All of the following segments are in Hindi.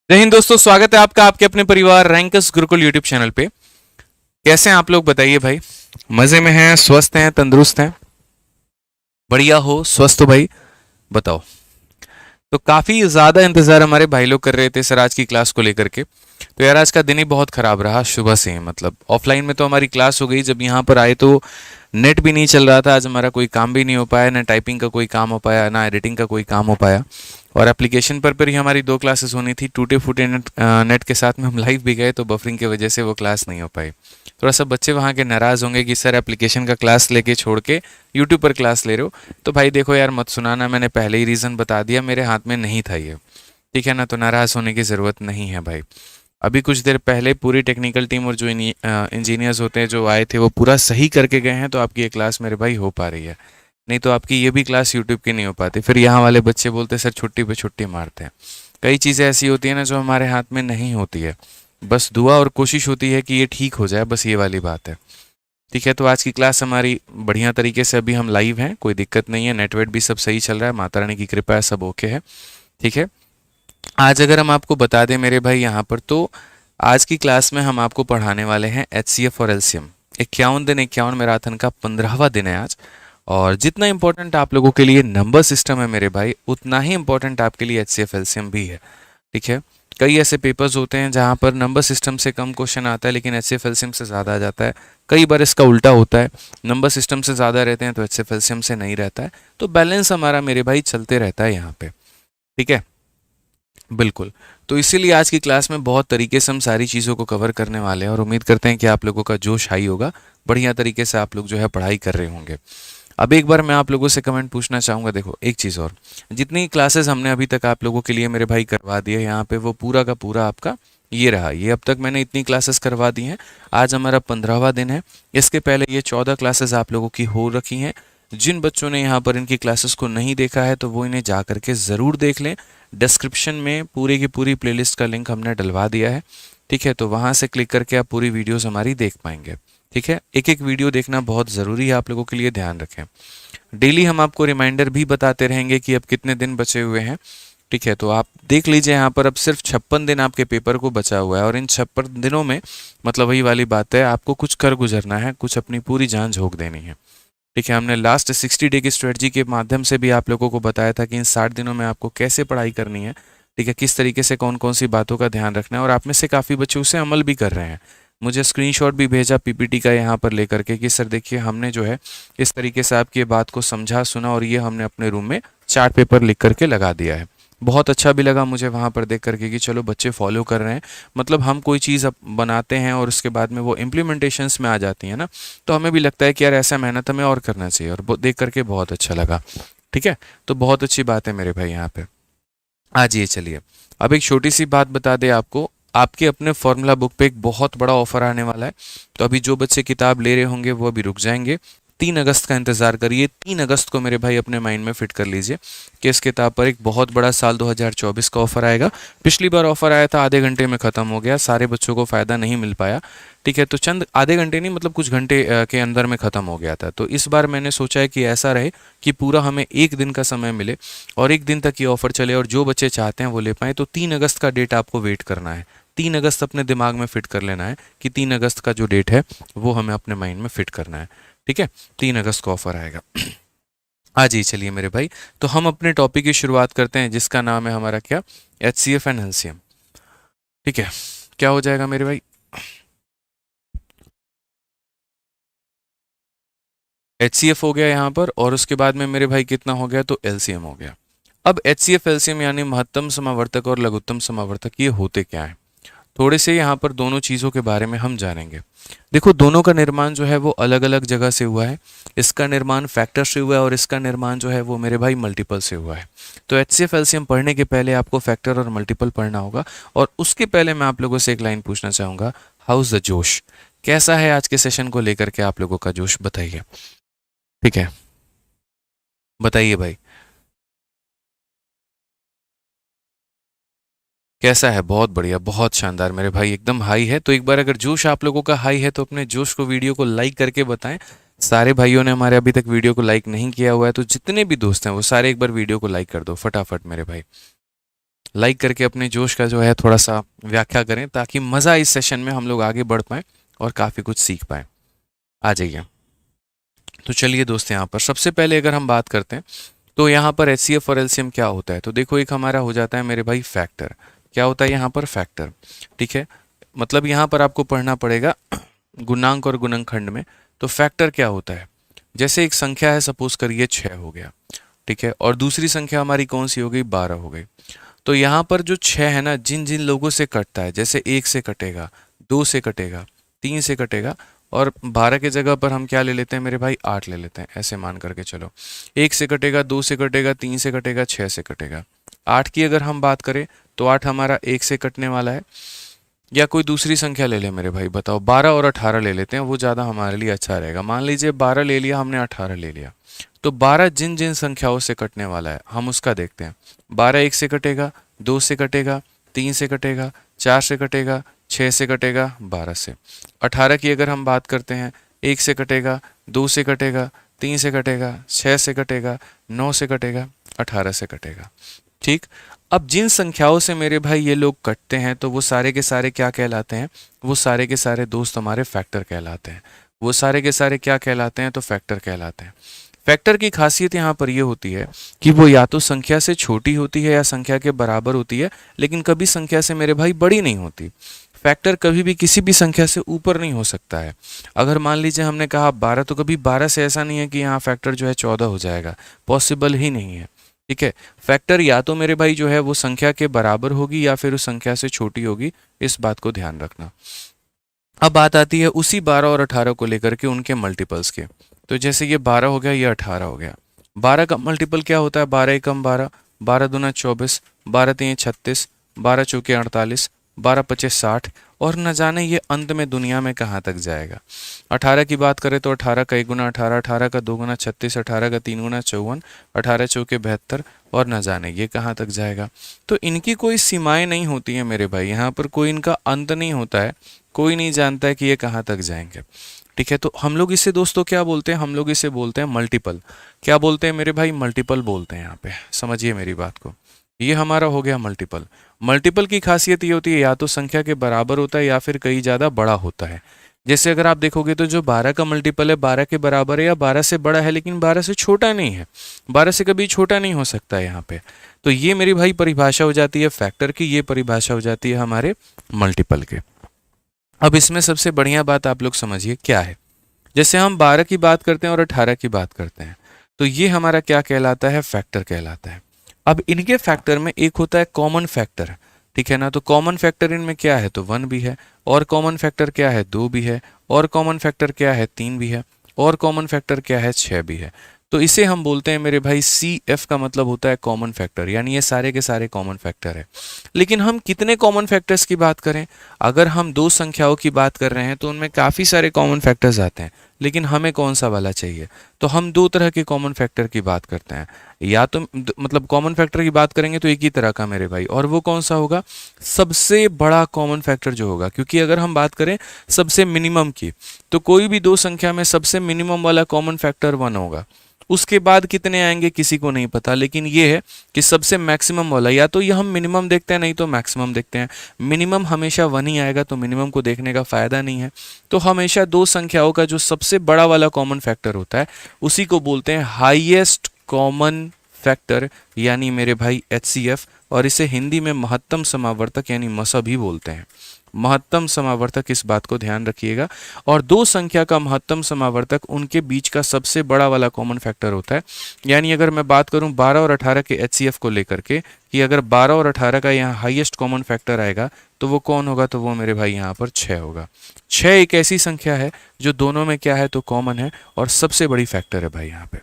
जय हिंद दोस्तों, स्वागत है आपका आपके अपने परिवार रैंकस गुरुकुल यूट्यूब चैनल पे। कैसे हैं आप लोग, बताइए भाई। मजे में हैं, स्वस्थ हैं, तंदुरुस्त हैं, बढ़िया हो, स्वस्थ हो भाई, बताओ। तो काफी ज्यादा इंतजार हमारे भाई लोग कर रहे थे सर आज की क्लास को लेकर के। तो यार आज का दिन ही बहुत खराब रहा सुबह से ही। मतलब ऑफलाइन में तो हमारी क्लास हो गई, जब यहाँ पर आए तो नेट भी नहीं चल रहा था। आज हमारा कोई काम भी नहीं हो पाया, ना टाइपिंग का कोई काम हो पाया, ना एडिटिंग का कोई काम हो पाया। और एप्लीकेशन पर ही हमारी दो क्लासेस होनी थी, टूटे फूटे नेट के साथ में हम लाइव भी गए तो बफरिंग की वजह से वो क्लास नहीं हो पाई। थोड़ा सा बच्चे वहाँ के नाराज़ होंगे कि सर एप्लीकेशन का क्लास लेके छोड़ के यूट्यूब पर क्लास ले रहे हो। तो भाई देखो यार, मत सुनाना, मैंने पहले ही रीज़न बता दिया, मेरे हाथ में नहीं था ये। ठीक है ना, तो नाराज़ होने की ज़रूरत नहीं है भाई। अभी कुछ देर पहले पूरी टेक्निकल टीम और जो इंजीनियर्स होते हैं जो आए थे वो पूरा सही करके गए हैं, तो आपकी ये क्लास मेरे भाई हो पा रही है। नहीं तो आपकी ये भी क्लास यूट्यूब की नहीं हो पाती। फिर यहाँ वाले बच्चे बोलते सर छुट्टी पे छुट्टी मारते हैं। कई चीज़ें ऐसी होती है ना जो हमारे हाथ में नहीं होती है। बस दुआ और कोशिश होती है कि ये ठीक हो जाए, बस ये वाली बात है। ठीक है, तो आज की क्लास हमारी बढ़िया तरीके से, अभी हम लाइव हैं, कोई दिक्कत नहीं है, नेटवर्क भी सब सही चल रहा है, माता रानी की कृपा है, सब ओके है। ठीक है, आज अगर हम आपको बता दें मेरे भाई यहाँ पर, तो आज की क्लास में हम आपको पढ़ाने वाले हैं HCF और LCM। 51 मैराथन का 15वां दिन है आज। और जितना इंपॉर्टेंट आप लोगों के लिए नंबर सिस्टम है मेरे भाई, उतना ही इंपॉर्टेंट आपके लिए HCF LCM भी है। ठीक है, कई ऐसे पेपर्स होते हैं जहाँ पर नंबर सिस्टम से कम क्वेश्चन आता है लेकिन HCF LCM से ज़्यादा आ जाता है। कई बार इसका उल्टा होता है, नंबर सिस्टम से ज़्यादा रहते हैं तो HCF LCM से नहीं रहता है। तो बैलेंस हमारा मेरे भाई चलते रहता है यहाँ पे। ठीक है, बिल्कुल। तो इसीलिए आज की क्लास में बहुत तरीके से हम सारी चीज़ों को कवर करने वाले हैं और उम्मीद करते हैं कि आप लोगों का जोश हाई होगा, बढ़िया तरीके से आप लोग जो है पढ़ाई कर रहे होंगे। अब एक बार मैं आप लोगों से कमेंट पूछना चाहूँगा। देखो एक चीज़ और, जितनी क्लासेस हमने अभी तक आप लोगों के लिए मेरे भाई करवा दिए यहाँ पे, वो पूरा का पूरा आपका ये रहा। ये अब तक मैंने इतनी क्लासेस करवा दी हैं। आज हमारा 15वां दिन है। इसके पहले ये 14 क्लासेस आप लोगों की हो रखी हैं। जिन बच्चों ने यहाँ पर इनकी क्लासेस को नहीं देखा है तो वो इन्हें जा करके ज़रूर देख लें। डिस्क्रिप्शन में पूरी की पूरी प्लेलिस्ट का लिंक हमने डलवा दिया है। ठीक है, तो वहाँ से क्लिक करके आप पूरी वीडियोस हमारी देख पाएंगे। ठीक है, एक एक वीडियो देखना बहुत ज़रूरी है, आप लोगों के लिए ध्यान रखें। डेली हम आपको रिमाइंडर भी बताते रहेंगे कि अब कितने दिन बचे हुए हैं। ठीक है, तो आप देख लीजिए यहाँ पर अब सिर्फ 56 दिन आपके पेपर को बचा हुआ है और इन 56 दिनों में मतलब वही वाली बात है, आपको कुछ कर गुजरना है, कुछ अपनी पूरी जान झोंक देनी है। ठीक है, हमने लास्ट 60 डे की स्ट्रेटजी के माध्यम से भी आप लोगों को बताया था कि इन 60 दिनों में आपको कैसे पढ़ाई करनी है। ठीक है, किस तरीके से कौन कौन सी बातों का ध्यान रखना है, और आप में से काफ़ी बच्चे उसे अमल भी कर रहे हैं। मुझे स्क्रीनशॉट भी भेजा पीपीटी का यहाँ पर लेकर के कि सर देखिए हमने जो है इस तरीके से आपकी बात को समझा सुना और ये हमने अपने रूम में चार्ट पेपर लिख करके लगा दिया है। बहुत अच्छा भी लगा मुझे वहाँ पर देख करके कि चलो बच्चे फॉलो कर रहे हैं। मतलब हम कोई चीज़ बनाते हैं और उसके बाद में वो इम्प्लीमेंटेशंस में आ जाती है ना, तो हमें भी लगता है कि यार ऐसा मेहनत हमें और करना चाहिए, और देख करके बहुत अच्छा लगा। ठीक है, तो बहुत अच्छी बात है मेरे भाई यहाँ पे। आज ये चलिए, अब एक छोटी सी बात बता दें आपको, आपके अपने फॉर्मूला बुक पे एक बहुत बड़ा ऑफर आने वाला है। तो अभी जो बच्चे किताब ले रहे होंगे वो अभी रुक जाएंगे। 3 अगस्त का इंतजार करिए। 3 अगस्त को मेरे भाई अपने माइंड में फिट कर लीजिए कि इस किताब पर एक बहुत बड़ा साल 2024 का ऑफर आएगा। पिछली बार ऑफर आया था, आधे घंटे में ख़त्म हो गया, सारे बच्चों को फ़ायदा नहीं मिल पाया। ठीक है, तो चंद आधे घंटे नहीं, मतलब कुछ घंटे के अंदर में ख़त्म हो गया था। तो इस बार मैंने सोचा है कि ऐसा रहे कि पूरा हमें एक दिन का समय मिले और एक दिन तक ये ऑफर चले और जो बच्चे चाहते हैं वो ले पाएँ। तो 3 अगस्त का डेट आपको वेट करना है। 3 अगस्त अपने दिमाग में फिट कर लेना है कि 3 अगस्त का जो डेट है वो हमें अपने माइंड में फिट करना है। ठीक है, 3 अगस्त को ऑफर आएगा। आज ही चलिए मेरे भाई, तो हम अपने टॉपिक की शुरुआत करते हैं जिसका नाम है हमारा क्या, HCF एंड LCM। ठीक है, क्या हो जाएगा मेरे भाई, HCF हो गया यहाँ पर और उसके बाद में मेरे भाई कितना हो गया, तो LCM हो गया। अब HCF LCM यानी महत्तम समावर्तक और लघुत्तम समावर्तक, ये होते क्या है, थोड़े से यहाँ पर दोनों चीज़ों के बारे में हम जानेंगे। देखो दोनों का निर्माण जो है वो अलग अलग जगह से हुआ है। इसका निर्माण फैक्टर से हुआ है और इसका निर्माण जो है वो मेरे भाई मल्टीपल से हुआ है। तो HCF LCM पढ़ने के पहले आपको फैक्टर और मल्टीपल पढ़ना होगा। और उसके पहले मैं आप लोगों से एक लाइन पूछना चाहूँगा, हाउस द जोश, कैसा है आज के सेशन को लेकर के आप लोगों का जोश, बताइए। ठीक है, बताइए भाई, कैसा है। बहुत बढ़िया, बहुत शानदार मेरे भाई, एकदम हाई है। तो एक बार अगर जोश आप लोगों का हाई है तो अपने जोश को, वीडियो को लाइक करके बताएं। सारे भाइयों ने हमारे अभी तक वीडियो को लाइक नहीं किया हुआ है, तो जितने भी दोस्त हैं वो सारे एक बार वीडियो को लाइक कर दो फटाफट मेरे भाई। लाइक करके अपने जोश का जो है थोड़ा सा व्याख्या करें, ताकि मज़ा इस सेशन में हम लोग आगे बढ़ पाएँ और काफ़ी कुछ सीख पाएँ। आ जाइए। तो चलिए दोस्त, यहाँ पर सबसे पहले अगर हम बात करते हैं तो यहाँ पर एचसीएफ और एलसीएम क्या होता है, तो देखो एक हमारा हो जाता है मेरे भाई फैक्टर। क्या होता है यहाँ पर? फैक्टर। ठीक है, मतलब यहाँ पर आपको पढ़ना पड़ेगा गुणांक और गुणनखंड में। तो फैक्टर क्या होता है? जैसे एक संख्या है, सपोज करिए 6 हो गया, ठीक है, और दूसरी संख्या हमारी कौन सी हो गई? 12 हो गई। तो यहाँ पर जो 6 है ना, जिन जिन लोगों से कटता है, जैसे 1 से कटेगा, 2 से कटेगा, 3 से कटेगा, और 12 के जगह पर हम क्या ले लेते हैं मेरे भाई? 8 ले लेते हैं। ऐसे मान करके चलो, 1 से कटेगा, 2 से कटेगा, 3 से कटेगा, 6 से कटेगा। 8 की अगर हम बात करें तो 8 हमारा 1 से कटने वाला है। या कोई दूसरी संख्या ले ले मेरे भाई, बताओ। 12 और 18 ले लेते हैं, वो ज़्यादा हमारे लिए अच्छा रहेगा। मान लीजिए 12 ले लिया हमने, 18 ले लिया। तो 12 जिन जिन संख्याओं से कटने वाला है हम उसका देखते हैं। 12 1 से कटेगा, 2 से कटेगा, 3 से कटेगा, 4 से कटेगा, 6 से कटेगा, 12 से। 18 की अगर हम बात करते हैं, 1 से कटेगा, 2 से कटेगा, 3 से कटेगा, 6 से कटेगा, 9 से कटेगा, 18 से कटेगा। ठीक। अब जिन संख्याओं से मेरे भाई ये लोग कटते हैं तो वो सारे के सारे क्या कहलाते हैं? वो सारे के सारे दोस्त हमारे फैक्टर कहलाते हैं। वो सारे के सारे क्या कहलाते हैं? तो फैक्टर कहलाते हैं। फैक्टर की खासियत यहाँ पर ये होती है कि वो या तो संख्या से छोटी होती है या संख्या के बराबर होती है, लेकिन कभी संख्या से मेरे भाई बड़ी नहीं होती। फैक्टर कभी भी किसी भी संख्या से ऊपर नहीं हो सकता है। अगर मान लीजिए हमने कहा 12, तो कभी 12 से ऐसा नहीं है कि यहाँ फैक्टर जो है 14 हो जाएगा, पॉसिबल ही नहीं है। ठीक है, फैक्टर या तो मेरे भाई जो है वो संख्या के बराबर होगी या फिर उस संख्या से छोटी होगी, इस बात को ध्यान रखना। अब बात आती है उसी 12 और 18 को लेकर के उनके मल्टीपल्स के। तो जैसे ये 12 हो गया, ये 18 हो गया। 12 का मल्टीपल क्या होता है? 12 एकम 12, 12 दूना 24, 12 तीन 36, 12 चौके 48, 12 पच्चीस 60, और न जाने ये अंत में दुनिया में कहाँ तक जाएगा। 18 की बात करें तो 18 का 1 गुना 18, 18 का 2 गुना 36, 18 का 3 गुना 54, 18 चौके 72, और न जाने ये कहाँ तक जाएगा। तो इनकी कोई सीमाएं नहीं होती हैं मेरे भाई, यहाँ पर कोई इनका अंत नहीं होता है। कोई नहीं जानता है कि ये कहाँ तक जाएंगे। ठीक है, तो हम लोग इसे दोस्तों क्या बोलते हैं? हम लोग इसे बोलते हैं मल्टीपल। क्या बोलते हैं मेरे भाई? मल्टीपल बोलते हैं। यहाँ पे समझिए मेरी बात को, ये हमारा हो गया मल्टीपल। मल्टीपल की खासियत ये होती है या तो संख्या के बराबर होता है या फिर कहीं ज़्यादा बड़ा होता है। जैसे अगर आप देखोगे तो जो 12 का मल्टीपल है 12 के बराबर है या 12 से बड़ा है, लेकिन 12 से छोटा नहीं है। 12 से कभी छोटा नहीं हो सकता है यहाँ पे। तो ये मेरी भाई परिभाषा हो जाती है फैक्टर की, ये परिभाषा हो जाती है हमारे मल्टीपल के। अब इसमें सबसे बढ़िया बात आप लोग समझिए क्या है। जैसे हम 12 की बात करते हैं और 18 की बात करते हैं, तो ये हमारा क्या कहलाता है? फैक्टर कहलाता है। अब इनके फैक्टर में एक होता है कॉमन फैक्टर, ठीक है ना। तो कॉमन फैक्टर इनमें क्या है? तो 1 भी है, और कॉमन फैक्टर क्या है? 2 भी है, और कॉमन फैक्टर क्या है? 3 भी है, और कॉमन फैक्टर क्या है? 6 भी है। तो इसे हम बोलते हैं मेरे भाई CF का मतलब होता है कॉमन फैक्टर, यानी ये सारे के सारे कॉमन फैक्टर है। लेकिन हम कितने कॉमन फैक्टर्स की बात करें? अगर हम दो संख्याओं की बात कर रहे हैं तो उनमें काफ़ी सारे कॉमन फैक्टर्स आते हैं, लेकिन हमें कौन सा वाला चाहिए? तो हम दो तरह के कॉमन फैक्टर की बात करते हैं। या तो मतलब कॉमन फैक्टर की बात करेंगे तो एक ही तरह का मेरे भाई, और वो कौन सा होगा? सबसे बड़ा कॉमन फैक्टर जो होगा। क्योंकि अगर हम बात करें सबसे मिनिमम की, तो कोई भी दो संख्या में सबसे मिनिमम वाला कॉमन फैक्टर 1 होगा। उसके बाद कितने आएंगे किसी को नहीं पता, लेकिन ये है कि सबसे मैक्सिमम वाला, या तो ये हम मिनिमम देखते हैं नहीं तो मैक्सिमम देखते हैं। मिनिमम हमेशा 1 ही आएगा, तो मिनिमम को देखने का फायदा नहीं है। तो हमेशा दो संख्याओं का जो सबसे बड़ा वाला कॉमन फैक्टर होता है उसी को बोलते हैं हाईएस्ट कॉमन फैक्टर, यानी मेरे भाई HCF, और इसे हिंदी में महत्तम समावर्तक यानी मसा भी बोलते हैं। महत्तम समावर्तक, इस बात को ध्यान रखिएगा। और दो संख्या का महत्तम समावर्तक उनके बीच का सबसे बड़ा वाला कॉमन फैक्टर होता है। यानी अगर मैं बात करूं 12 और 18 के HCF को लेकर के, कि अगर 12 और 18 का यहाँ हाईएस्ट कॉमन फैक्टर आएगा तो वो कौन होगा? तो वो मेरे भाई यहाँ पर 6 होगा। 6 एक ऐसी संख्या है जो दोनों में क्या है? तो कॉमन है और सबसे बड़ी फैक्टर है भाई यहाँ पे।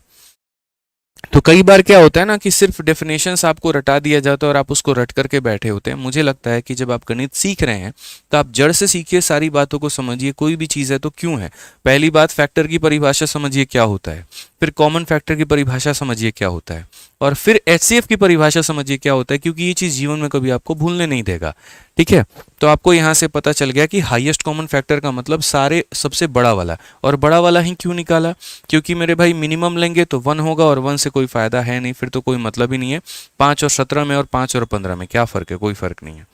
तो कई बार क्या होता है ना कि सिर्फ डेफिनेशंस आपको रटा दिया जाता है और आप उसको रट करके बैठे होते हैं। मुझे लगता है कि जब आप गणित सीख रहे हैं तो आप जड़ से सीखिए, सारी बातों को समझिए। कोई भी चीज़ है तो क्यों है। पहली बात, फैक्टर की परिभाषा समझिए क्या होता है, फिर कॉमन फैक्टर की परिभाषा समझिए क्या होता है, और फिर HCF की परिभाषा समझिए क्या होता है, क्योंकि ये चीज़ जीवन में कभी आपको भूलने नहीं देगा। ठीक है, तो आपको यहाँ से पता चल गया कि हाईएस्ट कॉमन फैक्टर का मतलब सारे सबसे बड़ा वाला। और बड़ा वाला ही क्यों निकाला? क्योंकि मेरे भाई मिनिमम लेंगे तो 1 होगा और 1 से से कोई फायदा है नहीं, फिर तो कोई मतलब ही नहीं है। 5 और 17 में और 5 और 15 में क्या फ़र्क है? कोई फ़र्क नहीं है।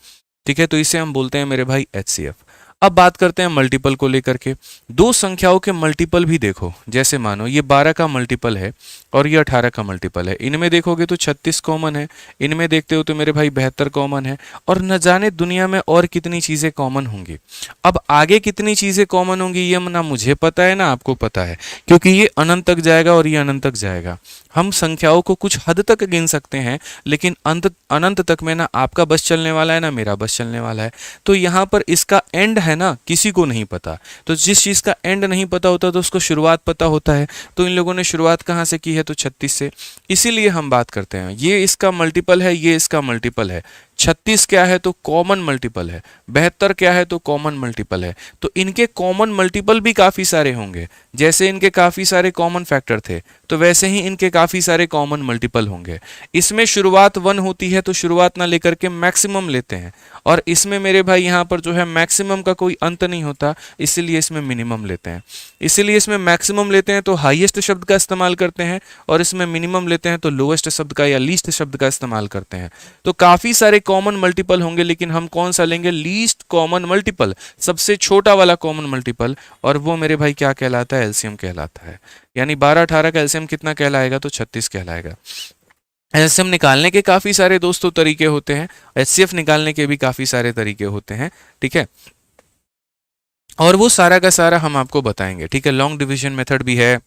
ठीक है, तो इसे हम बोलते हैं मेरे भाई HCF। अब बात करते हैं मल्टीपल को लेकर के। दो संख्याओं के मल्टीपल भी देखो, जैसे मानो ये 12 का मल्टीपल है और ये 18 का मल्टीपल है। इनमें देखोगे तो 36 कॉमन है, इनमें देखते हो तो मेरे भाई 72 कॉमन है, और न जाने दुनिया में और कितनी चीज़ें कॉमन होंगी। अब आगे कितनी चीज़ें कॉमन होंगी ये ना मुझे पता है ना आपको पता है, क्योंकि ये अनंत तक जाएगा और ये अनंत तक जाएगा। हम संख्याओं को कुछ हद तक गिन सकते हैं, लेकिन अनंत तक में ना आपका बस चलने वाला है ना मेरा बस चलने वाला है। तो यहाँ पर इसका एंड है ना किसी को नहीं पता। तो जिस चीज़ का एंड नहीं पता होता तो उसको शुरुआत पता होता है। तो इन लोगों ने शुरुआत कहाँ से की है? तो 36 से। इसीलिए हम बात करते हैं ये इसका मल्टीपल है, ये इसका मल्टीपल है। 36 क्या है? तो कॉमन मल्टीपल है। 72 क्या है? तो कॉमन मल्टीपल है। तो इनके कॉमन मल्टीपल भी काफ़ी सारे होंगे। जैसे इनके काफ़ी सारे कॉमन फैक्टर थे, तो वैसे ही इनके काफ़ी सारे कॉमन मल्टीपल होंगे। इसमें शुरुआत 1 होती है तो शुरुआत ना लेकर के मैक्सिमम लेते हैं, और इसमें मेरे भाई यहाँ पर जो है मैक्सिमम का कोई अंत नहीं होता, इसीलिए इसमें मिनिमम लेते हैं। इसीलिए इसमें मैक्सिमम लेते हैं तो हाईएस्ट शब्द का इस्तेमाल करते हैं, और इसमें मिनिमम लेते हैं तो लोएस्ट शब्द का या लीस्ट शब्द का इस्तेमाल करते हैं। तो काफ़ी सारे कॉमन मल्टीपल होंगे, लेकिन हम कौन सा लेंगे? लीस्ट कॉमन मल्टीपल, सबसे छोटा वाला कॉमन मल्टीपल, और वो मेरे भाई क्या कहलाता है? एलसीएम कहलाता है। यानी 12-18 का एलसीएम कितना कहलाएगा? तो 36 कहलाएगा। एलसीएम निकालने के काफ़ी सारे दोस्तों तरीके होते हैं, एचसीएफ निकालने के भी काफ़ी सारे तरीके होते हैं। ठीक है, और वो सारा का सारा हम आपको बताएंगे। ठीक है, लॉन्ग डिवीजन मेथड भी है,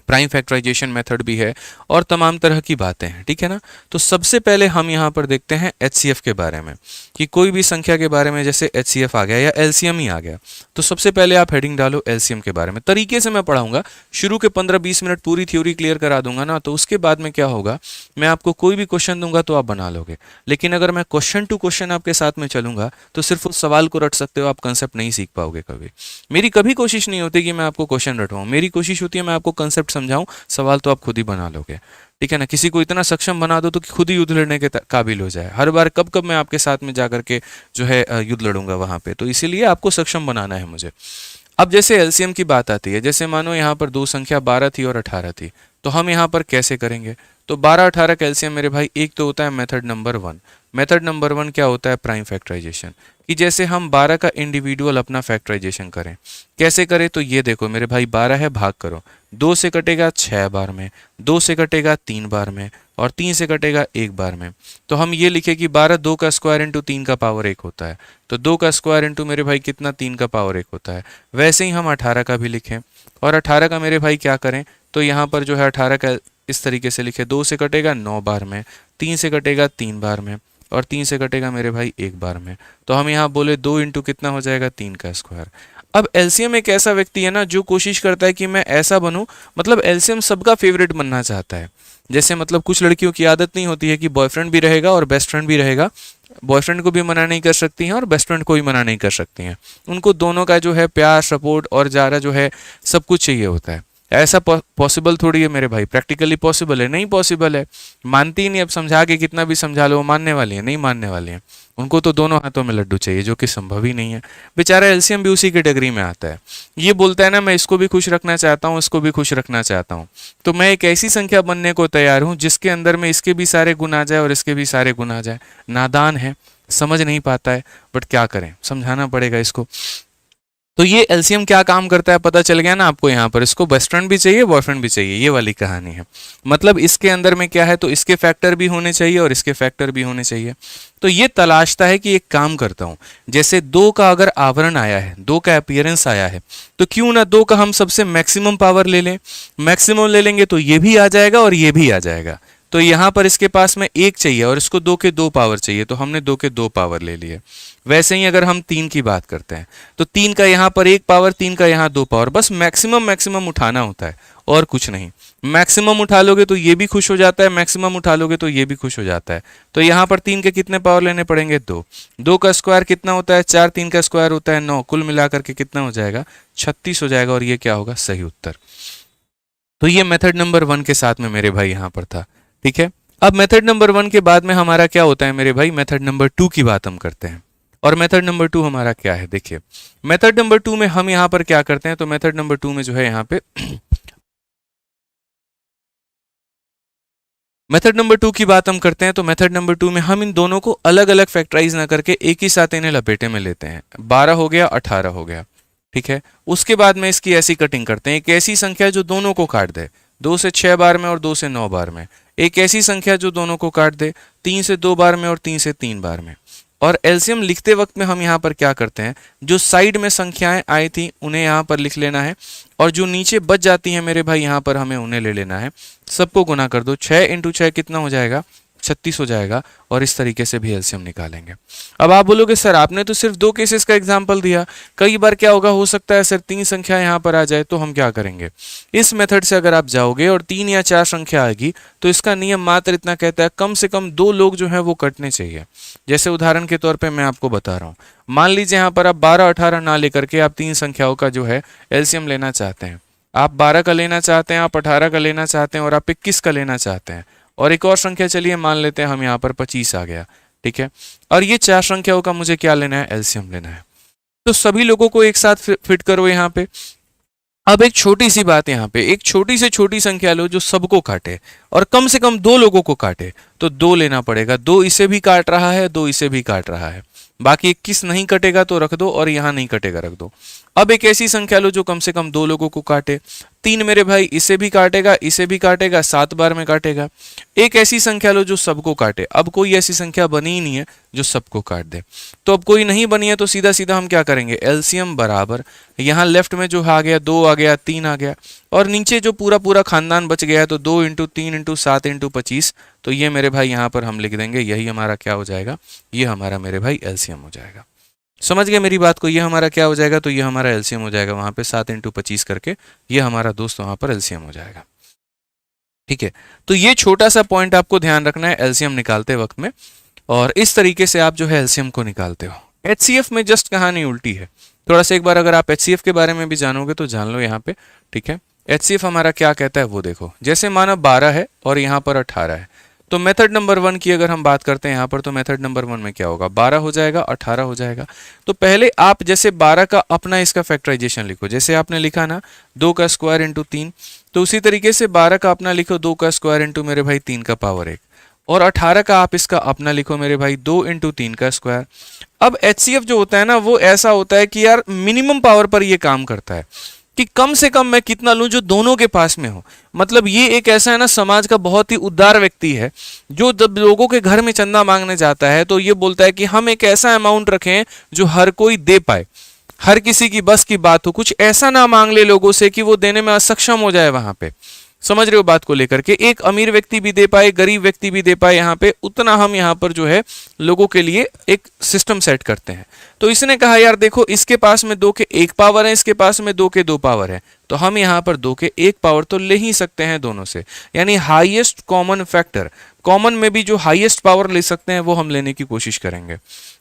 प्राइम फैक्टराइजेशन मेथड भी है, और तमाम तरह की बातें हैं। ठीक है ना। तो सबसे पहले हम यहाँ पर देखते हैं एचसीएफ के बारे में, कि कोई भी संख्या के बारे में जैसे एचसीएफ आ गया या एलसीएम ही आ गया, तो सबसे पहले आप हेडिंग डालो एलसीएम के बारे में। तरीके से मैं पढ़ाऊंगा, शुरू के 15-20 मिनट पूरी थ्योरी क्लियर करा दूंगा ना, तो उसके बाद में क्या होगा, मैं आपको कोई भी क्वेश्चन दूंगा तो आप बना लोगे। लेकिन अगर मैं क्वेश्चन टू क्वेश्चन आपके साथ में चलूंगा तो सिर्फ उस सवाल को रट सकते हो, आप कंसेप्ट नहीं सीख पाओगे कभी। मेरी कभी कोशिश नहीं होती कि मैं आपको क्वेश्चन रटवाऊं, मेरी कोशिश होती है मैं आपको कंसेप्ट समझाऊं, सवाल तो आप खुद ही बना लोगे। ठीक है ना। किसी को इतना सक्षम बना दो तो कि खुद ही युद्ध लड़ने के काबिल हो जाए। हर बार कब कब मैं आपके साथ में जाकर के जो है युद्ध लड़ूंगा वहां पे, तो इसीलिए आपको सक्षम बनाना है मुझे। अब जैसे एलसीएम की बात आती है, जैसे मानो यहाँ पर दो संख्या 12 थी और 18 थी, तो हम यहाँ पर कैसे करेंगे? तो 12-18 का एलसीएम मेरे भाई एक तो होता है मेथड नंबर 1। मेथड नंबर 1 क्या होता है? प्राइम फैक्टराइजेशन, कि जैसे हम 12 का इंडिविजुअल अपना फैक्टराइजेशन करें। कैसे करें? तो ये देखो मेरे भाई 12 है, भाग करो, 2 से कटेगा 6 बार में, 2 से कटेगा 3 बार में, और 3 से कटेगा 1 बार में। तो हम ये लिखे कि 12 2 का स्क्वायर इंटू 3 का पावर 1 होता है। तो 2 का स्क्वायर इंटू मेरे भाई कितना? 3 का पावर 1 होता है। वैसे ही हम 18 का भी लिखें, और 18 का मेरे भाई क्या करें? तो यहाँ पर जो है 18 का इस तरीके से लिखे, 2 से कटेगा 9 बार में, 3 से कटेगा 3 बार में, और 3 से कटेगा मेरे भाई 1 बार में। तो हम यहाँ बोले 2 इंटू कितना हो जाएगा? 3 का स्क्वायर। अब एलसीएम एक ऐसा व्यक्ति है ना जो कोशिश करता है कि मैं ऐसा बनूं, मतलब एलसीएम सबका फेवरेट बनना चाहता है। जैसे मतलब कुछ लड़कियों की आदत नहीं होती है कि बॉयफ्रेंड भी रहेगा और बेस्ट फ्रेंड भी रहेगा, बॉयफ्रेंड को भी मना नहीं कर सकती हैं और बेस्ट फ्रेंड को भी मना नहीं कर सकती हैं। उनको दोनों का जो है प्यार, सपोर्ट और ज़्यादा जो है सब कुछ चाहिए होता है। ऐसा पॉसिबल थोड़ी है मेरे भाई, प्रैक्टिकली पॉसिबल है? नहीं पॉसिबल है। मानती ही नहीं, अब समझा के कितना भी समझा लो, वो मानने वाली है? नहीं मानने वाली है। उनको तो दोनों हाथों में लड्डू चाहिए, जो कि संभव ही नहीं है। बेचारा एलसीएम भी उसी कैटेगरी में आता है। ये बोलता है ना मैं इसको भी खुश रखना चाहता हूँ, इसको भी खुश रखना चाहता हूँ, तो मैं एक ऐसी संख्या बनने को तैयार हूँ जिसके अंदर में इसके भी सारे गुण आ जाए और इसके भी सारे गुण आ जाए। नादान है, समझ नहीं पाता है, बट क्या करें, समझाना पड़ेगा इसको। तो ये एलसीएम क्या काम करता है पता चल गया ना आपको। यहाँ पर इसको बेस्ट फ्रेंड भी चाहिए, बॉयफ्रेंड भी चाहिए, ये वाली कहानी है। मतलब इसके अंदर में क्या है, तो इसके फैक्टर भी होने चाहिए और इसके फैक्टर भी होने चाहिए। तो ये तलाशता है कि एक काम करता हूँ, जैसे 2 का अगर आवरण आया है, 2 का अपीयरेंस आया है, तो क्यों ना 2 का हम सबसे मैक्सिमम पावर ले लें। मैक्सिमम ले लेंगे तो ये भी आ जाएगा और ये भी आ जाएगा। तो यहाँ पर इसके पास में 1 चाहिए और इसको 2 के 2 पावर चाहिए, तो हमने 2 के 2 पावर ले लिए। वैसे ही अगर हम 3 की बात करते हैं, तो 3 का यहाँ पर 1 पावर, 3 का यहाँ 2 पावर, बस मैक्सिमम मैक्सिमम उठाना होता है और कुछ नहीं। मैक्सिमम उठा लोगे तो ये भी खुश हो जाता है, मैक्सिमम उठा लोगे तो ये भी खुश हो जाता है। तो यहाँ पर 3 के कितने पावर लेने पड़ेंगे? 2। 2 का स्क्वायर कितना होता है? 4, 3 का स्क्वायर होता है 9, कुल मिलाकर के कितना हो जाएगा? 36 हो जाएगा, और ये क्या होगा? सही उत्तर। तो ये मेथड नंबर 1 के साथ में मेरे भाई यहाँ पर था। ठीक है, अब मेथड नंबर 1 के बाद में हमारा क्या होता है मेरे भाई? मेथड नंबर 2 की बात हम करते हैं। और मेथड नंबर 2 हमारा क्या है? देखिए, मेथड नंबर 2 में हम यहाँ पर क्या करते हैं, तो मेथड नंबर 2 में जो है यहाँ पे मेथड नंबर 2 की बात हम करते हैं तो मेथड नंबर 2 में हम इन दोनों को अलग अलग फैक्टराइज ना करके एक ही साथ इन्हें लपेटे में लेते हैं। 12 हो गया, 18 हो गया, ठीक है। उसके बाद में इसकी ऐसी कटिंग करते हैं, एक ऐसी संख्या जो दोनों को काट दे, 2 से 6 बार में और 2 से 9 बार में। एक ऐसी संख्या जो दोनों को काट दे 3 से 2 बार में और 3 से 3 बार में। और एलसीएम लिखते वक्त में हम यहाँ पर क्या करते हैं, जो साइड में संख्याएं आई थी उन्हें यहाँ पर लिख लेना है, और जो नीचे बच जाती हैं मेरे भाई यहाँ पर हमें उन्हें ले लेना है। सबको गुना कर दो, 6 इंटू 6 कितना हो जाएगा, 36 हो जाएगा। और इस तरीके से भी एलसीएम निकालेंगे। अब आप बोलोगे सर आपने तो सिर्फ 2 केसेस का एग्जाम्पल दिया, कई बार क्या होगा, हो सकता है सर 3 संख्या यहाँ पर आ जाए, तो हम क्या करेंगे, इस मेथड से अगर आप जाओगे और 3 या 4 संख्या आएगी तो इसका नियम मात्र इतना कहता है, कम से कम 2 लोग जो है वो कटने चाहिए। जैसे उदाहरण के तौर पर मैं आपको बता रहा हूँ, मान लीजिए यहाँ पर आप 12 18 ना लेकर के आप 3 संख्याओं का जो है एलसीएम लेना चाहते हैं। आप 12 का लेना चाहते हैं, आप 18 का लेना चाहते हैं और आप 21 का लेना चाहते हैं। और एक और संख्या चलिए मान लेते हैं हम यहाँ पर 25 आ गया, ठीक है। और ये 4 संख्याओं का मुझे क्या लेना है, एलसीएम लेना है। तो सभी लोगों को एक साथ फिट करो यहाँ पे। अब एक छोटी सी बात यहाँ पे, एक छोटी से छोटी संख्या लो जो सबको काटे और कम से कम 2 लोगों को काटे, तो 2 लेना पड़ेगा। 2 इसे भी काट रहा है, 2 इसे भी काट रहा है, बाकी 21 नहीं कटेगा तो रख दो, और यहाँ नहीं कटेगा रख दो। अब एक ऐसी संख्या लो जो कम से कम 2 लोगों को काटे। 3 मेरे भाई इसे भी काटेगा, इसे भी काटेगा, 7 बार में काटेगा। एक ऐसी संख्या लो जो सबको काटे। अब कोई ऐसी संख्या बनी ही नहीं है जो सबको काट दे, तो अब कोई नहीं बनी है तो सीधा सीधा हम क्या करेंगे, एलसीएम बराबर, यहाँ लेफ्ट में जो आ गया 2 आ गया, 3 आ गया, और नीचे जो पूरा पूरा खानदान बच गया है तो 2 इंटू 3 इंटू 7 इंटू 25, तो ये मेरे भाई यहाँ पर हम लिख देंगे, यही हमारा क्या हो जाएगा, ये हमारा मेरे भाई एलसीएम हो जाएगा। समझ गए मेरी बात को, ये हमारा क्या हो जाएगा, तो ये हमारा एलसीएम हो जाएगा वहां पे 7 इंटू 25 करके, ये हमारा दोस्त वहां पर एलसीएम हो जाएगा, ठीक है। तो ये छोटा सा पॉइंट आपको ध्यान रखना है एलसीएम निकालते वक्त में, और इस तरीके से आप जो है एलसीएम को निकालते हो। एचसीएफ में जस्ट कहानी उल्टी है, थोड़ा सा एक बार अगर आप एचसीएफ के बारे में भी जानोगे तो जान लो यहाँ पे, ठीक है। एचसीएफ हमारा क्या कहता है वो देखो, जैसे माना 12 है और यहाँ पर 18 है, तो मेथड नंबर 1 की अगर हम बात करते हैं यहाँ पर, तो मेथड नंबर 1 में क्या होगा, 12 हो जाएगा, 18 हो जाएगा। तो पहले आप जैसे 12 का अपना इसका फैक्टराइजेशन लिखो, जैसे आपने लिखा ना 2 का स्क्वायर इंटू 3, तो उसी तरीके से 12 का अपना लिखो 2 का स्क्वायर इंटू मेरे भाई 3 का पावर 1, और 18 का आप इसका अपना लिखो मेरे भाई 2 इंटू 3 का स्क्वायर। अब एचसीएफ जो होता है ना वो ऐसा होता है कि यार मिनिमम पावर पर ये काम करता है कि कम से कम मैं कितना लूं जो दोनों के पास में हो। मतलब ये एक ऐसा है ना, समाज का बहुत ही उदार व्यक्ति है जो जब लोगों के घर में चंदा मांगने जाता है तो ये बोलता है कि हम एक ऐसा अमाउंट रखें जो हर कोई दे पाए, हर किसी की बस की बात हो, कुछ ऐसा ना मांग ले लोगों से कि वो देने में असक्षम हो जाए वहां पे। समझ रहे हो बात को लेकर के, एक अमीर व्यक्ति भी दे पाए, गरीब व्यक्ति भी दे पाए, यहाँ पे उतना हम यहाँ पर जो है लोगों के लिए एक सिस्टम सेट करते हैं। तो इसने कहा यार देखो इसके पास में 2 के 1 पावर है, इसके पास में 2 के 2 पावर है, तो हम यहाँ पर 2 के 1 पावर तो ले ही सकते हैं दोनों से, यानी हाईएस्ट कॉमन फैक्टर, कॉमन में भी जो हाईएस्ट पावर ले सकते हैं वो हम लेने की कोशिश करेंगे।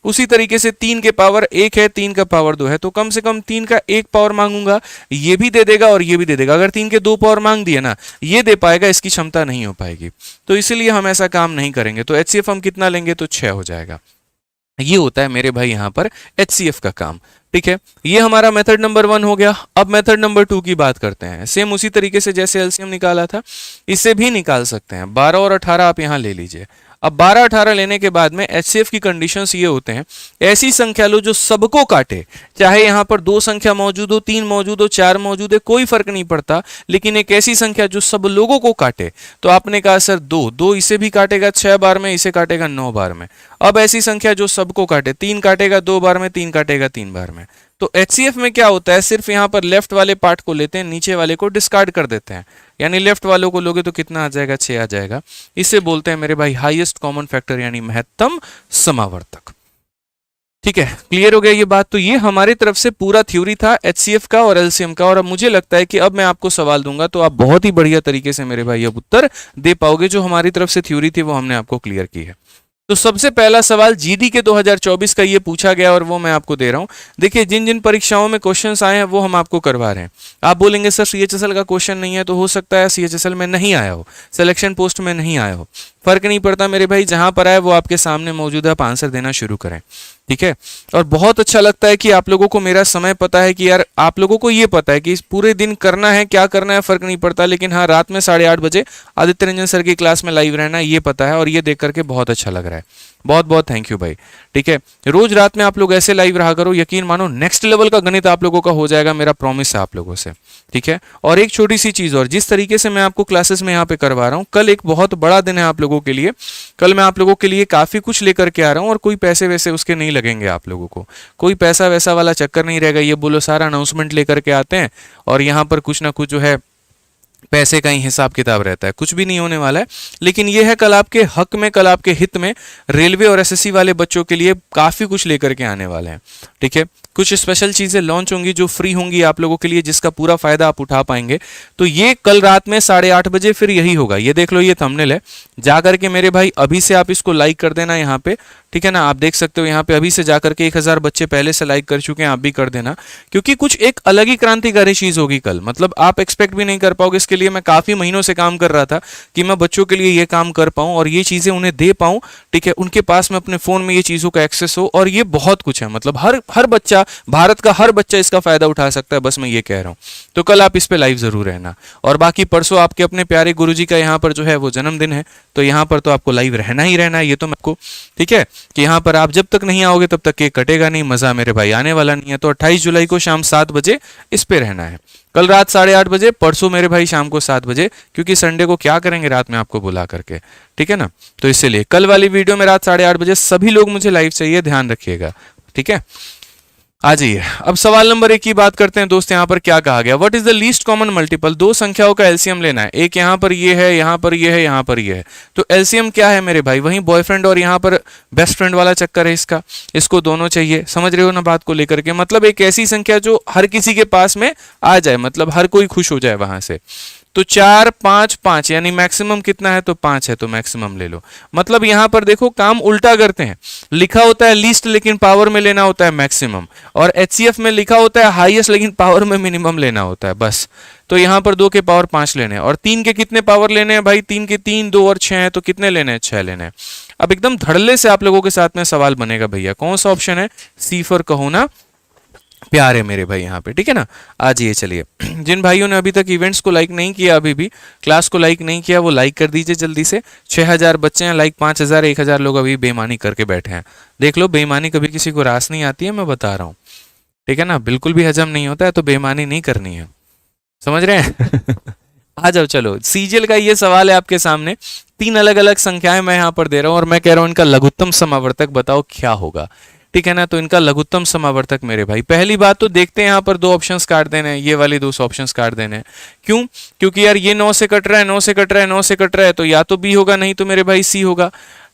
उसी तरीके से 3 के पावर 1 है, 3 का पावर 2 है, तो कम से कम 3 का 1 पावर मांगूंगा, ये भी दे देगा और ये भी दे देगा। अगर 3 के 2 पावर मांग दिए ना, ये दे पाएगा, इसकी क्षमता नहीं हो पाएगी, तो इसीलिए हम ऐसा काम नहीं करेंगे। तो एचसीएफ हम कितना लेंगे, तो 6 हो जाएगा। ये होता है मेरे भाई यहाँ पर एचसीएफ का काम, ठीक है। ये हमारा मेथड नंबर 1 हो गया। अब मेथड नंबर 2 की बात करते हैं। सेम उसी तरीके से जैसे एलसीएम निकाला था इसे भी निकाल सकते हैं। 12 और 18 आप यहाँ ले लीजिए। अब 12 18 लेने के बाद में एचसीएफ की कंडीशंस ये होते हैं, ऐसी संख्या लो जो सबको काटे, चाहे यहाँ पर 2 संख्या मौजूद हो, 3 मौजूद हो, 4 मौजूद है, कोई फर्क नहीं पड़ता, लेकिन एक ऐसी संख्या जो सब लोगों को काटे। तो आपने कहा सर 2 इसे भी काटेगा 6 बार में, इसे काटेगा 9 बार में। अब ऐसी संख्या जो सबको काटे, 3 काटेगा 2 बार में, 3 काटेगा 3 बार में। तो एचसीएफ में क्या होता है, सिर्फ यहाँ पर लेफ्ट वाले पार्ट को लेते हैं, नीचे वाले को डिस्कार्ड कर देते हैं, यानी लेफ्ट वालों को लोगे तो कितना आ जाएगा, 6 आ जाएगा। इसे बोलते हैं मेरे भाई हाईएस्ट कॉमन फैक्टर, यानी महत्तम समावर्तक। ठीक है, क्लियर हो गया ये बात। तो ये हमारी तरफ से पूरा थ्योरी था एचसीएफ का और एलसीएम का, और अब मुझे लगता है कि अब मैं आपको सवाल दूंगा तो आप बहुत ही बढ़िया तरीके से मेरे भाई अब उत्तर दे पाओगे। जो हमारी तरफ से थ्योरी थी वो हमने आपको क्लियर की है। तो सबसे पहला सवाल जीडी के 2024 का ये पूछा गया और वो मैं आपको दे रहा हूं। देखिए जिन जिन परीक्षाओं में क्वेश्चंस आए हैं वो हम आपको करवा रहे हैं। आप बोलेंगे सर सीएचएसएल का क्वेश्चन नहीं है, तो हो सकता है सीएचएसएल में नहीं आया हो, सिलेक्शन पोस्ट में नहीं आया हो, फर्क नहीं पड़ता मेरे भाई, जहां पर आए वो आपके सामने मौजूद है, आप आंसर देना शुरू करें, ठीक है। और बहुत अच्छा लगता है कि आप लोगों को मेरा समय पता है, कि यार आप लोगों को ये पता है कि इस पूरे दिन करना है, क्या करना है फर्क नहीं पड़ता, लेकिन हाँ रात में 8:30 बजे आदित्य रंजन सर की क्लास में लाइव रहना है, ये पता है, और ये देख करके बहुत अच्छा लग रहा है। बहुत बहुत थैंक यू भाई, ठीक है। रोज रात में आप लोग ऐसे लाइव रहा करो, यकीन मानो नेक्स्ट लेवल का गणित आप लोगों का हो जाएगा, मेरा प्रॉमिस है आप लोगों से, ठीक है। और एक छोटी सी चीज और, जिस तरीके से मैं आपको क्लासेस में यहाँ पे करवा रहा हूँ, कल एक बहुत बड़ा दिन है आप लोगों के लिए। कल मैं आप लोगों के लिए काफी कुछ लेकर के आ रहा हूँ, और कोई पैसे वैसे उसके नहीं लगेंगे आप लोगों को, कोई पैसा वैसा वाला चक्कर नहीं रहेगा। ये बोलो सारा अनाउंसमेंट लेकर के आते हैं और यहाँ पर कुछ ना कुछ जो है पैसे का ही हिसाब किताब रहता है, कुछ भी नहीं होने वाला है। लेकिन यह है कल आपके हक में, कल आपके हित में, रेलवे और एसएससी वाले बच्चों के लिए काफी कुछ लेकर के आने वाले हैं, ठीक है। कुछ स्पेशल चीजें लॉन्च होंगी जो फ्री होंगी आप लोगों के लिए, जिसका पूरा फायदा आप उठा पाएंगे। तो ये कल रात में 8:30 बजे फिर यही होगा। ये देख लो, ये थंबनेल है, जाकर के मेरे भाई अभी से आप इसको लाइक कर देना यहाँ पे, ठीक है ना। आप देख सकते हो यहाँ पे अभी से जाकर के 1000 बच्चे पहले से लाइक कर चुके हैं, आप भी कर देना, क्योंकि कुछ एक अलग ही क्रांतिकारी चीज होगी कल। मतलब आप एक्सपेक्ट भी नहीं कर पाओगे। इसके लिए मैं काफी महीनों से काम कर रहा था कि मैं बच्चों के लिए ये काम कर पाऊं और ये चीजें उन्हें दे पाऊं, ठीक है। उनके पास में अपने फोन में ये चीजों का एक्सेस हो, और ये बहुत कुछ है। मतलब हर बच्चा, भारत का हर बच्चा इसका फायदा उठा सकता है, बस मैं ये कह रहा हूं। तो कल आप इस पे लाइव जरूर रहना। और बाकी परसों आपके अपने प्यारे गुरुजी का यहाँ पर जो है वो जन्मदिन है, तो यहाँ पर तो आपको लाइव रहना ही रहना है, ये तो मैं आपको, ठीक है, कि यहाँ पर आप जब तक नहीं आओगे तब तक केक कटेगा नहीं, मजा मेरे भाई आने वाला नहीं है। तो 28 जुलाई को शाम 7 बजे इस पे रहना है। कल रात 8:30 बजे, परसों मेरे भाई शाम को 7 बजे, क्योंकि संडे को क्या करेंगे रात में आपको बुला करके, ठीक है ना। तो इसलिए कल वाली वीडियो में रात 8:30 बजे सभी लोग मुझे लाइव चाहिए, ध्यान रखिएगा, ठीक है। आ जाइए, अब सवाल नंबर 1 की बात करते हैं दोस्त। यहाँ पर क्या कहा गया, what is the least common multiple. दो संख्याओं का एलसीएम लेना है, एक यहाँ पर ये है, यहाँ पर ये है, यहाँ पर ये है। तो एलसीएम क्या है मेरे भाई, वहीं बॉयफ्रेंड और यहाँ पर बेस्ट फ्रेंड वाला चक्कर है इसका। इसको दोनों चाहिए, समझ रहे हो ना बात को लेकर के। मतलब एक ऐसी संख्या जो हर किसी के पास में आ जाए, मतलब हर कोई खुश हो जाए वहां से। तो 4 5 5 यानी मैक्सिमम कितना है, तो 5 है, तो मैक्सिमम ले लो। मतलब यहां पर देखो काम उल्टा करते हैं, लिखा होता है लीस्ट लेकिन पावर में लेना होता है मैक्सिमम, और एचसीएफ में लिखा होता है हाईएस्ट लेकिन पावर में मिनिमम लेना होता है, बस। तो यहां पर 2 के पावर 5 लेने हैं, और 3 के कितने पावर लेने हैं भाई, 3 के 3, 2 और 6 है, तो कितने लेने हैं, 6 लेने हैं। अब एकदम धड़ल्ले से आप लोगों के साथ में सवाल बनेगा भैया, कौन सा ऑप्शन है, सी फॉर कहो ना प्यार है मेरे भाई यहाँ पे, ठीक है ना। आज ये चलिए, जिन भाइयों ने अभी तक इवेंट्स को लाइक नहीं किया, अभी भी क्लास को लाइक नहीं किया, वो लाइक कर दीजिए जल्दी से। 6000 बच्चे हैं, लाइक 5000, 1000 लोग अभी बेईमानी करके बैठे हैं। देख लो, बेईमानी कभी किसी को रास नहीं आती है, मैं बता रहा हूँ, ठीक है ना। बिल्कुल भी हजम नहीं होता है, तो बेईमानी नहीं करनी है, समझ रहे हैं। आ जाओ, चलो सीजीएल का ये सवाल है आपके सामने। 3 अलग अलग संख्याएं मैं यहाँ पर दे रहा हूँ, और मैं कह रहा हूँ इनका लघुत्तम समावर्तक बताओ क्या होगा, ठीक है ना। तो इनका लघुत्तम समावर्तक मेरे भाई, पहली बात तो देखते हैं, यहाँ पर 2 ऑप्शंस काट देने हैं, ये वाले 2 ऑप्शंस काट देने हैं। क्यों, क्योंकि यार ये 9 से कट रहा है, 9 से कट रहा है, 9 से कट रहा है, तो या तो बी होगा, नहीं तो मेरे भाई सी होगा,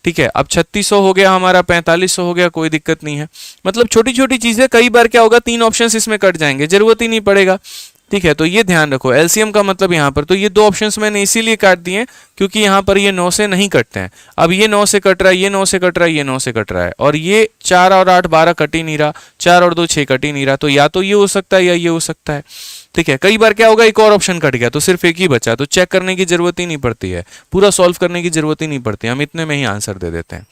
ठीक है। अब 3600 हो गया हमारा, 4500 हो गया, कोई दिक्कत नहीं है। मतलब छोटी छोटी चीजें, कई बार क्या होगा 3 ऑप्शंस इसमें कट जाएंगे, जरूरत ही नहीं पड़ेगा, ठीक है। तो ये ध्यान रखो, एलसीएम का मतलब यहाँ पर तो ये 2 ऑप्शंस मैंने इसीलिए काट दिए क्योंकि यहाँ पर ये 9 से नहीं कटते हैं। अब ये 9 से कट रहा है, ये 9 से कट रहा है, ये 9 से कट रहा है, और ये 4 और 8 12 कट ही नहीं रहा, 4 और 2 6 कट ही नहीं रहा। तो या तो ये हो सकता है या ये हो सकता है, ठीक है। कई बार क्या होगा, एक और ऑप्शन कट गया तो सिर्फ एक ही बचा, तो चेक करने की जरूरत ही नहीं पड़ती है, पूरा सॉल्व करने की जरूरत ही नहीं पड़ती, हम इतने में ही आंसर दे देते हैं,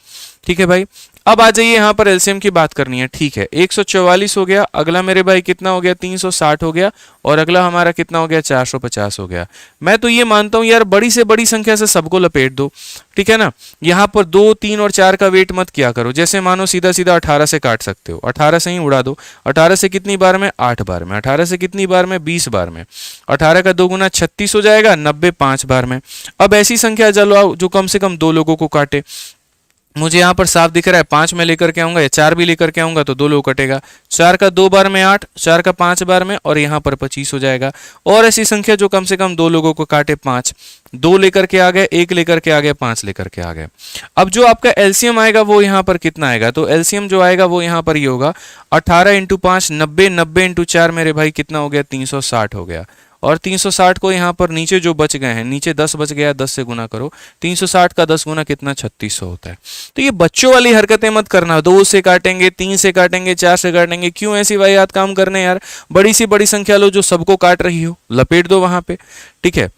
ठीक है भाई। अब आ जाइए, यहाँ पर एलसीएम की बात करनी है, ठीक है। 144 हो गया, अगला मेरे भाई कितना हो गया, 360 हो गया, और अगला हमारा कितना हो गया, 450 हो गया। मैं तो ये मानता हूं यार, बड़ी से बड़ी संख्या से सबको लपेट दो, ठीक है ना। यहाँ पर 2 3 और 4 का वेट मत किया करो। जैसे मानो सीधा सीधा 18 से काट सकते हो, 18 से ही उड़ा दो। 18 से कितनी बार में, 8 बार में। 18 से कितनी बार में, 20 बार में। 18 का 2 गुना 36 हो जाएगा, 90 5 बार में। अब ऐसी संख्या चलो जो कम से कम 2 लोगों को काटे। मुझे यहाँ पर साफ दिख रहा है, 5 में लेकर के आऊंगा या 4 भी लेकर के आऊंगा तो 2 लोग कटेगा। 4 का 2 बार में 8, 4 का 5 बार में, और यहाँ पर 25 हो जाएगा। और ऐसी संख्या जो कम से कम 2 लोगों को काटे, 5। 2 लेकर के आ गए, 1 लेकर के आ गए, 5 लेकर के आ गए। अब जो आपका एलसीएम आएगा वो यहाँ पर कितना आएगा, तो एलसीएम जो आएगा वो यहाँ पर ये होगा 18 × 5 90, 90 × 4 मेरे भाई कितना हो गया, 360 हो गया। और 360 को यहाँ पर नीचे जो बच गए हैं, नीचे 10 बच गया, 10 से गुना करो। 360 का 10 गुना कितना, 3600 होता है। तो ये बच्चों वाली हरकतें मत करना, 2 से काटेंगे, 3 से काटेंगे, 4 से काटेंगे, क्यों ऐसी वाहियात काम करने यार। बड़ी सी बड़ी संख्या लो जो सबको काट रही हो, लपेट दो वहां पे, ठीक है।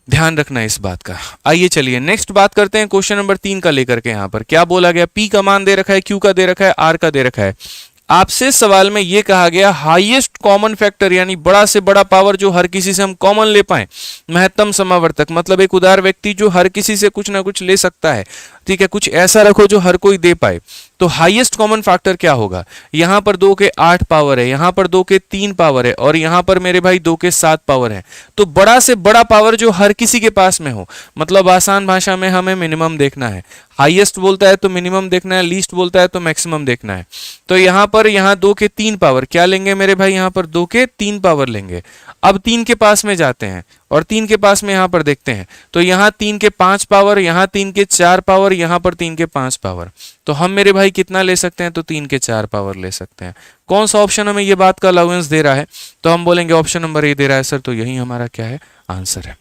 ध्यान रखना इस बात का। आइए चलिए नेक्स्ट बात करते हैं क्वेश्चन नंबर 3 का लेकर के। यहाँ पर क्या बोला गया, पी का मान दे रखा है, क्यू का दे रखा है, आर का दे रखा है। आपसे सवाल में यह कहा गया हाईएस्ट कॉमन फैक्टर यानी बड़ा से बड़ा पावर जो हर किसी से हम कॉमन ले पाए, महत्तम समावर्तक मतलब एक उदार व्यक्ति जो हर किसी से कुछ ना कुछ ले सकता है, ठीक है, कुछ ऐसा रखो जो हर कोई दे पाए। तो हाईएस्ट कॉमन फैक्टर क्या होगा, यहां पर 2 के 8 पावर है, यहां पर 2 के 3 पावर है और यहां पर मेरे भाई 2 के 7 पावर है। तो बड़ा से बड़ा पावर जो हर किसी के पास में हो, मतलब आसान भाषा में हमें मिनिमम देखना है। हाईएस्ट बोलता है तो मिनिमम देखना है, लीस्ट बोलता है तो मैक्सिमम देखना है। तो यहां पर 2 के 3 पावर क्या लेंगे मेरे भाई, यहां पर 2 के 3 पावर लेंगे। अब 3 के पास में जाते हैं और 3 के पास में यहां पर देखते हैं, तो यहां 3 के 5 पावर, यहां 3 के 4 पावर, यहां पर 3 के 5 पावर। तो हम मेरे भाई कितना ले सकते हैं, तो 3 के 4 पावर ले सकते हैं। कौन सा ऑप्शन हमें ये बात का अलाउंस दे रहा है, तो हम बोलेंगे ऑप्शन नंबर ए दे रहा है सर। तो यही हमारा क्या है, आंसर है।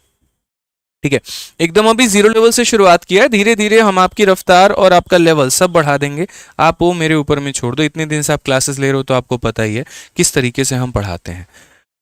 ठीक है, एकदम अभी 0 लेवल से शुरुआत किया है, धीरे धीरे हम आपकी रफ्तार और आपका लेवल सब बढ़ा देंगे। आप वो मेरे ऊपर में छोड़ दो, इतने दिन से आप क्लासेस ले रहे हो तो आपको पता ही है किस तरीके से हम पढ़ाते हैं।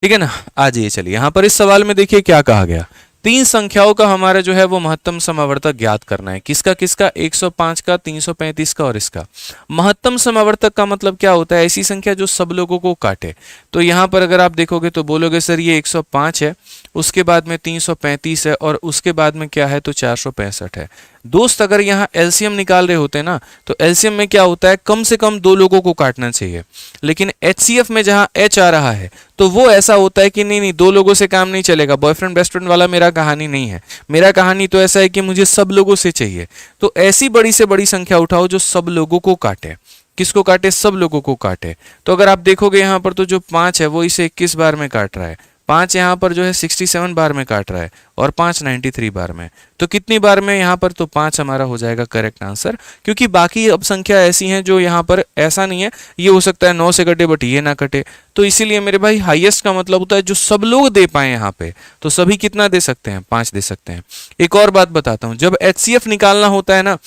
ठीक है ना, आ जाइए चलिए यहाँ पर इस सवाल में देखिए क्या कहा गया। 3 संख्याओं का हमारा जो है वो महत्तम समावर्तक ज्ञात करना है। किसका किसका, 105 का, 335 का और इसका। महत्तम समावर्तक का मतलब क्या होता है, ऐसी संख्या जो सब लोगों को काटे। तो यहाँ पर अगर आप देखोगे तो बोलोगे सर ये 105 है, उसके बाद में 335 है और उसके बाद में क्या है, तो 465 है। दोस्त अगर यहाँ एलसीएम निकाल रहे होते ना, तो एलसीएम में क्या होता है, कम से कम 2 लोगों को काटना चाहिए। लेकिन एचसीएफ में जहाँ एच आ रहा है तो वो ऐसा होता है कि नहीं 2 लोगों से काम नहीं चलेगा। बॉयफ्रेंड बेस्ट फ्रेंड वाला मेरा कहानी नहीं है, मेरा कहानी तो ऐसा है कि मुझे सब लोगों से चाहिए। तो ऐसी बड़ी से बड़ी संख्या उठाओ जो सब लोगों को काटे। किसको काटे, सब लोगों को काटे। तो अगर आप देखोगे यहाँ पर तो जो 5 है वो इसे 21 बार में काट रहा है, 5 यहाँ पर जो है 67 बार में काट रहा है और 5 93 बार में। तो कितनी बार में यहाँ पर, तो 5 हमारा हो जाएगा करेक्ट आंसर। क्योंकि बाकी अब संख्या ऐसी हैं जो यहाँ पर ऐसा नहीं है, ये हो सकता है 9 से कटे बट ये ना कटे। तो इसीलिए मेरे भाई हाईएस्ट का मतलब होता है जो सब लोग दे पाए यहाँ पे। तो सभी कितना दे सकते हैं, 5 दे सकते हैं। एक और बात बताता हूँ, जब एचसीएफ निकालना होता है ना,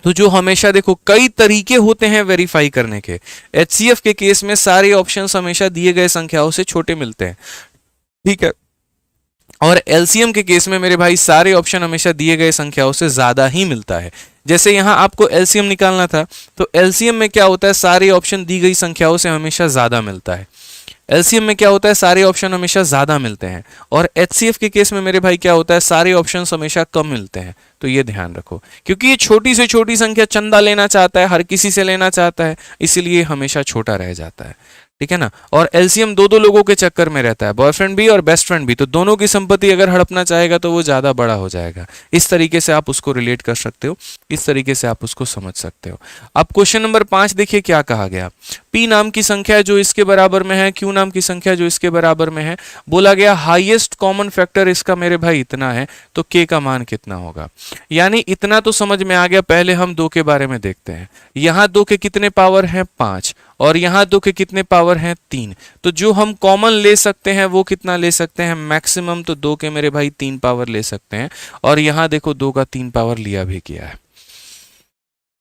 तो जो हमेशा देखो कई तरीके होते हैं वेरीफाई करने के। एचसीएफ के केस में सारे ऑप्शंस हमेशा दिए गए संख्याओं से छोटे मिलते हैं, ठीक है। और एलसीएम के केस में मेरे भाई सारे ऑप्शन हमेशा दिए गए संख्याओं से ज्यादा ही मिलता है। जैसे यहां आपको एलसीएम निकालना था, तो एलसीएम में क्या होता है, सारे ऑप्शन दी गई संख्याओं से हमेशा ज्यादा मिलता है। एलसीएम में क्या होता है, सारे ऑप्शन हमेशा ज्यादा मिलते हैं। और एचसीएफ के केस में मेरे भाई क्या होता है, सारे ऑप्शंस हमेशा कम मिलते हैं। तो ये ध्यान रखो, क्योंकि ये छोटी से छोटी संख्या चंदा लेना चाहता है, हर किसी से लेना चाहता है, इसलिए हमेशा छोटा रह जाता है। ठीक है ना। और एलसीएम 2-2 लोगों के चक्कर में रहता है, बॉयफ्रेंड भी और बेस्ट फ्रेंड भी। तो दोनों की संपत्ति अगर हड़पना चाहेगा तो वो ज्यादा बड़ा हो जाएगा। इस तरीके से आप उसको रिलेट कर सकते हो, इस तरीके से आप उसको समझ सकते हो। अब क्वेश्चन नंबर 5 देखिए क्या कहा गया। पी नाम की संख्या जो इसके बराबर में है, क्यू नाम की संख्या जो इसके बराबर में है, बोला गया हाईएस्ट कॉमन फैक्टर इसका मेरे भाई इतना है, तो के का मान कितना होगा। यानी इतना तो समझ में आ गया। पहले हम 2 के बारे में देखते हैं। यहां 2 के कितने पावर हैं, 5, और यहां 2 के कितने पावर हैं, 3। तो जो हम कॉमन ले सकते हैं वो कितना ले सकते हैं, मैक्सिमम तो 2 के मेरे भाई 3 पावर ले सकते हैं। और यहां देखो 2 का 3 पावर लिया भी किया है।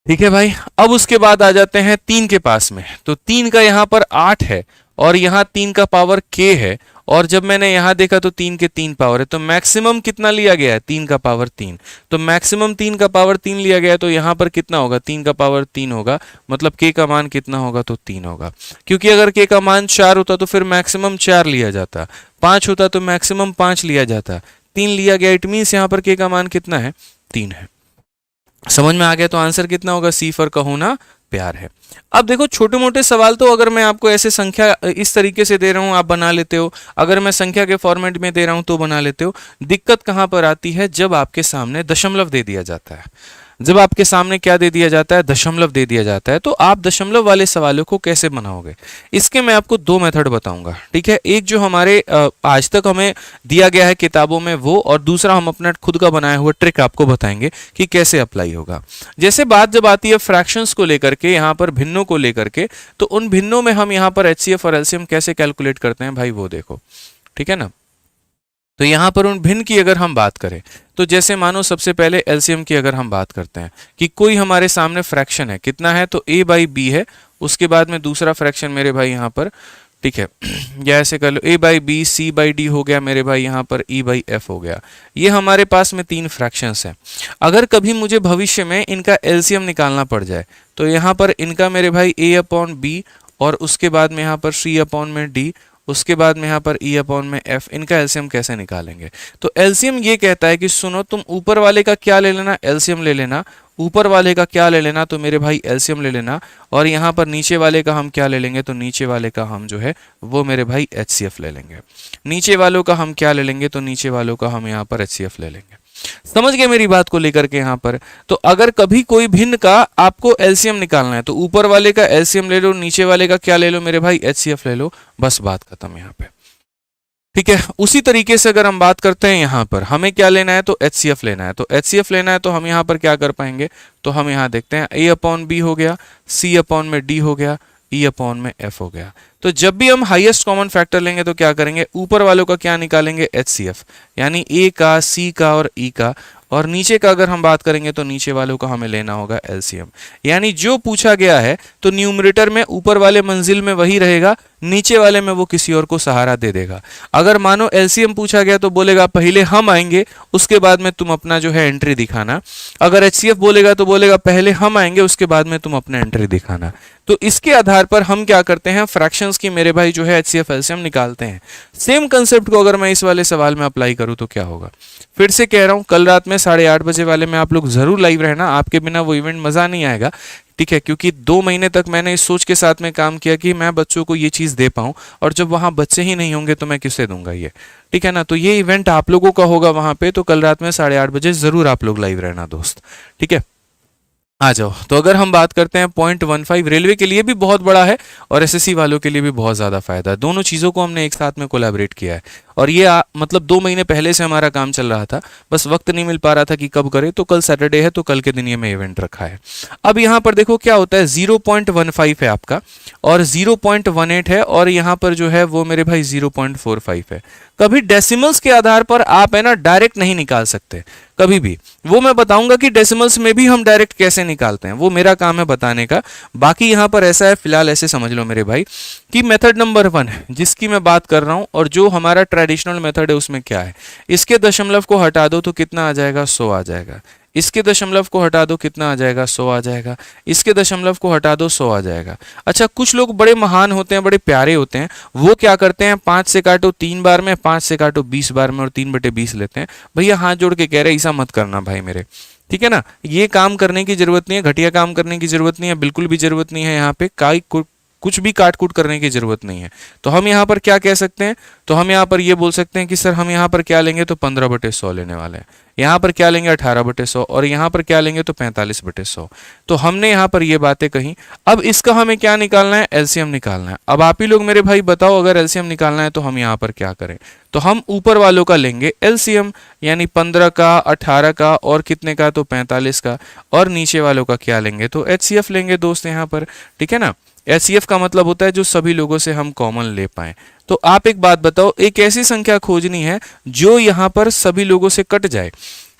ठीक है भाई। अब उसके बाद आ जाते हैं 3 के पास में। तो 3 का यहां पर 8 है और यहां 3 का पावर k है। और जब मैंने यहां देखा तो 3 के 3 पावर है, तो मैक्सिमम कितना लिया गया है, 3 का पावर 3। तो मैक्सिमम 3 का पावर 3 लिया गया है, तो यहां पर कितना होगा, 3 का पावर 3 होगा। मतलब k का मान कितना होगा, तो 3 होगा। क्योंकि अगर k का मान 4 होता तो फिर मैक्सिमम 4 लिया जाता, 5 होता तो मैक्सिमम 5 लिया जाता, 3 लिया गया। इट मीन्स यहां पर k का मान कितना है, 3 है। समझ में आ गया। तो आंसर कितना होगा, सी फॉर कहो ना प्यार है। अब देखो छोटे मोटे सवाल तो अगर मैं आपको ऐसे संख्या इस तरीके से दे रहा हूं आप बना लेते हो, अगर मैं संख्या के फॉर्मेट में दे रहा हूं तो बना लेते हो। दिक्कत कहां पर आती है, जब आपके सामने दशमलव दे दिया जाता है। जब आपके सामने क्या दे दिया जाता है, दशमलव दे दिया जाता है, तो आप दशमलव वाले सवालों को कैसे बनाओगे। इसके मैं आपको 2 मेथड बताऊंगा। ठीक है, एक जो हमारे आज तक हमें दिया गया है किताबों में वो, और दूसरा हम अपना खुद का बनाया हुआ ट्रिक आपको बताएंगे कि कैसे अप्लाई होगा। जैसे बात जब आती है फ्रैक्शंस को लेकर के, यहाँ पर भिन्नों को लेकर के, तो उन भिन्नों में हम यहाँ पर एचसीएफ और एलसीएम कैसे कैलकुलेट करते हैं भाई, वो देखो। ठीक है ना। तो यहां पर उन भिन्न की अगर हम बात करें, तो जैसे मानो सबसे पहले एलसीएम की अगर हम बात करते हैं कि कोई हमारे सामने फ्रैक्शन है, कितना है, तो a बाई बी है। उसके बाद में दूसरा फ्रैक्शन मेरे भाई यहाँ पर ठीक है। या ऐसे कर लो a by B, c by D हो गया मेरे भाई, यहाँ पर e बाई f हो गया। ये हमारे पास में 3 फ्रैक्शंस हैं। अगर कभी मुझे भविष्य में इनका एलसीएम निकालना पड़ जाए तो यहाँ पर इनका मेरे भाई a अपॉन बी, और उसके बाद में यहाँ पर c अपॉन में d, उसके बाद में यहाँ पर e अपॉन में f, इनका एलसीएम कैसे निकालेंगे? तो एलसीएम ये कहता है कि सुनो, तुम ऊपर वाले का क्या ले लेना, एलसीएम ले लेना, ऊपर वाले का क्या ले लेना, तो मेरे भाई एलसीएम ले लेना, और यहाँ पर नीचे वाले का हम क्या ले लेंगे, तो नीचे वाले का हम जो है वो मेरे भाई एचसीएफ ले लेंगे। नीचे वालों का हम क्या ले लेंगे, तो नीचे वालों का हम यहाँ पर एचसीएफ ले लेंगे। समझ गए मेरी बात को लेकर के यहाँ पर? तो अगर कभी कोई भिन्न का आपको एलसीएम निकालना है तो ऊपर वाले का एलसीएम ले लो, नीचे वाले का क्या ले लो मेरे भाई, एचसीएफ ले लो, बस बात खत्म यहाँ पे। ठीक है। उसी तरीके से अगर हम बात करते हैं यहाँ पर हमें क्या लेना है, तो एचसीएफ लेना है। तो एचसीएफ लेना है तो हम यहाँ पर क्या कर पाएंगे, तो हम यहाँ देखते हैं a अपॉन बी हो गया, c अपॉन में d हो गया, e अपॉन में f हो गया। तो जब भी हम हाईएस्ट कॉमन फैक्टर लेंगे तो क्या करेंगे, ऊपर वालों का क्या निकालेंगे, HCF, यानी a का, c का और e का, और नीचे का अगर हम बात करेंगे तो नीचे वालों का हमें लेना होगा एलसीएम। यानी जो पूछा गया है तो न्यूमरेटर में ऊपर वाले मंजिल में वही रहेगा, नीचे वाले में वो किसी और को सहारा दे देगा। अगर मानो एलसीएम पूछा गया तो बोलेगा पहले हम आएंगे, उसके बाद में तुम अपना जो है एंट्री दिखाना। अगर एचसीएफ बोलेगा तो बोलेगा पहले हम आएंगे, उसके बाद में तुम अपना एंट्री दिखाना। तो इसके आधार पर हम क्या करते हैं, फ्रैक्शंस की मेरे भाई जो है एचसीएफ एलसीएम निकालते हैं। सेम कंसेप्ट को अगर मैं इस वाले सवाल में अप्लाई करूं तो क्या होगा? फिर से कह रहा हूं, कल रात में 8:30 बजे वाले में आप लोग जरूर लाइव रहना, आपके बिना वो इवेंट मजा नहीं आएगा। ठीक है, क्योंकि 2 महीने तक मैंने इस सोच के साथ में काम किया कि मैं बच्चों को ये चीज़ दे पाऊँ, और जब वहाँ बच्चे ही नहीं होंगे तो मैं किससे दूंगा ये? ठीक है ना। तो ये इवेंट आप लोगों का होगा वहाँ पे, तो कल रात में 8:30 बजे जरूर आप लोग लाइव रहना दोस्त। ठीक है, आ जाओ। तो अगर हम बात करते हैं 0.15, रेलवे के लिए भी बहुत बड़ा है और एसएससी वालों के लिए भी बहुत ज़्यादा फायदा है। दोनों चीज़ों को हमने एक साथ में कोलैबोरेट किया है, और ये मतलब 2 महीने पहले से हमारा काम चल रहा था, बस वक्त नहीं मिल पा रहा था कि कब करें। तो कल सैटरडे है तो कल के दिन ये मैं इवेंट रखा है। अब यहाँ पर देखो क्या होता है, 0.15 है आपका, और 0.18 है, और यहाँ पर जो है वो मेरे भाई 0.45 है। कभी डेसिमल्स के आधार पर आप है ना डायरेक्ट नहीं निकाल सकते कभी भी। वो मैं बताऊंगा कि डेसिमल्स में भी हम डायरेक्ट कैसे निकालते हैं, वो मेरा काम है बताने का। बाकी यहाँ पर ऐसा है, फिलहाल ऐसे समझ लो मेरे भाई कि मेथड नंबर 1 है जिसकी मैं बात कर रहा हूँ, और जो हमारा ट्रेडिशनल मेथड है उसमें क्या है, इसके दशमलव को हटा दो तो कितना आ जाएगा, 100 आ जाएगा। इसके दशमलव को हटा दो कितना आ जाएगा, 100 आ जाएगा। इसके दशमलव को हटा दो 100 आ जाएगा। अच्छा, कुछ लोग बड़े महान होते हैं, बड़े प्यारे होते हैं, वो क्या करते हैं, 5 से काटो 3 बार में, 5 से काटो 20 बार में, और 3/20 लेते हैं। भैया हाथ जोड़ के कह रहे ऐसा मत करना भाई मेरे, ठीक है ना। ये काम करने की जरूरत नहीं है, घटिया काम करने की जरूरत नहीं है, बिल्कुल भी जरूरत नहीं है। यहाँ पे कुछ भी काट कूट करने की जरूरत नहीं है। तो हम यहाँ पर क्या कह सकते हैं, तो हम यहाँ पर ये बोल सकते हैं कि सर हम यहाँ पर क्या लेंगे, तो 15/100 लेने वाले हैं। यहाँ पर क्या लेंगे, 18/100, और यहाँ पर क्या लेंगे, तो 45/100। तो हमने यहाँ पर ये बातें कही। अब इसका हमें क्या निकालना है, एलसीएम निकालना है। अब आप ही लोग मेरे भाई बताओ, अगर एलसीएम निकालना है तो हम यहाँ पर क्या करें, तो हम ऊपर वालों का लेंगे एलसीएम, यानी 15 का, 18 का, और कितने का, तो 45 का, और नीचे वालों का क्या लेंगे, तो एचसीएफ लेंगे दोस्त यहाँ पर। ठीक है ना। एचसीएफ का मतलब होता है जो सभी लोगों से हम कॉमन ले पाए। तो आप एक बात बताओ, एक ऐसी संख्या खोजनी है जो यहाँ पर सभी लोगों से कट जाए,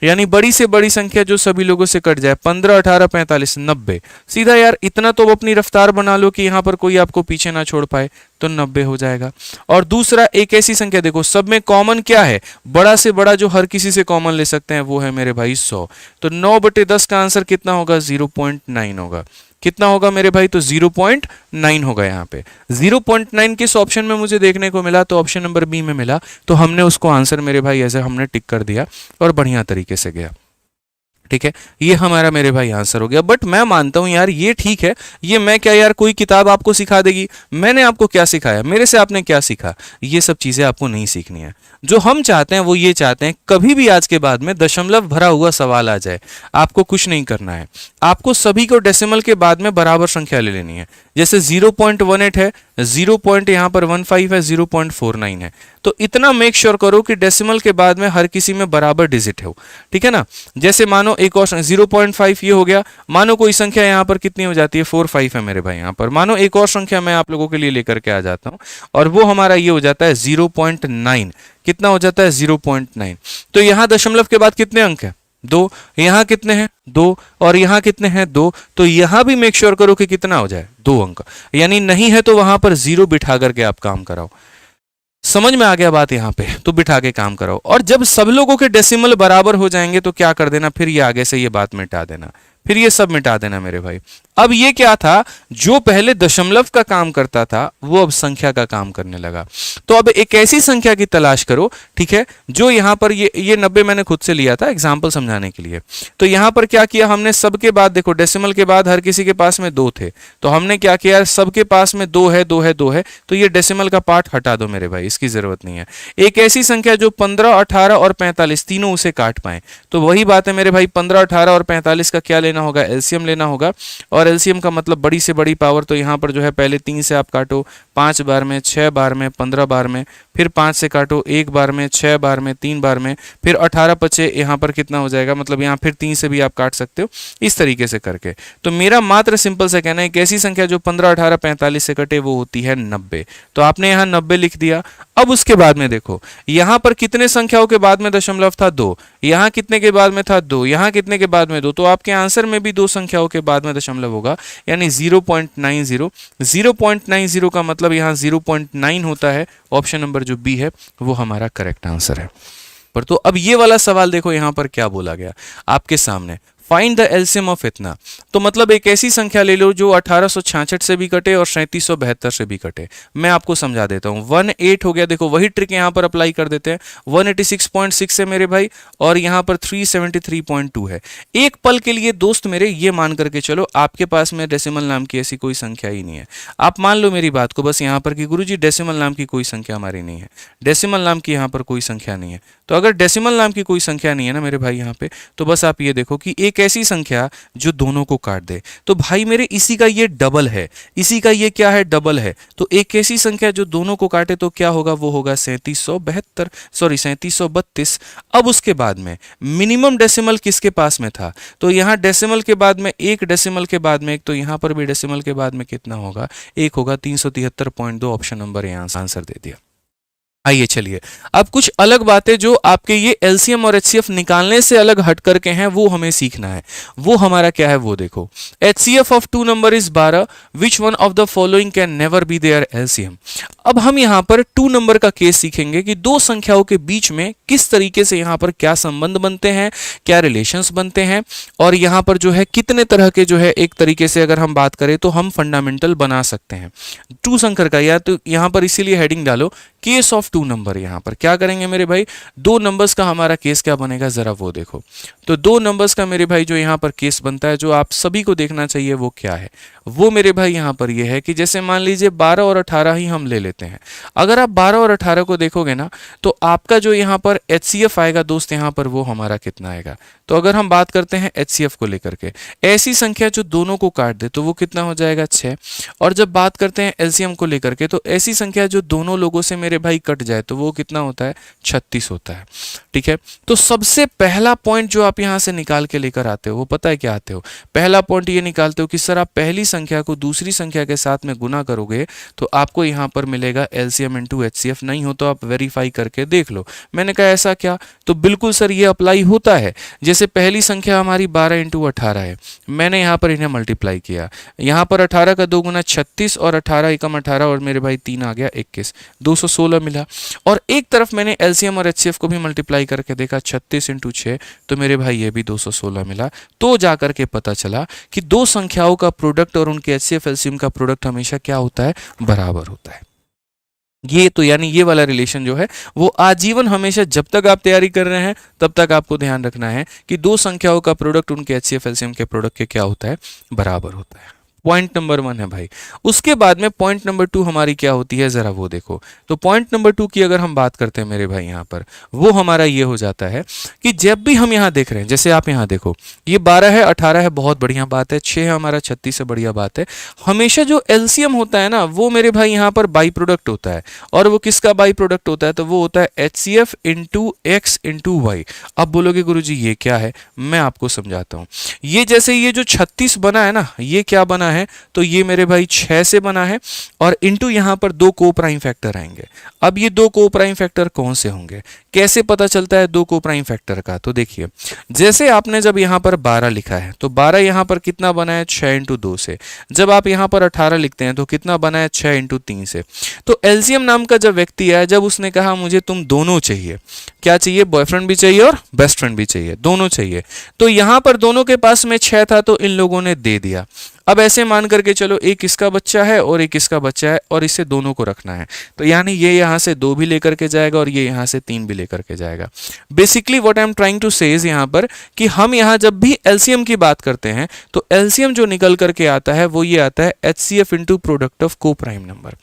यानी बड़ी से बड़ी संख्या जो सभी लोगों से कट जाए। 15, 18, 45, 90। सीधा यार इतना तो अपनी रफ्तार बना लो कि यहाँ पर कोई आपको पीछे ना छोड़ पाए, तो 90 हो जाएगा। और दूसरा, एक ऐसी संख्या देखो सब में कॉमन क्या है, बड़ा से बड़ा जो हर किसी से कॉमन ले सकते हैं वो है मेरे भाई 100। तो 9/10 का आंसर कितना होगा, 0.9 होगा। कितना होगा मेरे भाई, तो 0.9 होगा। यहाँ पे 0.9 किस ऑप्शन में मुझे देखने को मिला, तो ऑप्शन नंबर बी में मिला। तो हमने उसको आंसर मेरे भाई ऐसे हमने टिक कर दिया और बढ़िया तरीके से गया। ठीक है, ये हमारा मेरे भाई आंसर हो गया। बट मैं मानता हूं यार ये ठीक है, ये मैं क्या यार कोई किताब आपको सिखा देगी, मैंने आपको क्या सिखाया, मेरे से आपने क्या सीखा, ये सब चीजें आपको नहीं सीखनी है। जो हम चाहते हैं वो ये चाहते हैं कभी भी आज के बाद में दशमलव भरा हुआ सवाल आ जाए, आपको कुछ नहीं करना है, आपको सभी को डेसिमल के बाद में बराबर संख्या ले लेनी है। जैसे 0.18 है, 0. यहाँ पर 15 है, 0.49 है, तो इतना मेक श्योर करो कि डेसिमल के बाद में हर किसी में बराबर डिजिट हो। ठीक है ना। जैसे मानो एक और 0.5 ये हो गया, मानो कोई संख्या यहाँ पर कितनी हो जाती है, 45 है मेरे भाई। यहाँ पर मानो एक और संख्या मैं आप लोगों के लिए लेकर के आ जाता हूँ, और वो हमारा ये हो जाता है 0.9। कितना हो जाता है, 0.9। तो यहाँ दशमलव के बाद कितने अंक है, 2, यहाँ कितने हैं 2, और यहाँ कितने हैं 2, तो यहाँ भी मेक श्योर करो कि कितना हो जाए 2 अंक, यानी नहीं है तो वहां पर 0 बिठा करके आप काम कराओ। समझ में आ गया बात यहाँ पे, तो बिठा के काम कराओ। और जब सब लोगों के डेसिमल बराबर हो जाएंगे तो क्या कर देना, फिर ये आगे से ये बात मिटा देना, फिर ये सब मिटा देना मेरे भाई। अब ये क्या था, जो पहले दशमलव का काम करता था वो अब संख्या का काम करने लगा। तो अब एक ऐसी संख्या की तलाश करो, ठीक है, जो यहां पर ये 90 मैंने खुद से लिया था एग्जाम्पल समझाने के लिए। तो यहां पर क्या किया हमने, सबके बाद देखो डेसिमल के बाद हर किसी के पास में 2 थे, तो हमने क्या किया, सबके पास में 2 है 2 है 2 है, तो ये डेसिमल का पार्ट हटा दो मेरे भाई, इसकी जरूरत नहीं है। एक ऐसी संख्या जो 15, 18 और 45 तीनों उसे काट पाए, तो वही बात है मेरे भाई, 15, 18 और 45 का क्या लेना होगा, एलसीएम लेना होगा। और एलसीएम का मतलब बड़ी से बड़ी पावर, तो यहां पर जो है पहले 3 से आप काटो 5 बार में, 6 बार में, 15 बार में, फिर 5 से काटो 1 बार में, 6 बार में, 3 बार में, फिर 18 बचे, यहाँ पर कितना हो जाएगा, मतलब यहाँ फिर 3 से भी आप काट सकते हो, इस तरीके से करके। तो मेरा मात्र सिंपल से कहना है एक ऐसी संख्या जो 15, 18, 45 से कटे वो होती है 90। तो आपने यहाँ 90 लिख दिया। अब उसके बाद में देखो यहाँ पर कितने संख्याओं के बाद में दशमलव था, 2, यहाँ कितने के बाद में था 2, यहाँ कितने के बाद में 2, तो आपके आंसर में भी 2 संख्याओं के बाद में दशमलव होगा, यानी 0.90। 0.90 का मतलब यहाँ 0.9 होता है। ऑप्शन नंबर जो बी है वो हमारा करेक्ट आंसर है। पर तो अब ये वाला सवाल देखो यहाँ पर क्या बोला गया आपके सामने, फाइंड द एलसीएम ऑफ इतना। तो मतलब एक ऐसी संख्या ले लो जो 1866 से भी कटे और 3772 से भी कटे। मैं आपको समझा देता हूं, 18 हो गया, देखो वही ट्रिक यहां पर अप्लाई कर देते हैं। 186.6 है मेरे भाई, और यहां पर 373.2 है। एक पल के लिए दोस्त मेरे ये मान करके चलो आपके पास में डेसिमल नाम की ऐसी कोई संख्या ही नहीं है। आप मान लो मेरी बात को बस यहां पर कि गुरुजी डेसिमल नाम की कोई संख्या हमारी नहीं है, डेसिमल नाम की यहां पर कोई संख्या नहीं है। तो अगर डेसिमल नाम की कोई संख्या नहीं है ना मेरे भाई यहाँ पे, तो बस आप ये देखो कि एक ऐसी संख्या जो दोनों को काट दे। तो भाई मेरे इसी का ये डबल है, इसी का ये क्या है, डबल है। तो एक ऐसी संख्या जो दोनों को काटे तो क्या होगा, वो होगा 3732। अब उसके बाद में मिनिमम डेसिमल किसके पास में था, तो यहाँ डेसिमल के बाद में एक, डेसिमल के बाद में एक, तो यहाँ पर भी डेसिमल के बाद में कितना होगा, एक होगा। 373.2 ऑप्शन नंबर यहाँ आंसर दे दिया। आइए चलिए अब कुछ अलग बातें जो आपके ये एलसीएम और एचसीएफ निकालने से अलग हट करके हैं वो हमें सीखना है। वो हमारा क्या है वो देखो, HCF of 2 number is 12, which one of the following can never be their LCM. अब हम यहाँ पर 2 नंबर का केस सीखेंगे कि दो संख्याओं के बीच में किस तरीके से यहाँ पर क्या संबंध बनते हैं, क्या रिलेशंस बनते हैं, और यहाँ पर जो है कितने तरह के जो है एक तरीके से अगर हम बात करें तो हम फंडामेंटल बना सकते हैं 2 संख्या का। या तो यहाँ पर इसीलिए हेडिंग डालो केस ऑफ 2 नंबर। यहाँ पर क्या करेंगे मेरे भाई, 2 नंबर्स का हमारा केस क्या बनेगा जरा वो देखो। तो 2 नंबर्स का मेरे भाई जो यहाँ पर केस बनता है, जो आप सभी को देखना चाहिए वो क्या है, वो मेरे भाई यहाँ पर ये है कि जैसे मान लीजिए 12 और 18 ही हम ले लेते हैं। अगर आप 12 और 18 को देखोगे ना तो आपका जो यहाँ पर एचसीएफ आएगा दोस्त यहाँ पर वो हमारा कितना आएगा। तो अगर हम बात करते हैं एचसीएफ को लेकर के, ऐसी संख्या जो दोनों को काट दे तो वो कितना हो जाएगा 6। और जब बात करते हैं एलसीएम को लेकर के, तो ऐसी संख्या जो दोनों लोगों से मेरे भाई कट जाए तो वो कितना होता है 36 होता है। ठीक है, तो सबसे पहला पॉइंट जो आप यहाँ से निकाल के लेकर आते हो वो पता है क्या आते हो, पहला पॉइंट ये निकालते हो कि सर आप पहली संख्या को दूसरी संख्या के साथ में गुना करोगे तो आपको यहाँ पर मिलेगा एलसीएम इनटू एचसीएफ। नहीं हो तो आप वेरीफाई करके देख लो। मैंने कहा ऐसा क्या, तो बिल्कुल सर ये अप्लाई होता है। जैसे पहली संख्या हमारी 12 इंटू 18 है, मैंने यहाँ पर इन्हें मल्टीप्लाई किया, यहाँ पर 18 का 2 गुना 36 और 18 एकम 18 और मेरे भाई 3 आ गया 21, 216 मिला। और एक तरफ मैंने एलसीएम और एचसीएफ को भी मल्टीप्लाई करके देखा, 36 इंटू 6 तो मेरे भाई ये भी 216 मिला। तो जाकर के पता चला कि दो संख्याओं का प्रोडक्ट और उनके एचसीएफ एलसीएम का प्रोडक्ट हमेशा क्या होता है, बराबर होता है। ये तो यानी ये वाला रिलेशन जो है वो आजीवन हमेशा जब तक आप तैयारी कर रहे हैं तब तक आपको ध्यान रखना है कि दो संख्याओं का प्रोडक्ट उनके एचसीएफ एलसीएम के प्रोडक्ट के क्या होता है, बराबर होता है। पॉइंट नंबर 1 है भाई। उसके बाद में पॉइंट नंबर 2 हमारी क्या होती है जरा वो देखो। तो पॉइंट नंबर 2 की अगर हम बात करते हैं मेरे भाई यहाँ पर, वो हमारा ये हो जाता है कि जब भी हम यहाँ देख रहे हैं, जैसे आप यहाँ देखो ये 12 है 18 है, बहुत बढ़िया बात है, 6 है हमारा 36 से बढ़िया बात है। हमेशा जो एलसीएम होता है ना वो मेरे भाई यहाँ पर बाई प्रोडक्ट होता है। और वो किसका बाई प्रोडक्ट होता है, तो वो होता है HCF into x into y. अब बोलोगे गुरुजी ये क्या है, मैं आपको समझाता हूँ। ये जैसे ये जो 36 बना है ना, ये क्या बना है तो ये मेरे भाई 6 से बना है, और इंटू यहाँ पर 2 को प्राइम फैक्टर आएंगे। अब ये 2 को प्राइम फैक्टर कौन से होंगे, कैसे पता चलता है 2 को प्राइम फैक्टर का? तो देखिए, जैसे आपने जब यहाँ पर 12 लिखा है तो 12 यहाँ पर कितना बना है, 6 इंटू 2 से। जब आप यहाँ पर 18 लिखते हैं तो कितना बना है, 6 इंटू 3 से। तो एलसीएम नाम का जब व्यक्ति आया, जब उसने कहा मुझे तुम दोनों चाहिए, क्या चाहिए, बॉयफ्रेंड भी चाहिए और बेस्ट फ्रेंड भी चाहिए, दोनों चाहिए, तो यहाँ पर दोनों के पास में 6 था तो इन लोगों ने दे दिया। अब ऐसे मान करके चलो, एक इसका बच्चा है और एक इसका बच्चा है और इसे दोनों को रखना है, तो यानी ये यहाँ से 2 भी लेकर के जाएगा और ये यहाँ से 3 भी लेकर के जाएगा। Basically what I am trying to say is यहाँ पर कि हम यहाँ जब भी एलसीएम की बात करते हैं तो एलसीएम जो निकल करके आता है वो ये आता है HCF इंटू प्रोडक्ट ऑफ को prime number,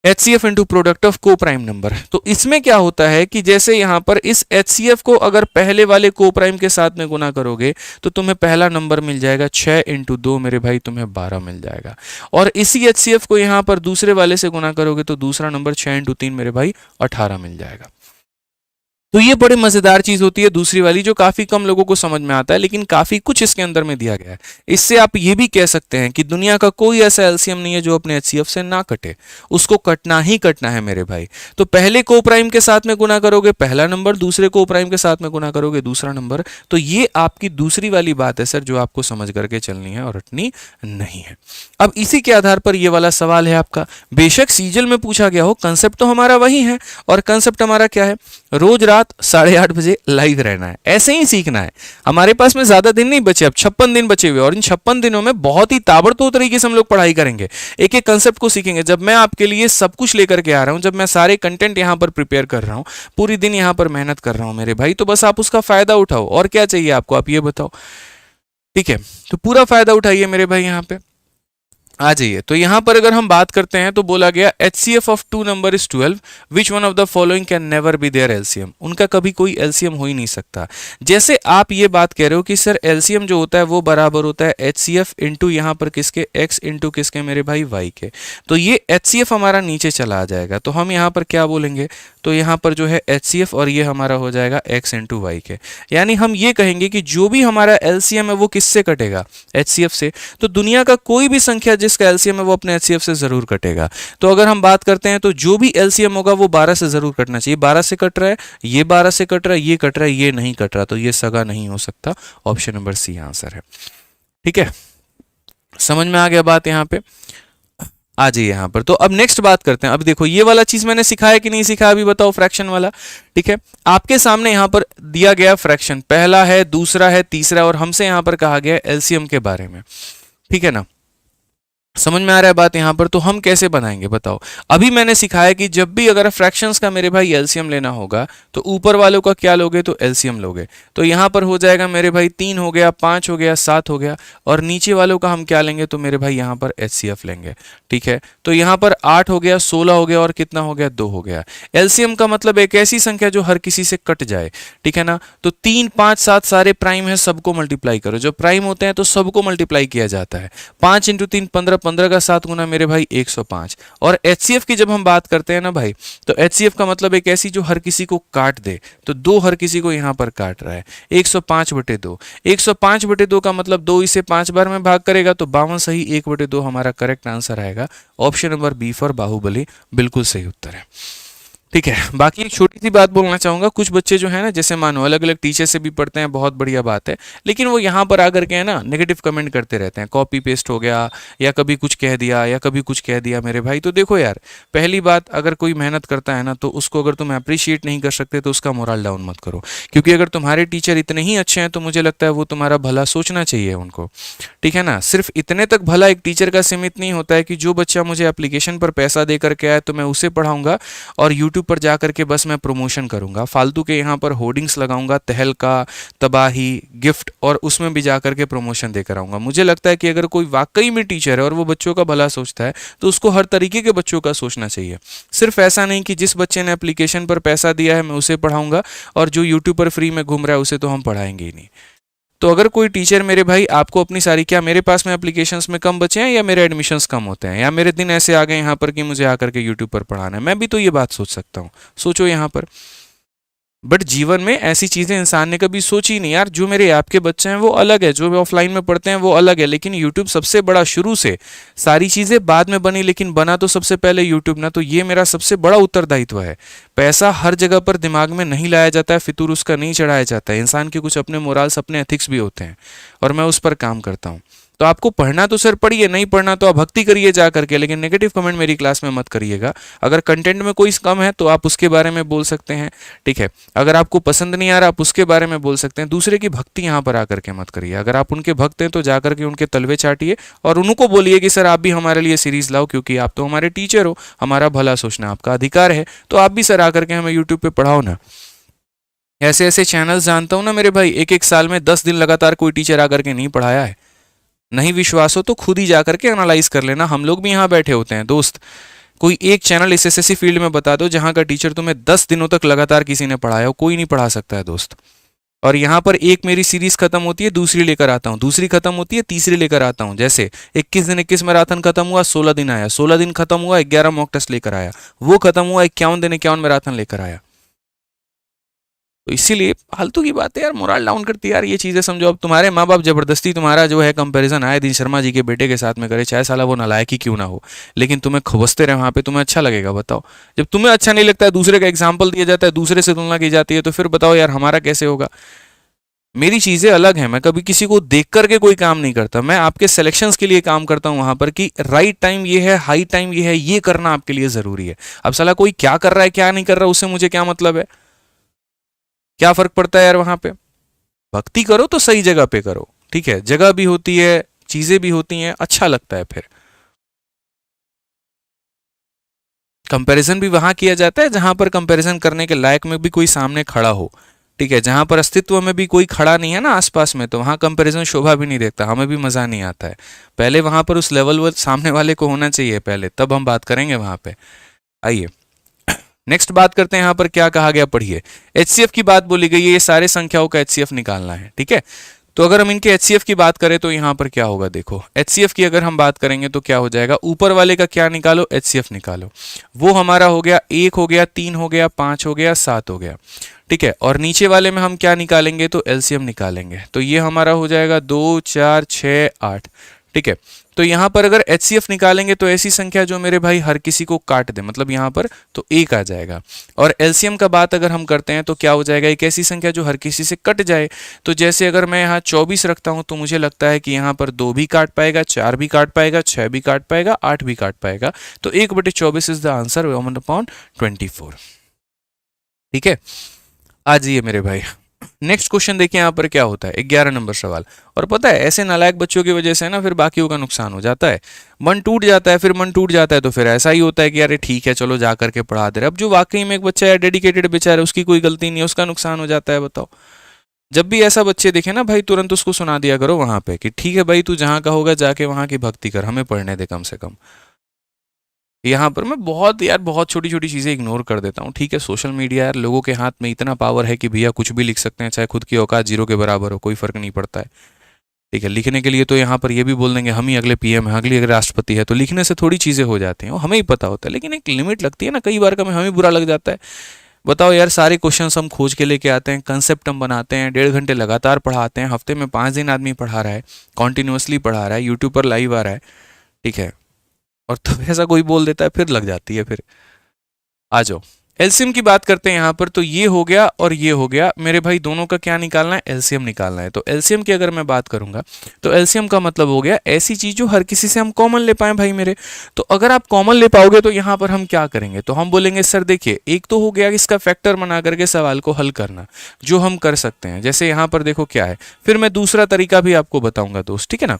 HCF into product of को प्राइम नंबर। तो इसमें क्या होता है कि जैसे यहाँ पर इस HCF को अगर पहले वाले को प्राइम के साथ में गुना करोगे तो तुम्हें पहला नंबर मिल जाएगा 6 इंटू 2 मेरे भाई, तुम्हें 12 मिल जाएगा। और इसी HCF को यहाँ पर दूसरे वाले से गुना करोगे तो दूसरा नंबर 6 इंटू 3 मेरे भाई 18 मिल जाएगा। तो ये बड़ी मजेदार चीज होती है दूसरी वाली, जो काफी कम लोगों को समझ में आता है, लेकिन काफी कुछ इसके अंदर में दिया गया है। इससे आप ये भी कह सकते हैं कि दुनिया का कोई ऐसा एलसीएम नहीं है जो अपने HCF से ना कटे, उसको कटना ही कटना है मेरे भाई। तो पहले को प्राइम के साथ में गुना करोगे पहला नंबर, दूसरे को प्राइम के साथ में गुना करोगे दूसरा नंबर। तो ये आपकी दूसरी वाली बात है सर, जो आपको समझ करके चलनी है और रटनी नहीं है। अब इसी के आधार पर ये वाला सवाल है आपका, बेशक सीजल में पूछा गया हो, कंसेप्ट तो हमारा वही है। और कंसेप्ट हमारा क्या है, रोज रात 8:30 बजे लाइव रहना है, ऐसे ही सीखना है। हमारे पास में ज्यादा दिन नहीं बचे, अब 56 दिन बचे हुए, और इन 56 दिनों में बहुत ही ताबड़तोड़ तरीके से हम लोग पढ़ाई करेंगे, एक एक कंसेप्ट को सीखेंगे। जब मैं आपके लिए सब कुछ लेकर के आ रहा हूं, जब मैं सारे कंटेंट यहां पर प्रिपेयर कर रहा हूं, पूरी दिन यहां पर मेहनत कर रहा हूं मेरे भाई, तो बस आप उसका फायदा उठाओ। और क्या चाहिए आपको, आप ये बताओ, ठीक है? तो पूरा फायदा उठाइए मेरे भाई, यहां पे आ जाइए। तो यहां पर अगर हम बात करते हैं तो बोला गया HCF of 2 number is 12, which one of the following can never be their LCM। उनका कभी कोई LCM हो ही नहीं सकता। जैसे आप ये बात कह रहे हो कि सर LCM जो होता है वो बराबर होता है HCF इंटू यहाँ पर किसके, X इंटू किसके मेरे भाई, Y के। तो ये HCF हमारा नीचे चला आ जाएगा, तो हम यहाँ पर क्या बोलेंगे, तो यहाँ पर जो है HCF और ये हमारा हो जाएगा X इंटू Y के। यानी हम ये कहेंगे कि जो भी हमारा LCM है वो किससे कटेगा, HCF से। तो दुनिया का कोई भी संख्या जिसका एलसीएम है वो अपने HCF से जरूर कटेगा। तो अगर हम बात करते हैं तो जो भी एलसीएम होगा वो 12 से जरूर कटना चाहिए। 12 से कट रहा है, ये 12 से कट रहा है, ये कट रहा है, ये नहीं कट रहा, तो ये सगा नहीं हो सकता। ऑप्शन नंबर सी आंसर है। ठीक है, समझ में आ गया बात? यहां पे आ जाइए यहां पर। तो अब नेक्स्ट बात करते हैं। अब देखो ये वाला चीज मैंने सिखाया कि नहीं सिखाया, अभी बताओ, फ्रैक्शन वाला। ठीक है, आपके सामने यहां पर दिया गया फ्रैक्शन, पहला है, दूसरा है, तीसरा, और हमसे यहां पर कहा गया एलसीएम के बारे में। ठीक है ना, समझ में आ रहा है बात यहां पर? तो हम कैसे बनाएंगे बताओ। अभी मैंने सिखाया कि जब भी अगर फ्रैक्शंस का मेरे भाई एलसीएम लेना होगा तो ऊपर वालों का क्या लोगे, तो एलसीएम लोगे। तो यहां पर हो जाएगा मेरे भाई 3 हो गया, 5 हो गया, 7 हो गया, और नीचे वालों का हम क्या लेंगे, तो मेरे भाई यहां पर HCF लेंगे। ठीक है, तो यहां पर 8 हो गया, 16 हो गया, और कितना हो गया, 2 हो गया। एलसीएम का मतलब एक ऐसी संख्या जो हर किसी से कट जाए। ठीक है ना, तो 3, 5, 7 सारे प्राइम है, सबको मल्टीप्लाई करो। जो प्राइम होते हैं तो सबको मल्टीप्लाई किया जाता है। 5 इंटू 3 15, 15 का 7 गुना मेरे भाई 105। और HCF की जब हम बात करते हैं ना भाई, तो HCF का मतलब एक ऐसी जो हर किसी को काट दे। तो 2 हर किसी को यहां पर काट रहा है, 105/2। 105/2 का मतलब 2 इसे 5 बार में भाग करेगा तो 52 सही, 1/2 हमारा करेक्ट आंसर आएगा। Option number B for Baahubali बिल्कुल सही उत्तर है। ठीक है, बाकी एक छोटी सी बात बोलना चाहूंगा, कुछ बच्चे जो है ना, जैसे मानो अलग अलग टीचर से भी पढ़ते हैं, बहुत बढ़िया बात है, लेकिन वो यहाँ पर आकर के है ना नेगेटिव कमेंट करते रहते हैं, कॉपी पेस्ट हो गया, या कभी कुछ कह दिया, या कभी कुछ कह दिया। मेरे भाई तो देखो यार, पहली बात, अगर कोई मेहनत करता है ना तो उसको अगर तुम अप्रिशिएट नहीं कर सकते तो उसका मोरल डाउन मत करो, क्योंकि अगर तुम्हारे टीचर इतने ही अच्छे हैं तो मुझे लगता है वो तुम्हारा भला सोचना चाहिए उनको। ठीक है ना, सिर्फ इतने तक भला एक टीचर का सीमित नहीं होता है कि जो बच्चा मुझे एप्लीकेशन पर पैसा दे करके आए तो मैं उसे पढ़ाऊंगा और यूट्यूब पर जा करके बस मैं प्रमोशन करूंगा, फालतू के यहाँ पर होर्डिंग्स लगाऊंगा, तहलका, तबाही, गिफ्ट, और उसमें भी जा करके प्रमोशन देकर आऊंगा। मुझे लगता है कि अगर कोई वाकई में टीचर है और वो बच्चों का भला सोचता है तो उसको हर तरीके के बच्चों का सोचना चाहिए। सिर्फ ऐसा नहीं कि जिस बच्चे ने एप्लीकेशन पर पैसा दिया है मैं उसे पढ़ाऊंगा और जो यूट्यूब पर फ्री में घूम रहा है उसे तो हम पढ़ाएंगे ही नहीं। तो अगर कोई टीचर मेरे भाई आपको अपनी सारी, क्या मेरे पास में एप्लीकेशंस में कम बचे हैं या मेरे एडमिशन्स कम होते हैं, या मेरे दिन ऐसे आ गए यहाँ पर कि मुझे आकर के यूट्यूब पर पढ़ाना है, मैं भी तो ये बात सोच सकता हूँ। सोचो यहाँ पर। बट जीवन में ऐसी चीजें इंसान ने कभी सोची नहीं यार, जो मेरे आपके बच्चे हैं वो अलग है, जो ऑफलाइन में पढ़ते हैं वो अलग है, लेकिन यूट्यूब सबसे बड़ा शुरू से, सारी चीजें बाद में बनी लेकिन बना तो सबसे पहले यूट्यूब ना। तो ये मेरा सबसे बड़ा उत्तरदायित्व है। पैसा हर जगह पर दिमाग में नहीं लाया जाता है, फितूर उसका नहीं चढ़ाया जाता है। इंसान के कुछ अपने मोराल्स, अपने एथिक्स भी होते हैं, और मैं उस पर काम करता हूँ। तो आपको पढ़ना तो सर पढ़िए, नहीं पढ़ना तो आप भक्ति करिए जा करके, लेकिन नेगेटिव कमेंट मेरी क्लास में मत करिएगा। अगर कंटेंट में कोई कम है तो आप उसके बारे में बोल सकते हैं, ठीक है। अगर आपको पसंद नहीं आ रहा आप उसके बारे में बोल सकते हैं। दूसरे की भक्ति यहाँ पर आकर के मत करिए। अगर आप उनके भक्त हैं तो जाकर के उनके तलवे चाटिए और उनको बोलिए कि सर आप भी हमारे लिए सीरीज लाओ, क्योंकि आप तो हमारे टीचर हो, हमारा भला सोचना आपका अधिकार है, तो आप भी सर आकर के हमें यूट्यूब पे पढ़ाओ ना। ऐसे ऐसे चैनल जानता हूं ना मेरे भाई, एक एक साल में 10 दिन लगातार कोई टीचर आकर के नहीं पढ़ाया है। नहीं विश्वास हो तो खुद ही जाकर के एनालाइज कर लेना। हम लोग भी यहाँ बैठे होते हैं दोस्त। कोई एक चैनल इस एसएससी फील्ड में बता दो जहां का टीचर तुम्हें 10 दिनों तक लगातार किसी ने पढ़ाया हो। कोई नहीं पढ़ा सकता है दोस्त। और यहाँ पर एक मेरी सीरीज खत्म होती है, दूसरी लेकर आता हूँ, दूसरी खत्म होती है, तीसरी लेकर आता हूँ। जैसे 21 दिन 21 मैराथन खत्म हुआ, 16 दिन आया, 16 दिन खत्म हुआ, 11 मॉक टेस्ट लेकर आया, वो खत्म हुआ, 51 दिन 51 मैराथन लेकर आया। तो इसीलिए फालतू की बात है यार, मोरल डाउन करती है यार ये चीजें। समझो अब तुम्हारे माँ बाप जबरदस्ती तुम्हारा जो है कंपैरिजन आए दिन शर्मा जी के बेटे के साथ में करे, चाहे साला वो नालायक ही क्यों ना हो, लेकिन तुम्हें खबसते रहे वहां पे, तुम्हें अच्छा लगेगा? बताओ। जब तुम्हें अच्छा नहीं लगता है, दूसरे का एग्जाम्पल दिया जाता है, दूसरे से तुलना की जाती है, तो फिर बताओ यार हमारा कैसे होगा? मेरी चीजें अलग हैं। मैं कभी किसी को देख करके कोई काम नहीं करता। मैं आपके सिलेक्शंस के लिए काम करता हूं वहां पर कि राइट टाइम ये है, हाई टाइम ये है, ये करना आपके लिए जरूरी है। अब साला कोई क्या कर रहा है क्या नहीं कर रहा उससे मुझे क्या मतलब है? क्या फर्क पड़ता है यार वहां पे? भक्ति करो तो सही जगह पे करो, ठीक है। जगह भी होती है, चीजें भी होती हैं, अच्छा लगता है। फिर कंपैरिजन भी वहां किया जाता है जहां पर कंपैरिजन करने के लायक में भी कोई सामने खड़ा हो, ठीक है। जहां पर अस्तित्व में भी कोई खड़ा नहीं है ना आसपास में, तो वहां कंपैरिजन शोभा भी नहीं देखता, हमें भी मजा नहीं आता है। पहले वहां पर उस लेवल वो सामने वाले को होना चाहिए पहले, तब हम बात करेंगे वहां पे। आइए नेक्स्ट बात करते हैं। यहाँ पर क्या कहा गया पढ़िए। एचसीएफ की बात बोली गई है, ये सारे संख्याओं का एचसीएफ निकालना है, ठीक है। तो अगर हम इनके एचसीएफ की बात करें तो यहाँ पर क्या होगा, देखो एचसीएफ की अगर हम बात करेंगे तो क्या हो जाएगा, ऊपर वाले का क्या निकालो, एचसीएफ निकालो। वो हमारा हो गया 1 हो गया, 3 हो गया, 5 हो गया, 7 हो गया, ठीक है। और नीचे वाले में हम क्या निकालेंगे, तो एलसीएम निकालेंगे। तो ये हमारा हो जाएगा 2 4 6 8, ठीक है। तो यहां पर अगर एचसीएफ निकालेंगे तो ऐसी संख्या जो मेरे भाई हर किसी को काट दे, मतलब यहां पर तो 1 आ जाएगा। और एलसीएम का बात अगर हम करते हैं तो क्या हो जाएगा, एक ऐसी संख्या जो हर किसी से कट जाए। तो जैसे अगर मैं यहाँ 24 रखता हूं तो मुझे लगता है कि यहाँ पर 2 भी काट पाएगा, 4 भी काट पाएगा, 6 भी काट पाएगा, 8 भी काट पाएगा। तो 1/24 इज द आंसर 1/24, ठीक है। आ जाइए मेरे भाई, नेक्स्ट क्वेश्चन देखिए यहाँ पर क्या होता है, 11 नंबर सवाल। और पता है ऐसे नालायक बच्चों की वजह से ना फिर बाकियों का नुकसान हो जाता है, मन टूट जाता है। फिर मन टूट जाता है तो फिर ऐसा ही होता है कि यार ठीक है चलो जा करके पढ़ा दे रहे। अब जो वाकई में एक बच्चा है डेडिकेटेड बेचारा, उसकी कोई गलती नहीं है, उसका नुकसान हो जाता है। बताओ, जब भी ऐसा बच्चे देखे ना भाई, तुरंत उसको सुना दिया करो वहां पे कि ठीक है भाई तू जहां का होगा जाके वहां की भक्ति कर, हमें पढ़ने दे कम से कम। यहाँ पर मैं बहुत यार बहुत छोटी छोटी चीज़ें इग्नोर कर देता हूँ, ठीक है। सोशल मीडिया यार लोगों के हाथ में इतना पावर है कि भैया कुछ भी लिख सकते हैं, चाहे खुद की औकात 0 के बराबर हो, कोई फर्क नहीं पड़ता है, ठीक है। लिखने के लिए तो यहाँ पर ये भी बोल देंगे हम ही अगले पीएम है, अगली अगले राष्ट्रपति है, तो लिखने से थोड़ी चीज़ें हो जाती हैं, वो हमें ही पता होता है। लेकिन एक लिमिट लगती है ना, कई बार का हमें बुरा लग जाता है। बताओ यार, सारे क्वेश्चन हम खोज के लेके आते हैं, कंसेप्ट हम बनाते हैं, 1.5 घंटे लगातार पढ़ाते हैं, हफ्ते में 5 दिन आदमी पढ़ा रहा है, कॉन्टिन्यूसली पढ़ा रहा है, यूट्यूब पर लाइव आ रहा है, ठीक है। और तब ऐसा कोई बोल देता है, फिर लग जाती है। फिर आ जाओ एलसीएम की बात करते हैं यहाँ पर। तो ये हो गया और ये हो गया मेरे भाई, दोनों का क्या निकालना है, एलसीएम निकालना है। तो एलसीएम की अगर मैं बात करूंगा तो एलसीएम का मतलब हो गया ऐसी चीज जो हर किसी से हम कॉमन ले पाए भाई मेरे। तो अगर आप कॉमन ले पाओगे तो यहाँ पर हम क्या करेंगे, तो हम बोलेंगे सर देखिए, एक तो हो गया इसका फैक्टर बना करके सवाल को हल करना, जो हम कर सकते हैं। जैसे यहाँ पर देखो क्या है, फिर मैं दूसरा तरीका भी आपको बताऊंगा दोस्त, ठीक है ना।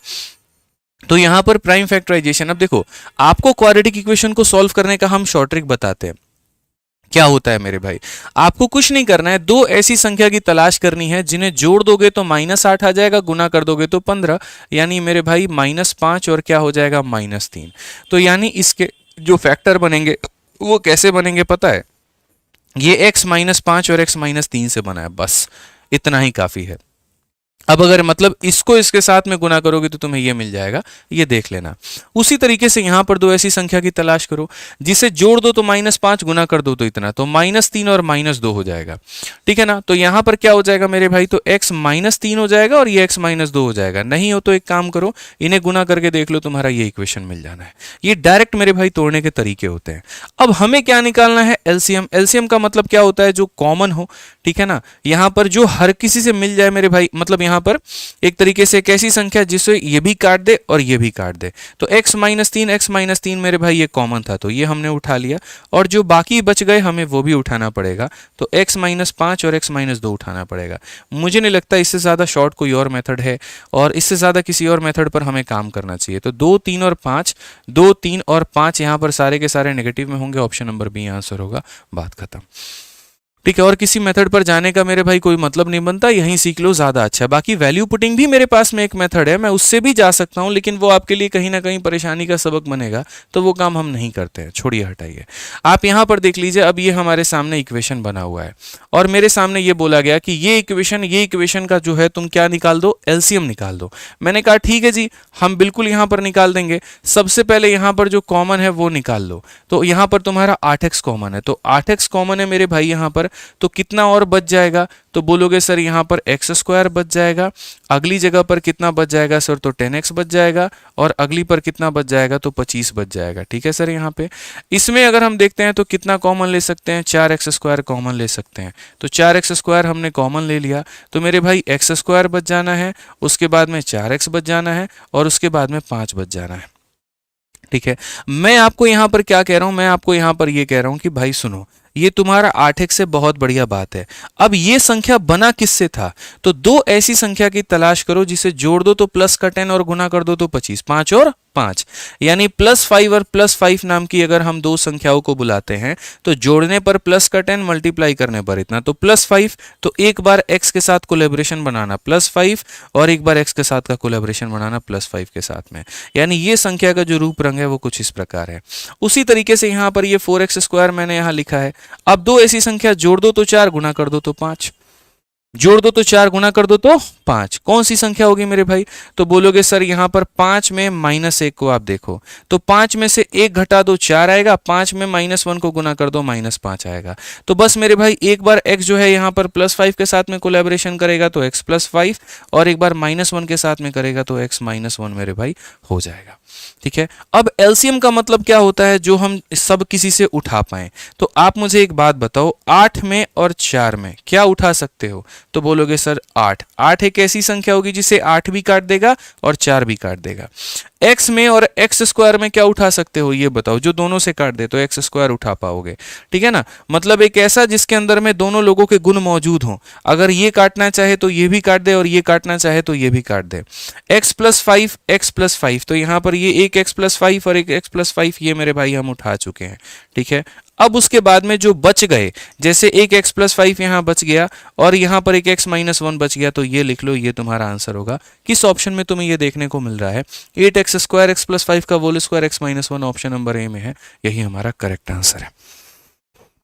तो यहां पर प्राइम फैक्टराइजेशन, अब देखो आपको क्वाड्रेटिक इक्वेशन को सॉल्व करने का हम शॉर्ट ट्रिक बताते हैं। क्या होता है मेरे भाई, आपको कुछ नहीं करना है, दो ऐसी संख्या की तलाश करनी है जिन्हें जोड़ दोगे तो -8 आ जाएगा, गुना कर दोगे तो 15, यानी मेरे भाई -5 और क्या हो जाएगा -3। तो यानी इसके जो फैक्टर बनेंगे वो कैसे बनेंगे पता है, ये x -5 और x -3 से बना है, बस इतना ही काफी है। अब अगर मतलब इसको इसके साथ में गुना करोगे तो तुम्हें ये मिल जाएगा, ये देख लेना। उसी तरीके से यहां पर दो ऐसी संख्या की तलाश करो जिसे जोड़ दो तो -5, गुना कर दो तो इतना, तो -3 और -2 हो जाएगा, ठीक है ना। तो यहां पर क्या हो जाएगा मेरे भाई, तो x -3 हो जाएगा और ये x -2 हो जाएगा। नहीं हो तो एक काम करो, इन्हें गुना करके देख लो, तुम्हारा ये इक्वेशन मिल जाना है। ये डायरेक्ट मेरे भाई तोड़ने के तरीके होते हैं। अब हमें क्या निकालना है, एलसीएम। एलसीएम का मतलब क्या होता है, जो कॉमन हो, ठीक है ना। यहां पर जो हर किसी से मिल जाए मेरे भाई, मतलब यहां पर एक तरीके से एक ऐसी संख्या जिससे ये भी काट दे और ये भी काट दे। तो x -3 मेरे भाई ये कॉमन था, तो ये हमने उठा लिया, और जो बाकी बच गए हमें वो भी उठाना पड़ेगा। तो x -5 और x -2 उठाना पड़ेगा। मुझे नहीं लगता इससे ज़्यादा शॉर्ट कोई और मेथड है, और इससे ज़्यादा किसी और मेथड पर हमें काम करना चाहिए। तो 2, 3 और 5, 2, 3 और 5 यहाँ पर सारे के सारे नेगेटिव में होंगे। ऑप्शन नंबर बी आंसर होगा। बात खत्म, ठीक है। और किसी मेथड पर जाने का मेरे भाई कोई मतलब नहीं बनता, यहीं सीख लो, ज़्यादा अच्छा है। बाकी वैल्यू पुटिंग भी मेरे पास में एक मेथड है, मैं उससे भी जा सकता हूं, लेकिन वो आपके लिए कहीं ना कहीं परेशानी का सबक बनेगा, तो वो काम हम नहीं करते हैं, छोड़िए, हटाइए। आप यहां पर देख लीजिए, अब ये हमारे सामने इक्वेशन बना हुआ है, और मेरे सामने ये बोला गया कि ये इक्वेशन का जो है तुम क्या निकाल दो, एलसीएम निकाल दो। मैंने कहा ठीक है जी, हम बिल्कुल यहां पर निकाल देंगे। सबसे पहले यहां पर जो कॉमन है वो निकाल लो। तो यहां पर तुम्हारा 8x कॉमन है, तो 8x कॉमन है मेरे भाई यहां पर, तो कितना और बच जाएगा, तो बोलोगे सर यहाँ पर x² बच जाएगा। अगली जगह पर कितना बच जाएगा सर, तो 10x बच जाएगा, और अगली पर कितना बच जाएगा, तो 25 बच जाएगा, ठीक है सर। यहाँ पे इसमें अगर हम देखते हैं तो कितना कॉमन ले सकते हैं, 4x² कॉमन ले सकते हैं। तो 4x² हमने कॉमन ले लिया, तो मेरे भाई x² बच जाना है, उसके बाद में 4x बच जाना है, और उसके बाद में 5 बच जाना है, ठीक है। मैं आपको यहां पर क्या कह रहा हूं, मैं आपको यहां पर ये कह रहा हूं कि भाई सुनो, ये तुम्हारा 8x से बहुत बढ़िया बात है। अब ये संख्या बना किससे था, तो दो ऐसी संख्या की तलाश करो जिसे जोड़ दो तो प्लस का 10 और गुना कर दो तो 25, 5 और 5, यानी +5 और +5 नाम की अगर हम दो संख्याओं को बुलाते हैं, तो जोड़ने पर प्लस का 10, मल्टीप्लाई करने पर इतना, तो +5। तो एक बार x के साथ कोलेब्रेशन बनाना +5, और एक बार x के साथ का कोलेब्रेशन बनाना +5 के साथ में, यानी ये संख्या का जो रूप रंग है वो कुछ इस प्रकार है। उसी तरीके से यहाँ पर ये 4x² मैंने यहाँ लिखा है। अब दो ऐसी संख्या जोड़ दो तो 4, गुना कर दो तो 5, जोड़ दो तो 4, गुना कर दो तो 5, कौन सी संख्या होगी मेरे भाई, तो बोलोगे सर यहाँ पर 5 में -1 को आप देखो, तो 5 में से 1 घटा दो 4 आएगा, 5 में -1 को गुना कर दो -5 आएगा। तो बस मेरे भाई एक बार x जो है यहाँ पर +5 के साथ में कोलैबोरेशन करेगा तो x +5, और एक बार -1 के साथ में करेगा तो x -1 मेरे भाई हो जाएगा, ठीक है। अब एलसीएम का मतलब क्या होता है, जो हम सब किसी से उठा पाए। तो आप मुझे एक बात बताओ, 8 में और 4 में क्या उठा सकते हो, तो बोलोगे सर 8 एक ऐसी संख्या होगी जिसे 8 भी काट देगा और 4 भी काट देगा। x में और x² में क्या उठा सकते हो, ये बताओ, जो दोनों से काट दे तो x² उठा पाओगे, ठीक है ना। मतलब एक ऐसा जिसके अंदर में दोनों लोगों के गुण मौजूद हों, अगर ये काटना चाहे तो ये भी काट दे, और ये काटना चाहे तो ये भी काट दे। x+5 तो यहाँ पर ये एक x+5 और एक x+5 ये मेरे भाई हम उठा चुके हैं, ठीक है। अब उसके बाद में जो बच गए, जैसे एक x+5 यहाँ बच गया और यहाँ पर एक x -1 बच गया, तो ये लिख लो, ये तुम्हारा आंसर होगा। किस ऑप्शन में तुम्हें ये देखने को मिल रहा है, 8x² x+5 का whole square x -1, option number A में है, यही हमारा करेक्ट आंसर है।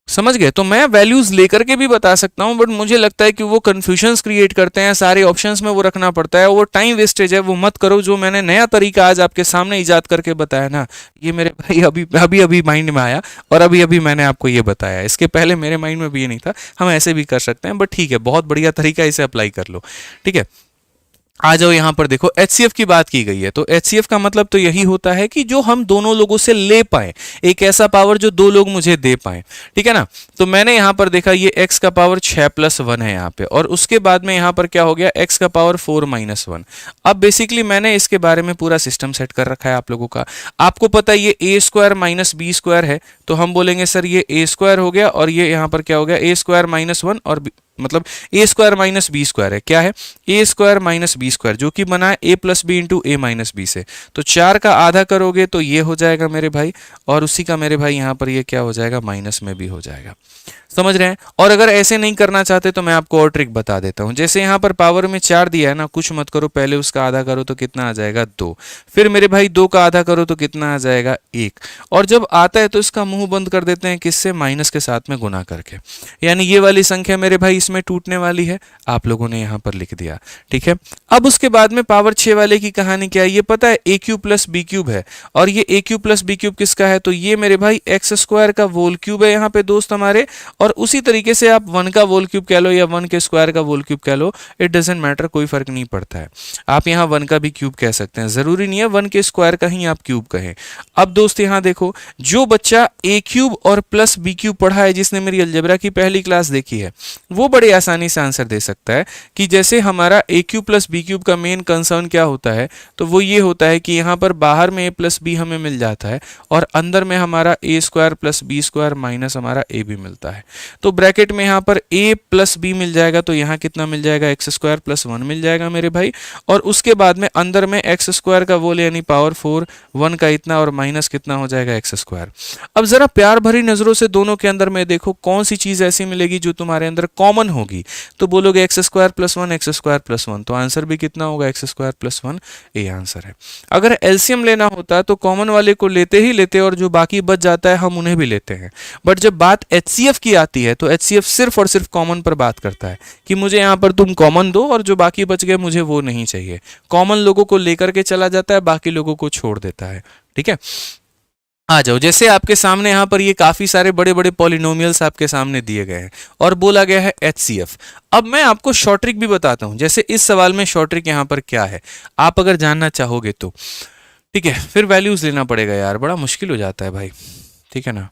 समझ गए। तो मैं वैल्यूज लेकर के भी बता सकता हूं, बट मुझे लगता है कि वो कंफ्यूजन्स क्रिएट करते हैं, सारे ऑप्शंस में वो रखना पड़ता है, वो टाइम वेस्टेज है, वो मत करो। जो मैंने नया तरीका आज आपके सामने इजाद करके बताया ना, ये मेरे भाई अभी माइंड में आया, और अभी मैंने आपको ये बताया। इसके पहले मेरे माइंड में भी ये नहीं था। हम ऐसे भी कर सकते हैं, बट ठीक है, बहुत बढ़िया तरीका, इसे अप्लाई कर लो, ठीक है। आ जाओ यहां पर देखो, HCF की बात की गई है, तो HCF का मतलब तो यही होता है कि जो हम दोनों लोगों से ले पाए, एक ऐसा पावर जो दो लोग मुझे दे पाए, ठीक है ना। तो मैंने यहां पर देखा, ये x का पावर 6+1 है यहाँ पे, और उसके बाद में यहां पर क्या हो गया, x का पावर 4 -1। अब बेसिकली मैंने इसके बारे में पूरा सिस्टम सेट कर रखा है आप लोगों का। आपको पता है ये a² - b² है, तो हम बोलेंगे सर ये a² हो गया, और ये यहाँ पर क्या हो गया, a² -1, और मतलब a² - b² है, क्या है, a² - b², जो कि बना है a + b × a - b से। तो 4 का आधा करोगे तो ये हो जाएगा मेरे भाई, और उसी का मेरे भाई यहाँ पर ये क्या हो जाएगा, माइनस में भी हो जाएगा। समझ रहे हैं। और अगर ऐसे नहीं करना चाहते तो मैं आपको और ट्रिक बता देता हूं। जैसे यहाँ पर पावर में 4 दिया है ना, कुछ मत करो, पहले उसका आधा करो तो कितना आ जाएगा 2, फिर मेरे भाई 2 का आधा करो तो कितना आ जाएगा 1, और जब आता है तो इसका मुंह बंद कर देते हैं, किससे, माइनस के साथ में गुना करके। यानी ये वाली संख्या मेरे भाई इसमें टूटने वाली है, आप लोगों ने यहाँ पर लिख दिया, ठीक है। अब उसके बाद में पावर 6 वाले की कहानी क्या है, ये पता है ए क्यूब प्लस बी क्यूब है, और ये ए क्यूब प्लस बी क्यूब किसका है, तो ये मेरे भाई एक्स स्क्वायर का होल क्यूब है यहाँ पे दोस्त हमारे। और उसी तरीके से आप 1 का होल क्यूब कह लो या 1 के स्क्वायर का होल क्यूब कह लो, इट डजेंट मैटर, कोई फर्क नहीं पड़ता है। आप यहाँ 1 का भी क्यूब कह सकते हैं, जरूरी नहीं है 1 के स्क्वायर का ही आप क्यूब कहें। अब दोस्त यहाँ देखो, जो बच्चा ए क्यूब और प्लस बी क्यूब पढ़ा है, जिसने मेरी अलजेब्रा की पहली क्लास देखी है, वो बड़े आसानी से आंसर दे सकता है कि जैसे हमारा ए क्यूब प्लस बी क्यूब का मेन कंसर्न क्या होता है, तो वो ये होता है कि यहाँ पर बाहर में ए प्लस बी हमें मिल जाता है और अंदर में हमारा A square plus B square minus हमारा ए भी मिलता है। तो ब्रैकेट में यहाँ पर ए प्लस बी मिल जाएगा, तो यहाँ कितना मिल जाएगा, एक्स स्क्वायर प्लस 1 मिल जाएगा मेरे भाई। और उसके बाद में अंदर में एक्स स्क्वायर का वोल यानी पावर 4, 1 का इतना और माइनस कितना हो जाएगा एक्स स्क्वायर। अब जरा प्यार भरी नजरों से दोनों के अंदर में देखो, कौन सी चीज ऐसी मिलेगी जो तुम्हारे अंदर कॉमन होगी, तो बोलोगे x square plus 1, x square plus 1, तो आंसर भी कितना होगा, एक्स स्क्वायर प्लस 1, ये आंसर है। अगर एलसीएम लेना होता तो कॉमन वाले को लेते ही लेते और जो बाकी बच जाता है हम उन्हें भी लेते हैं, बट जब बात एचसीएफ की आती है तो एचसीएफ सिर्फ और सिर्फ कॉमन पर बात करता है कि मुझे यहाँ पर तुम कॉमन दो और जो बाकी बच गए मुझे वो नहीं चाहिए। कॉमन लोगों को लेकर के चला जाता है, बाकी लोगों को छोड़ देता है, ठीक है। आ जाओ, जैसे आपके सामने यहाँ पर ये काफी सारे बड़े बड़े पॉलिनोमियल्स आपके सामने दिए गए हैं और बोला गया है एचसीएफ। अब मैं आपको शॉर्ट ट्रिक भी बताता हूं, जैसे इस सवाल में शॉर्ट ट्रिक यहाँ पर क्या है, आप अगर जानना चाहोगे तो, ठीक है। फिर वैल्यूज लेना पड़ेगा यार, बड़ा मुश्किल हो जाता है भाई, ठीक है ना,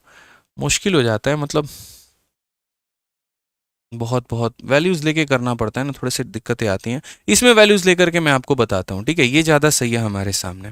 मुश्किल हो जाता है, मतलब बहुत बहुत वैल्यूज लेके करना पड़ता है ना, थोड़े से दिक्कतें आती हैं। इसमें वैल्यूज लेकर के मैं आपको बताता हूँ, ठीक है, ये ज़्यादा सही है हमारे सामने।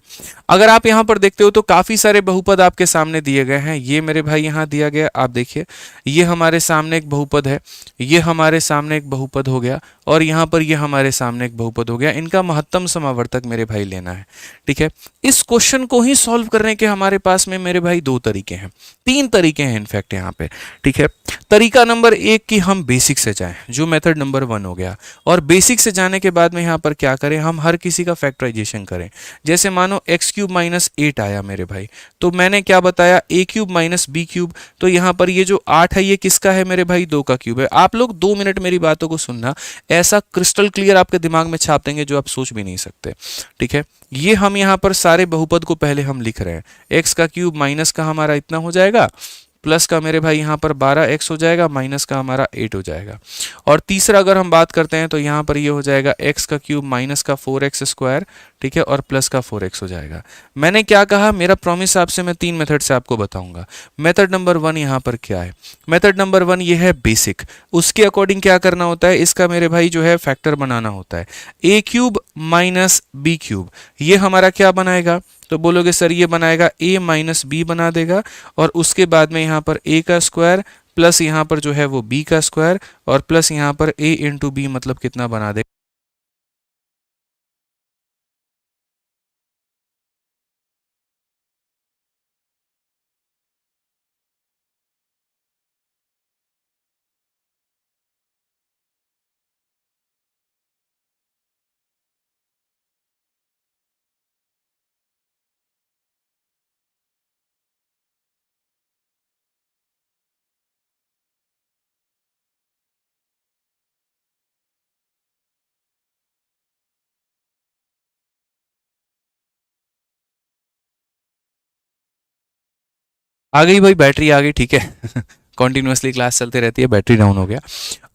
अगर आप यहाँ पर देखते हो तो काफ़ी सारे बहुपद आपके सामने दिए गए हैं। ये मेरे भाई यहाँ दिया गया, आप देखिए, ये हमारे सामने एक बहुपद है, ये हमारे सामने एक बहुपद हो गया, और यहाँ पर ये हमारे सामने एक बहुपद हो गया। इनका महत्तम समावर्तक मेरे भाई लेना है, ठीक है। इस क्वेश्चन को ही सॉल्व करने के हमारे पास में मेरे भाई 2 तरीके हैं, 3 तरीके हैं इनफैक्ट यहाँ पे, ठीक है। तरीका नंबर 1 कि हम बेसिक से जाएं, जो मेथड नंबर 1 हो गया, और बेसिक से जाने के बाद में यहाँ पर क्या करें, हम हर किसी का फैक्टराइजेशन करें। जैसे मानो एक्स क्यूब माइनस 8 आया मेरे भाई, तो मैंने क्या बताया, ए क्यूब माइनस बी क्यूब, तो यहाँ पर ये जो 8 है ये किसका है मेरे भाई, 2 का क्यूब है। आप लोग 2 मिनट मेरी बातों को सुनना, ऐसा क्रिस्टल क्लियर आपके दिमाग में छाप देंगे जो आप सोच भी नहीं सकते, ठीक है। ये हम यहाँ पर सारे बहुपद को पहले हम लिख रहे हैं, एक्स का क्यूब माइनस का हमारा इतना हो जाएगा, प्लस का मेरे भाई यहाँ पर 12x हो जाएगा, माइनस का हमारा 8 हो जाएगा। और तीसरा अगर हम बात करते हैं तो यहाँ पर ये हो जाएगा x का क्यूब माइनस का 4x स्क्वायर, ठीक है, और प्लस का 4x हो जाएगा। मैंने क्या कहा, मेरा प्रॉमिस आपसे, मैं 3 मेथड से आपको बताऊंगा। मेथड नंबर 1 यहाँ पर क्या है, मेथड नंबर 1 ये है बेसिक, उसके अकॉर्डिंग क्या करना होता है, इसका मेरे भाई जो है फैक्टर बनाना होता है। ए क्यूब माइनस बी क्यूब, ये हमारा क्या बनाएगा, तो बोलोगे सर ये बनाएगा a माइनस बी बना देगा, और उसके बाद में यहाँ पर a का स्क्वायर प्लस यहाँ पर जो है वो b का स्क्वायर, और प्लस यहाँ पर a इंटू बी मतलब कितना बना देगा, आ गई भाई, बैटरी आ गई, ठीक है। कॉन्टिन्यूसली क्लास चलते रहती है, बैटरी डाउन हो गया।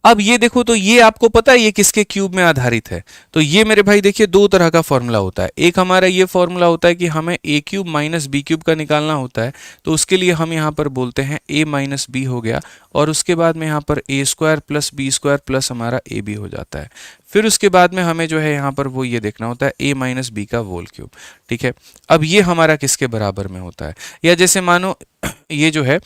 अब ये देखो, तो ये आपको पता है ये किसके क्यूब में आधारित है, तो ये मेरे भाई देखिए 2 तरह का फॉर्मूला होता है। एक हमारा ये फॉर्मूला होता है कि हमें ए क्यूब माइनस बी क्यूब का निकालना होता है, तो उसके लिए हम यहाँ पर बोलते हैं ए माइनस बी हो गया, और उसके बाद में यहाँ पर A square plus B square plus हमारा ए बी हो जाता है। फिर उसके बाद में हमें जो है यहाँ पर वो ये देखना होता है ए माइनस बी का होल क्यूब, ठीक है। अब ये हमारा किसके बराबर में होता है, या जैसे मानो ये जो है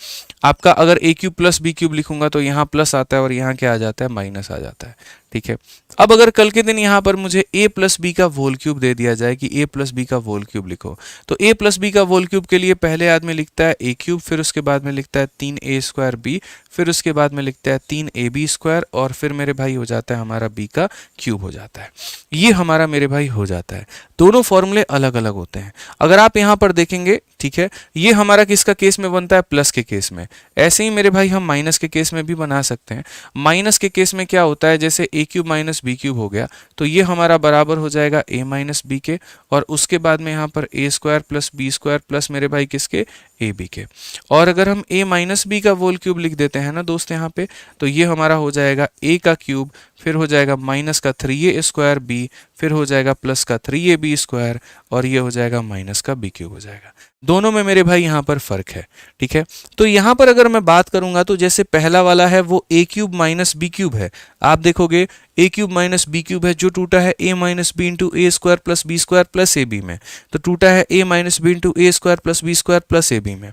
आपका, अगर ए क्यूब प्लस बी क्यूब लिखूंगा तो यहाँ प्लस आता है और यहाँ क्या आ जाता है, माइनस आ जाता है। ठीक है, अब अगर कल के दिन यहाँ पर मुझे a प्लस बी का होल क्यूब दे दिया जाए कि a प्लस बी का होल क्यूब लिखो, तो a प्लस बी का होल क्यूब के लिए पहले आदमी लिखता है a क्यूब, फिर उसके बाद में लिखता है 3a स्क्वायर b, फिर उसके बाद में लिखता है 3ab स्क्वायर, और फिर मेरे भाई हो जाता है हमारा b का क्यूब हो जाता है। ये हमारा मेरे भाई हो जाता है। दोनों फॉर्मूले अलग अलग होते हैं। अगर आप यहाँ पर देखेंगे, ठीक है, ये हमारा किसका केस में बनता है, प्लस के केस में। ऐसे ही मेरे भाई हम माइनस के केस में भी बना सकते हैं। माइनस के केस में क्या होता है, जैसे ए क्यूब माइनस बी क्यूब हो गया, तो ये हमारा बराबर हो जाएगा a माइनस बी के, और उसके बाद में यहाँ पर a square plus B square plus मेरे भाई किसके, ए बी के। और अगर हम a माइनस बी का होल क्यूब लिख देते हैं ना दोस्त यहाँ पे, तो ये हमारा हो जाएगा a का क्यूब, फिर हो जाएगा माइनस का 3a स्क्वायर b, फिर हो जाएगा प्लस का 3ab स्क्वायर, और ये हो जाएगा माइनस का b क्यूब हो जाएगा। दोनों में मेरे भाई यहाँ पर फर्क है। ठीक है, तो यहाँ पर अगर मैं बात करूंगा तो जैसे पहला वाला है वो a cube minus B cube है, आप देखोगे a cube minus B cube है, जो टूटा है a minus B into A square plus B square plus A B में, तो टूटा है a minus B into A square plus B square plus A B में।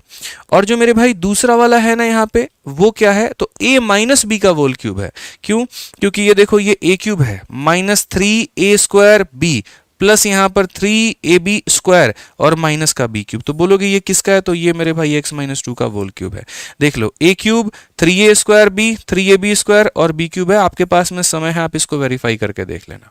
और जो मेरे भाई दूसरा वाला है ना यहाँ पे, वो क्या है, तो a माइनस बी का होल क्यूब है। क्यों, क्योंकि ये देखो ये a क्यूब है minus 3a square b plus यहाँ पर 3ab स्क्वायर और माइनस का b क्यूब, तो बोलोगे ये किसका है, तो ये मेरे भाई x माइनस 2 का होल क्यूब है। देख लो a cube 3a square b 3ab square और b क्यूब है। आपके पास में समय है, आप इसको वेरीफाई करके देख लेना।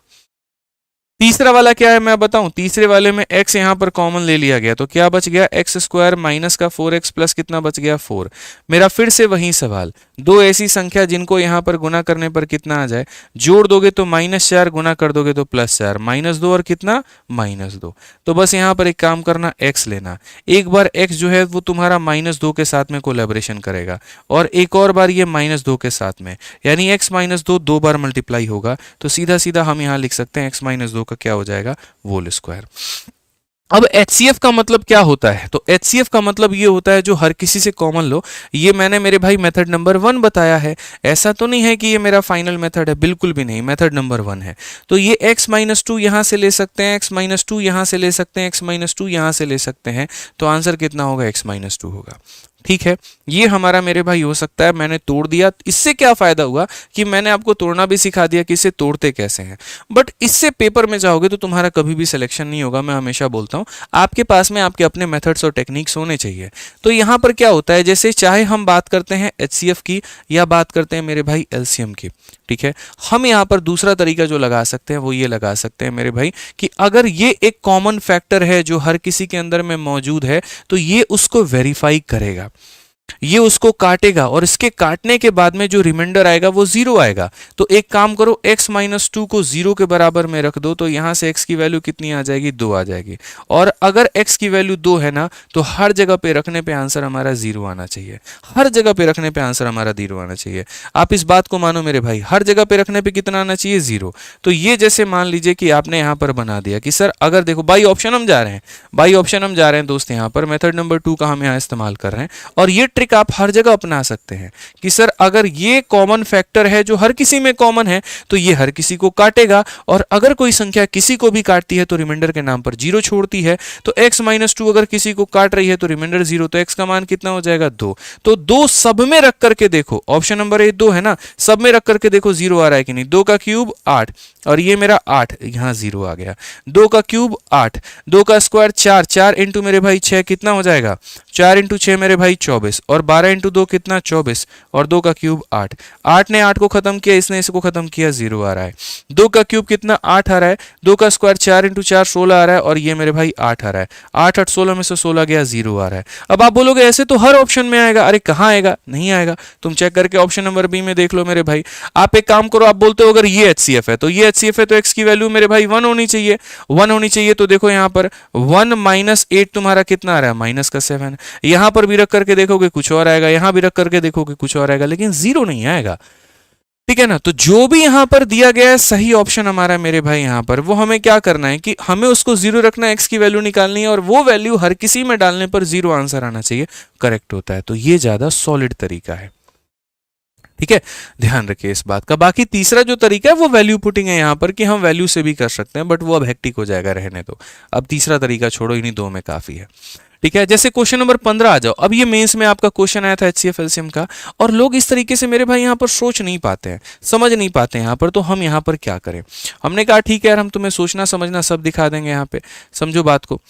तीसरा वाला क्या है मैं बताऊं, तीसरे वाले में x यहाँ पर कॉमन ले लिया गया, तो क्या बच गया, एक्स स्क्वायर माइनस का 4x प्लस कितना बच गया, 4। मेरा फिर से वही सवाल, दो ऐसी संख्या जिनको यहाँ पर गुना करने पर कितना आ जाए, जोड़ दोगे तो -4, गुना कर दोगे तो +4, -2 और कितना, -2। तो बस यहाँ पर एक काम करना, x लेना। एक बार x जो है वो तुम्हारा -2 के साथ में कोलैबोरेशन करेगा, और एक और बार ये -2 के साथ में, यानी x -2 दो बार मल्टीप्लाई होगा, तो सीधा सीधा हम यहाँ लिख सकते हैं x -2 का क्या हो जाएगा, होल स्क्वायर। अब HCF का मतलब क्या होता है, तो HCF का मतलब ये होता है जो हर किसी से कॉमन लो। ये मैंने मेरे भाई मेथड नंबर 1 बताया है, ऐसा तो नहीं है कि ये मेरा फाइनल मेथड है, बिल्कुल भी नहीं, मेथड नंबर 1 है। तो ये x -2 यहाँ से ले सकते हैं, x -2 यहाँ से ले सकते हैं, x -2 यहाँ से ले सकते हैं, तो आंसर कितना होगा, x -2 होगा। ठीक है, ये हमारा मेरे भाई हो सकता है, मैंने तोड़ दिया। इससे क्या फायदा हुआ कि मैंने आपको तोड़ना भी सिखा दिया कि इसे तोड़ते कैसे हैं, बट इससे पेपर में जाओगे तो तुम्हारा कभी भी सिलेक्शन नहीं होगा। मैं हमेशा बोलता हूँ आपके पास में आपके अपने मेथड्स और टेक्निक्स होने चाहिए। तो यहाँ पर क्या होता है, जैसे चाहे हम बात करते हैं HCF की या बात करते हैं मेरे भाई LCM की, ठीक है, हम यहाँ पर दूसरा तरीका जो लगा सकते हैं वो ये लगा सकते हैं मेरे भाई कि अगर ये एक कॉमन फैक्टर है जो हर किसी के अंदर में मौजूद है, तो ये उसको वेरीफाई करेगा, ये उसको काटेगा, और इसके काटने के बाद में जो रिमाइंडर आएगा वो 0 आएगा। तो एक काम करो, x -2 को 0 के बराबर में रख दो, तो यहां से x की वैल्यू कितनी आ जाएगी, 2 आ जाएगी। और अगर x की वैल्यू 2 है ना, तो हर जगह पे रखने पे आंसर हमारा 0 आना चाहिए, हर जगह पे रखने पे आंसर हमारा 0 आना चाहिए। आप इस बात को मानो मेरे भाई, हर जगह पे रखने पे कितना आना चाहिए, 0। तो ये जैसे मान लीजिए कि आपने यहाँ पर बना दिया कि सर अगर देखो बाई ऑप्शन हम जा रहे हैं, बाई ऑप्शन हम जा रहे हैं दोस्त, यहाँ पर मेथड नंबर 2 का हम यहाँ इस्तेमाल कर रहे हैं, और ये ट्रिक आप हर जगह अपना सकते हैं कि सर अगर ये कॉमन फैक्टर है जो हर किसी में कॉमन है, तो ये हर किसी को काटेगा, और अगर कोई संख्या किसी को भी काटती है तो रिमाइंडर के नाम पर 0 छोड़ती है। तो x -2 अगर किसी को काट रही है तो रिमाइंडर 0, तो x का मान कितना हो जाएगा, 2। तो 2 सब में रख करके देखो, ऑप्शन नंबर 1 2 है ना, सब में रख करके देखो 0 आ रहा है कि नहीं। 2 का क्यूब 8, और ये मेरा 8, यहाँ 0 आ गया। 2 का क्यूब 8, 2 का स्क्वायर 4, 4 इंटू मेरे भाई 6 कितना हो जाएगा, 4 इंटू 6 मेरे भाई 24, और 12 इंटू 2 कितना, 24, और 2 का क्यूब 8। 8 ने 8 को खत्म किया, इसने इसको खत्म किया, 0 आ रहा है। 2 का क्यूब कितना, 8 आ रहा है। 2 का स्क्वायर 4 इंटू 4 16 आ रहा है, और ये मेरे भाई 8 आ रहा है। 8 8 16 में से 16 गया, 0 आ रहा है। अब आप बोलोगे ऐसे तो हर ऑप्शन में आएगा, अरे कहाँ आएगा, नहीं आएगा। तुम चेक करके ऑप्शन नंबर बी में देख लो मेरे भाई। आप एक काम करो, आप बोलते हो अगर ये HCF है तो ये HCF है, तो x की वैल्यू मेरे भाई 1 होनी चाहिए, 1 होनी चाहिए। तो देखो यहाँ पर 1 -8 तुम्हारा कितना आ रहा है, -7। यहां पर भी रख करके देखोगे कुछ और आएगा, यहां भी रख करके देखोगे कुछ और आएगा, लेकिन 0 नहीं आएगा। ठीक है ना, तो जो भी यहां पर दिया गया है सही ऑप्शन हमारा मेरे भाई, यहां पर वो हमें क्या करना है कि हमें उसको 0 रखना है, x की वैल्यू निकालनी है, और वो वैल्यू हर किसी में डालने पर 0 आंसर आना चाहिए, करेक्ट होता है। तो ये ज्यादा सॉलिड तरीका है। ठीक है, ध्यान रखिए इस बात का। बाकी तीसरा जो तरीका है वो वैल्यू पुटिंग है यहाँ पर, कि हम वैल्यू से भी कर सकते हैं, बट वो अब हेक्टिक हो जाएगा, रहने दो। अब तीसरा तरीका छोड़ो, इन्हीं दो में काफी है। ठीक है। जैसे क्वेश्चन नंबर 15 आ जाओ। अब ये मेंस में आपका क्वेश्चन आया था एचसीएफ एलसीएम का, और लोग इस तरीके से मेरे भाई यहाँ पर सोच नहीं पाते हैं, समझ नहीं पाते हैं यहाँ पर, तो हम यहाँ पर क्या करें। हमने कहा ठीक है यार, हम तुम्हें सोचना समझना सब दिखा देंगे यहाँ पे, समझो बात को।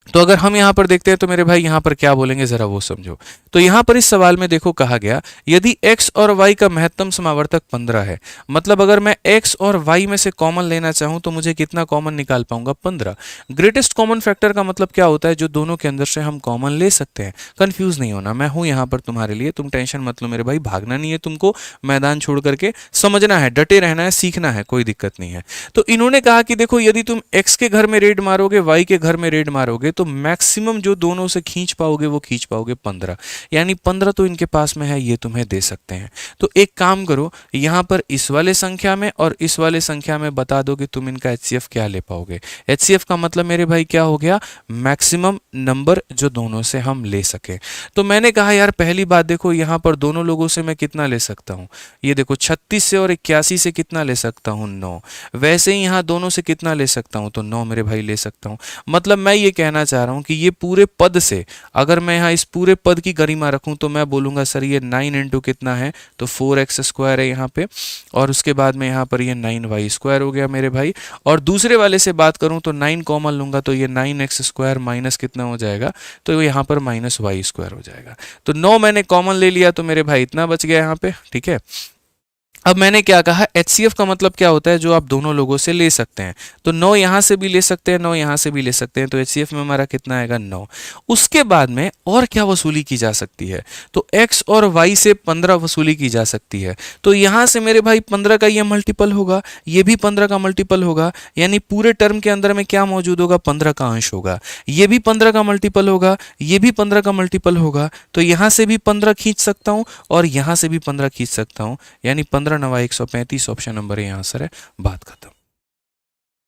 तो अगर हम यहाँ पर देखते हैं तो मेरे भाई यहाँ पर क्या बोलेंगे जरा वो समझो। तो यहाँ पर इस सवाल में देखो कहा गया यदि x और y का महत्तम समावर्तक 15 है, मतलब अगर मैं x और y में से कॉमन लेना चाहूं तो मुझे कितना कॉमन निकाल पाऊंगा, 15। ग्रेटेस्ट कॉमन फैक्टर का मतलब क्या होता है, जो दोनों के अंदर से हम कॉमन ले सकते हैं। कंफ्यूज नहीं होना, मैं हूं यहाँ पर तुम्हारे लिए, तुम टेंशन मत लो मेरे भाई, भागना नहीं है तुमको, मैदान छोड़ करके समझना है, डटे रहना है, सीखना है, कोई दिक्कत नहीं है। तो इन्होंने कहा कि देखो यदि तुम x के घर में रेड मारोगे, y के घर में रेड मारोगे, तो मैक्सिमम जो दोनों से खींच पाओगे वो खींच पाओगे 15, यानी 15 तो इनके पास में है, ये तुम्हें दे सकते हैं। तो एक काम करो, यहां पर इस वाले संख्या में और इस वाले संख्या में बता दो कि तुम इनका एचसीएफ क्या ले पाओगे। एचसीएफ का मतलब मेरे भाई क्या हो गया, मैक्सिमम नंबर जो दोनों से हम ले सके। तो मैंने कहा यार पहली बात देखो, यहां पर दोनों लोगों से मैं कितना ले सकता हूं, ये देखो 36 से और 81 से कितना ले सकता हूं, 9। वैसे ही यहां दोनों से कितना ले सकता हूं, तो 9 मेरे भाई ले सकता हूं। मतलब मैं ये कहना चाह रहा हूं कि ये पूरे पद से अगर मैं यहाँ इस पूरे पद की गरिमा रखूं तो मैं बोलूंगा सर ये 9 इंटू कितना है, तो 4x स्क्वायर है यहाँ पे, और उसके बाद में यहाँ पर ये 9y स्क्वायर हो गया मेरे भाई। और दूसरे वाले से बात करूं तो 9 कॉमन लूंगा तो ये 9x स्क्वायर माइनस कितना हो जाएगा, तो यहाँ पर माइनस y स्क्वायर हो जाएगा। तो 9 मैंने कॉमन ले लिया तो मेरे भाई इतना बच गया यहाँ पे, ठीक है। अब मैंने क्या कहा, एचसीएफ का मतलब क्या होता है, जो आप दोनों लोगों से ले सकते हैं। तो 9 यहां से भी ले सकते हैं, 9 यहां से भी ले सकते हैं, तो एचसीएफ में हमारा कितना आएगा, 9। उसके बाद में और क्या वसूली की जा सकती है, तो x और y से 15 वसूली की जा सकती है। तो यहां से मेरे भाई 15 का ये मल्टीपल होगा, ये भी 15 का मल्टीपल होगा, यानी पूरे टर्म के अंदर में क्या मौजूद होगा, 15 का अंश होगा। ये भी 15 का मल्टीपल होगा, ये भी 15 का मल्टीपल होगा, तो यहां से भी 15 खींच सकता हूं और यहां से भी 15 खींच सकता हूं, यानी 15 9 135 ऑप्शन नंबर है, आंसर है, बात खत्म।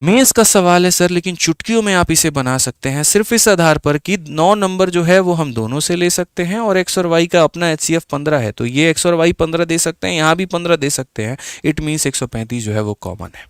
मेंस का सवाल है सर, लेकिन चुटकियों में आप इसे बना सकते हैं सिर्फ इस आधार पर कि 9 नंबर जो है वो हम दोनों से ले सकते हैं और x और y का अपना एचसीएफ 15 है, तो ये x और y 15 दे सकते हैं, यहां भी 15 दे सकते हैं, इट मींस 135 जो है वो कॉमन है।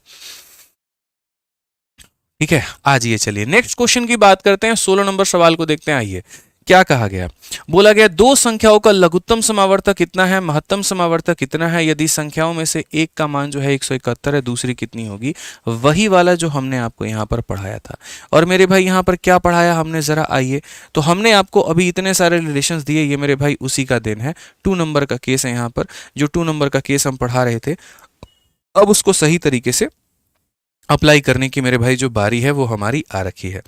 ठीक है, आज ये चलिए नेक्स्ट क्वेश्चन की बात करते हैं, 16 नंबर सवाल को देखते हैं। आइए क्या कहा गया, बोला गया दो संख्याओं का लघुत्तम समावर्तक कितना है, महत्तम समावर्तक कितना है, यदि संख्याओं में से एक का मान जो है 171 है, दूसरी कितनी होगी। वही वाला जो हमने आपको यहाँ पर पढ़ाया था। और मेरे भाई यहाँ पर क्या पढ़ाया हमने, जरा आइए। तो हमने आपको अभी इतने सारे रिलेशंस दिए, ये मेरे भाई उसी का देन है। 2 नंबर का केस है यहाँ पर, जो 2 नंबर का केस हम पढ़ा रहे थे, अब उसको सही तरीके से अप्लाई करने की मेरे भाई जो बारी है वो हमारी आ रखी है।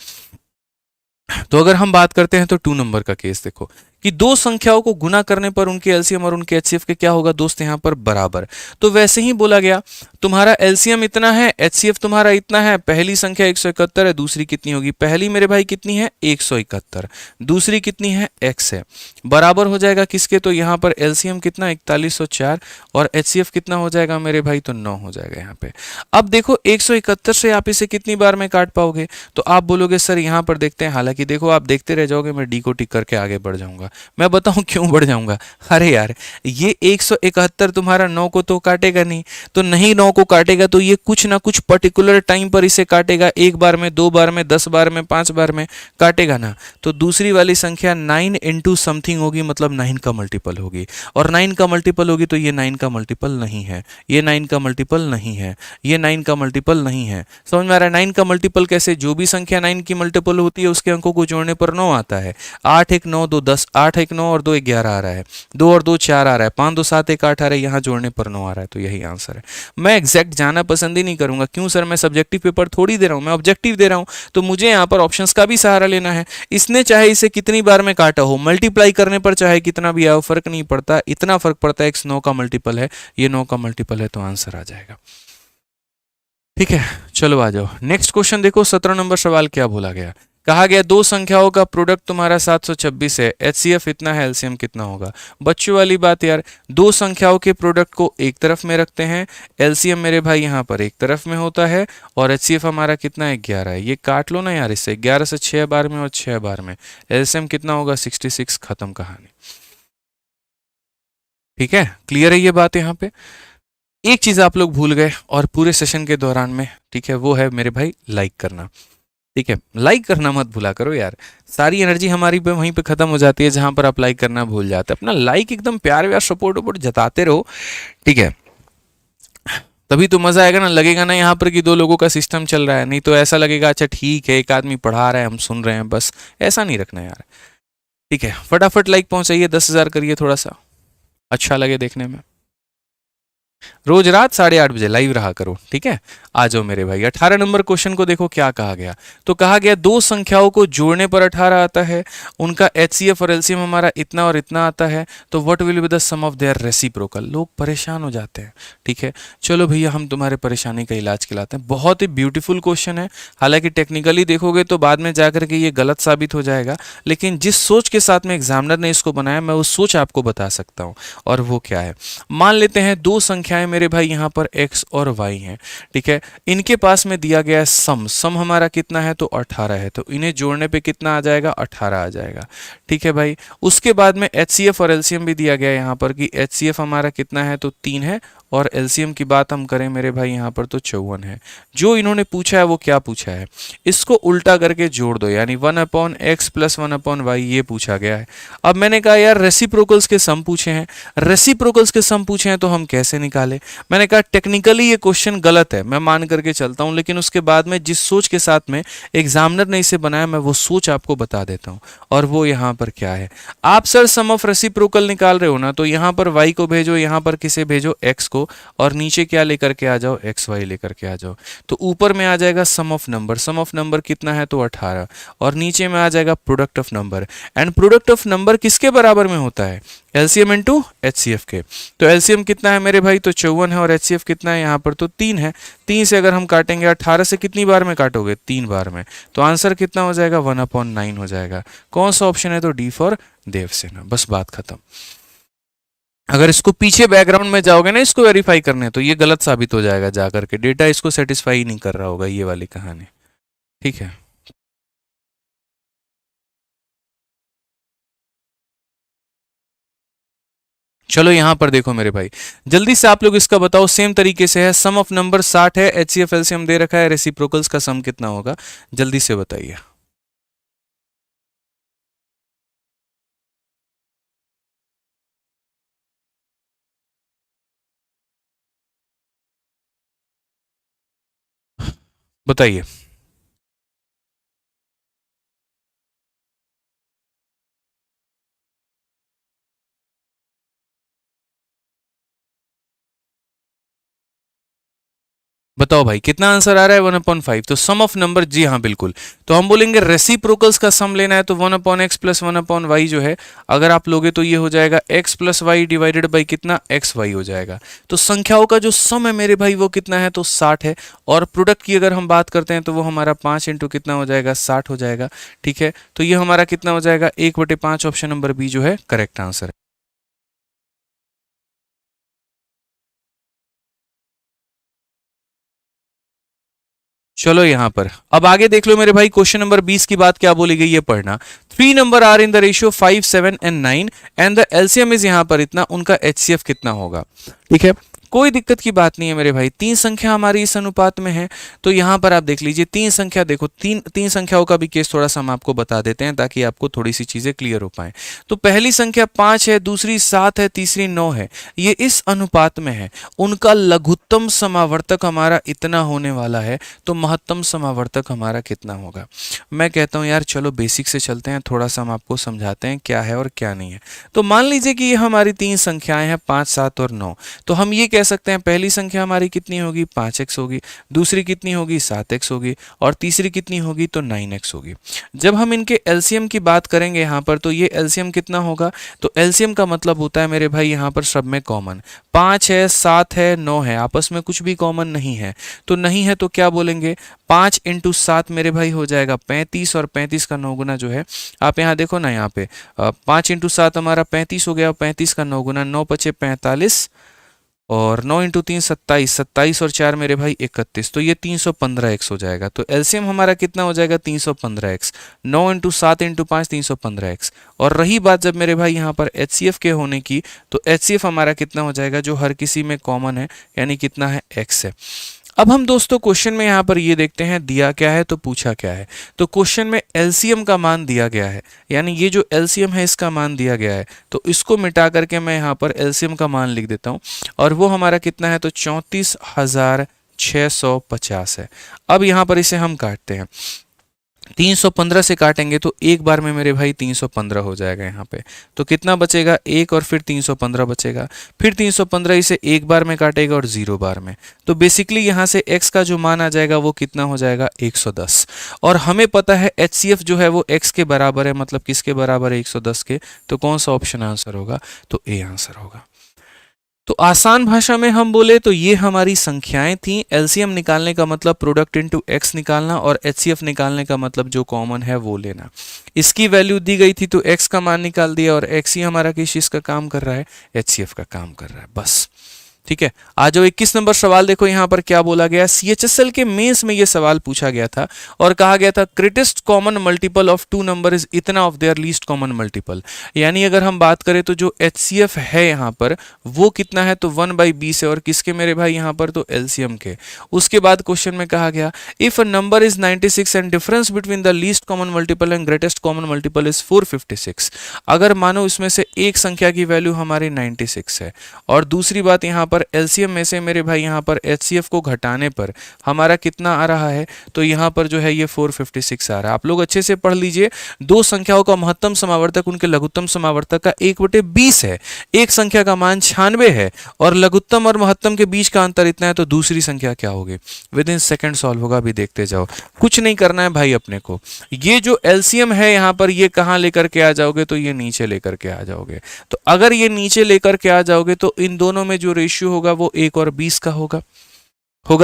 तो अगर हम बात करते हैं तो 2 नंबर का केस देखो कि दो संख्याओं को गुना करने पर उनके एलसीएम और उनके एचसीएफ के क्या होगा दोस्त, यहाँ पर बराबर। तो वैसे ही बोला गया तुम्हारा एलसीएम इतना है, एचसीएफ तुम्हारा इतना है, पहली संख्या 171 है, दूसरी कितनी होगी, पहली मेरे भाई कितनी है 171, दूसरी कितनी है x है, बराबर हो जाएगा किसके, तो यहाँ पर एलसीएम कितना 4104 और एचसीएफ कितना हो जाएगा मेरे भाई, तो 9 हो जाएगा यहाँ पे। अब देखो 171 से आप इसे कितनी बार में काट पाओगे, तो आप बोलोगे सर यहाँ पर देखते हैं, हालांकि देखो आप देखते रह जाओगे, मैं डी को टिक करके आगे बढ़ जाऊंगा। मैं बताऊं क्यों बढ़ जाऊंगा, अरे यार ये 171 तुम्हारा 9 को तो काटेगा नहीं, तो नहीं 9 को काटेगा तो ये कुछ ना कुछ पर्टिकुलर टाइम पर इसे काटेगा, एक बार में, 2 बार में, 10 बार में, 5 बार में काटेगा ना। तो दूसरी वाली संख्या 9 इंटू समथिंग होगी, मतलब 9 का मल्टीपल होगी, और 9 का मल्टीपल होगी तो ये 9 का मल्टीपल नहीं है, ये 9 का मल्टीपल नहीं है, ये 9 का मल्टीपल नहीं है। समझ में आ रहा है 9 का मल्टीपल कैसे, जो भी संख्या 9 की मल्टीपल होती है उसके अंकों को जोड़ने पर 9 आता है। 8 1 9 2 10, 8 1 9 और 2 11 आ रहा है, 2 और 2 4 आ रहा है, 5 2 7 1 8 आ रहा है, यहाँ जोड़ने पर 9 आ रहा है, तो यही आंसर है। मैं एग्जैक्ट जाना पसंद ही नहीं करूंगा, क्यों सर, मैं सब्जेक्टिव पेपर थोड़ी दे रहा हूं, मैं ऑब्जेक्टिव दे रहा हूं, तो मुझे यहाँ पर ऑप्शंस का भी सहारा लेना है। इसने चाहे इसे कितनी बार में काटा हो, मल्टीप्लाई करने पर चाहे कितना भी आओ, फर्क नहीं पड़ता, इतना फर्क पड़ता है x 9 का मल्टीपल है, ये 9 का मल्टीपल है, तो आंसर आ जाएगा। ठीक है, चलो आ जाओ नेक्स्ट क्वेश्चन देखो, 17 नंबर सवाल क्या बोला गया, कहा गया दो संख्याओं का प्रोडक्ट तुम्हारा 726 है, एचसीएफ इतना है, एलसीएम कितना होगा। बच्चों वाली बात यार, दो संख्याओं के प्रोडक्ट को एक तरफ में रखते हैं, एलसीएम मेरे भाई यहाँ पर एक तरफ में होता है, और एचसीएफ हमारा कितना है 11 है, ये काट लो ना यार इससे, 11 से 6 बार में और 6 बार में, एलसीएम कितना होगा 66, खत्म कहानी। ठीक है, क्लियर है ये बात यहाँ पे। एक चीज आप लोग भूल गए और पूरे सेशन के दौरान में, ठीक है, वो है मेरे भाई लाइक करना। ठीक है, लाइक करना मत भूला करो यार, सारी एनर्जी हमारी पे वहीं पे खत्म हो जाती है जहां पर आप लाइक करना भूल जाते हैं। अपना लाइक एकदम प्यार व्यार सपोर्ट वपोर्ट जताते रहो, ठीक है, तभी तो मजा आएगा ना। लगेगा ना यहाँ पर कि दो लोगों का सिस्टम चल रहा है, नहीं तो ऐसा लगेगा अच्छा ठीक है एक आदमी पढ़ा रहा है हम सुन रहे हैं बस, ऐसा नहीं रखना यार। ठीक है, फटाफट लाइक पहुंचाइए, 10,000 करिए, थोड़ा सा अच्छा लगे देखने में। रोज रात 8:30 बजे लाइव रहा करो, ठीक है। आ जाओ मेरे भाई, 18 नंबर क्वेश्चन को देखो क्या कहा गया। तो कहा गया दो संख्याओं को जोड़ने पर 18 आता है, उनका एचसीएफ और एलसीएम हमारा इतना और इतना आता है, तो what will be the sum of their reciprocal. लोग परेशान हो जाते हैं, ठीक है। चलो भैया हम तुम्हारे परेशानी का इलाज खिलाते हैं। बहुत ही ब्यूटीफुल क्वेश्चन है, हालांकि टेक्निकली देखोगे तो बाद में जाकर के ये गलत साबित हो जाएगा, लेकिन जिस सोच के साथ में एग्जामिनर ने इसको बनाया मैं उस सोच आपको बता सकता हूँ, और वो क्या है। मान लेते हैं दो संख्याएं मेरे भाई यहाँ पर x और y हैं, ठीक है। इनके पास में दिया गया है सम हमारा कितना है, तो 18 है, तो इन्हें जोड़ने पे कितना आ जाएगा, 18 आ जाएगा, ठीक है भाई। उसके बाद में एचसीएफ और एलसीएम भी दिया गया है यहाँ पर कि एचसीएफ हमारा कितना है, तो 3 है, और एलसीएम की बात हम करें मेरे भाई यहाँ पर तो 54 है। जो इन्होंने पूछा है वो क्या पूछा है, इसको उल्टा करके जोड़ दो, यानी 1/x प्लस 1/y ये पूछा गया है। अब मैंने कहा यार रेसिप्रोकल्स के सम पूछे हैं, रेसिप्रोकल्स के सम पूछे हैं तो हम कैसे निकाले। मैंने कहा टेक्निकली ये क्वेश्चन गलत है, मैं मान करके चलता हूं, लेकिन उसके बाद में जिस सोच के साथ में एग्जामिनर ने इसे बनाया मैं वो सोच आपको बता देता हूं, और वो यहाँ पर क्या है। आप सर सम ऑफ रेसिप्रोकल निकाल रहे हो ना, तो यहाँ पर y को भेजो, यहाँ पर किसे भेजो, x को, और नीचे क्या लेकर के आ जाओ, xy लेकर के आ जाओ। तो ऊपर में आ जाएगा sum of number, sum of number कितना है, तो 18, और नीचे में आ जाएगा product of number. And product of number किसके बराबर में होता है, एलसीएम इनटू एचसीएफ के। तो एलसीएम कितना है मेरे भाई, तो 54 है, और एचसीएफ कितना है यहाँ पर, तो 3 है। 3 से अगर हम काटेंगे 18 से कितनी बार में काटोगे, 3 बार में, तो आंसर कितना हो जाएगा, 1/9 हो जाएगा। कौन सा ऑप्शन है, तो डी फॉर देवसेना। बस बात खत्म। अगर इसको पीछे बैकग्राउंड में जाओगे ना इसको वेरीफाई करने, तो ये गलत साबित हो जाएगा, जाकर के डेटा इसको सेटिस्फाई नहीं कर रहा होगा, ये वाली कहानी, ठीक है। चलो यहां पर देखो मेरे भाई, जल्दी से आप लोग इसका बताओ। सेम तरीके से है, सम ऑफ नंबर 60 है, एचसीएफ एलसीएम दे रखा है, रेसिप्रोकल्स का सम कितना होगा, जल्दी से बताइए। बताइए। बताओ भाई कितना आंसर आ रहा है, 1/5। तो सम ऑफ नंबर, जी हाँ बिल्कुल, तो हम बोलेंगे रेसिप्रोकल्स का सम लेना है, तो 1/x प्लस 1/y जो है अगर आप लोगे तो ये हो जाएगा x plus y divided by कितना, एक्स वाई हो जाएगा। तो संख्याओं का जो सम है मेरे भाई वो कितना है, तो 60 है। और प्रोडक्ट की अगर हम बात करते हैं तो वो हमारा 5 इंटू कितना हो जाएगा, 60 हो जाएगा, ठीक है। तो ये हमारा कितना हो जाएगा, 1/5। ऑप्शन नंबर बी जो है करेक्ट आंसर है। चलो यहां पर अब आगे देख लो मेरे भाई, क्वेश्चन नंबर 20 की बात क्या बोली गई है पढ़ना। 3 number are in the ratio 5, 7 and 9 and the LCM is यहां पर इतना, उनका एचसीएफ कितना होगा, ठीक है। कोई दिक्कत की बात नहीं है मेरे भाई, तीन संख्या हमारी इस अनुपात में है, तो यहां पर आप देख लीजिए तीन संख्या, देखो तीन तीन संख्याओं का भी केस थोड़ा सा हम आपको बता देते हैं ताकि आपको थोड़ी सी चीजें क्लियर हो पाए। तो पहली संख्या 5 है, दूसरी 7 है, तीसरी 9 है, ये इस अनुपात में है, उनका लघुत्तम समावर्तक हमारा इतना होने वाला है, तो महत्तम समावर्तक हमारा कितना होगा। मैं कहता हूं यार चलो बेसिक से चलते हैं, थोड़ा सा हम आपको समझाते हैं क्या है और क्या नहीं है। तो मान लीजिए कि ये हमारी तीन संख्याएं हैं 5, 7 और 9, तो हम ये कह सकते हैं पहली संख्या हमारी कितनी होगी, 5x होगी, दूसरी कितनी होगी, 7x होगी, और तीसरी कितनी होगी, तो 9x होगी। जब हम इनके एलसीएम की बात करेंगे यहाँ पर, तो ये एलसीएम कितना होगा, तो एलसीएम का मतलब होता है मेरे भाई यहाँ पर सब में कॉमन, 5 है, 7 है, 9 है, आपस में कुछ भी कॉमन नहीं है, तो नहीं है तो क्या बोलेंगे, 5 इंटू 7 मेरे भाई हो जाएगा 35, और 35 का 9 गुना जो है, आप यहाँ देखो ना, यहाँ पे 5 इंटू 7 हमारा 35 हो गया, और 35 का 9 गुना, 9 पचे 45, और 9 इंटू 3 27, 27 और 4 मेरे भाई 31, तो ये 315x हो जाएगा। तो एलसीएम हमारा कितना हो जाएगा, 315x, 9 इंटू 7 इंटू 5 315x। और रही बात जब मेरे भाई यहाँ पर एचसीएफ के होने की, तो एचसीएफ हमारा कितना हो जाएगा, जो हर किसी में कॉमन है, यानी कितना है, x है। अब हम दोस्तों क्वेश्चन में यहाँ पर ये देखते हैं दिया क्या है तो पूछा क्या है। तो क्वेश्चन में एलसीएम का मान दिया गया है, यानी ये जो एलसीएम है इसका मान दिया गया है, तो इसको मिटा करके मैं यहाँ पर एलसीएम का मान लिख देता हूँ और वो हमारा कितना है तो 34,650 है। अब यहाँ पर इसे हम काटते हैं, 315 से काटेंगे तो एक बार में मेरे भाई 315 हो जाएगा यहाँ पे, तो कितना बचेगा एक और फिर 315 बचेगा, फिर 315 इसे एक बार में काटेगा और 0 बार में, तो बेसिकली यहाँ से x का जो मान आ जाएगा वो कितना हो जाएगा 110। और हमें पता है HCF जो है वो x के बराबर है, मतलब किसके बराबर है 110 के, तो कौन सा ऑप्शन आंसर होगा, तो ए आंसर होगा। तो आसान भाषा में हम बोले तो ये हमारी संख्याएं थी। एलसीएम निकालने का मतलब प्रोडक्ट इनटू एक्स निकालना और एचसीएफ निकालने का मतलब जो कॉमन है वो लेना। इसकी वैल्यू दी गई थी तो एक्स का मान निकाल दिया और एक्स ही हमारा किस चीज का काम कर रहा है, एचसीएफ का काम कर रहा है, बस। ठीक है, आ जाओ 21 नंबर सवाल देखो यहाँ पर क्या बोला गया। सीएचएसएल के मेंस में ये सवाल पूछा गया था और कहा गया था greatest common multiple of two number is इतना of their least common multiple. यानी अगर हम बात करें तो जो एचसीएफ है यहाँ पर वो कितना है तो 1/20 है, और किसके मेरे भाई यहाँ पर तो एलसीएम के। उसके बाद क्वेश्चन में कहा गया if a number is 96 and difference between the least common multiple and greatest common multiple is 456। अगर मानो इसमें से एक संख्या की वैल्यू हमारी 96 है और दूसरी बात यहाँ पर एलसीएम में से मेरे भाई यहाँ पर एचसीएफ को घटाने पर हमारा कितना आ रहा है, तो यहाँ पर जो है ये 456 आ रहा है। आप लोग अच्छे से पढ़ लीजिए, दो संख्याओं का महत्तम समावर्तक उनके लघुत्तम समावर्तक का 1/20 है, एक संख्या का मान 96 है और लघुत्तम और महत्तम के बीच का अंतर इतना है, तो दूसरी संख्या क्या होगी, विद इन सेकेंड सॉल्व होगा। अभी देखते जाओ, कुछ नहीं करना है भाई अपने को। ये जो एलसीएम है यहाँ पर ये कहाँ लेकर के आ जाओगे, तो ये नीचे लेकर के आ जाओगे। तो अगर ये नीचे लेकर के आ जाओगे तो इन दोनों में जो रेशियो होगा वो 1 और 20 का होगा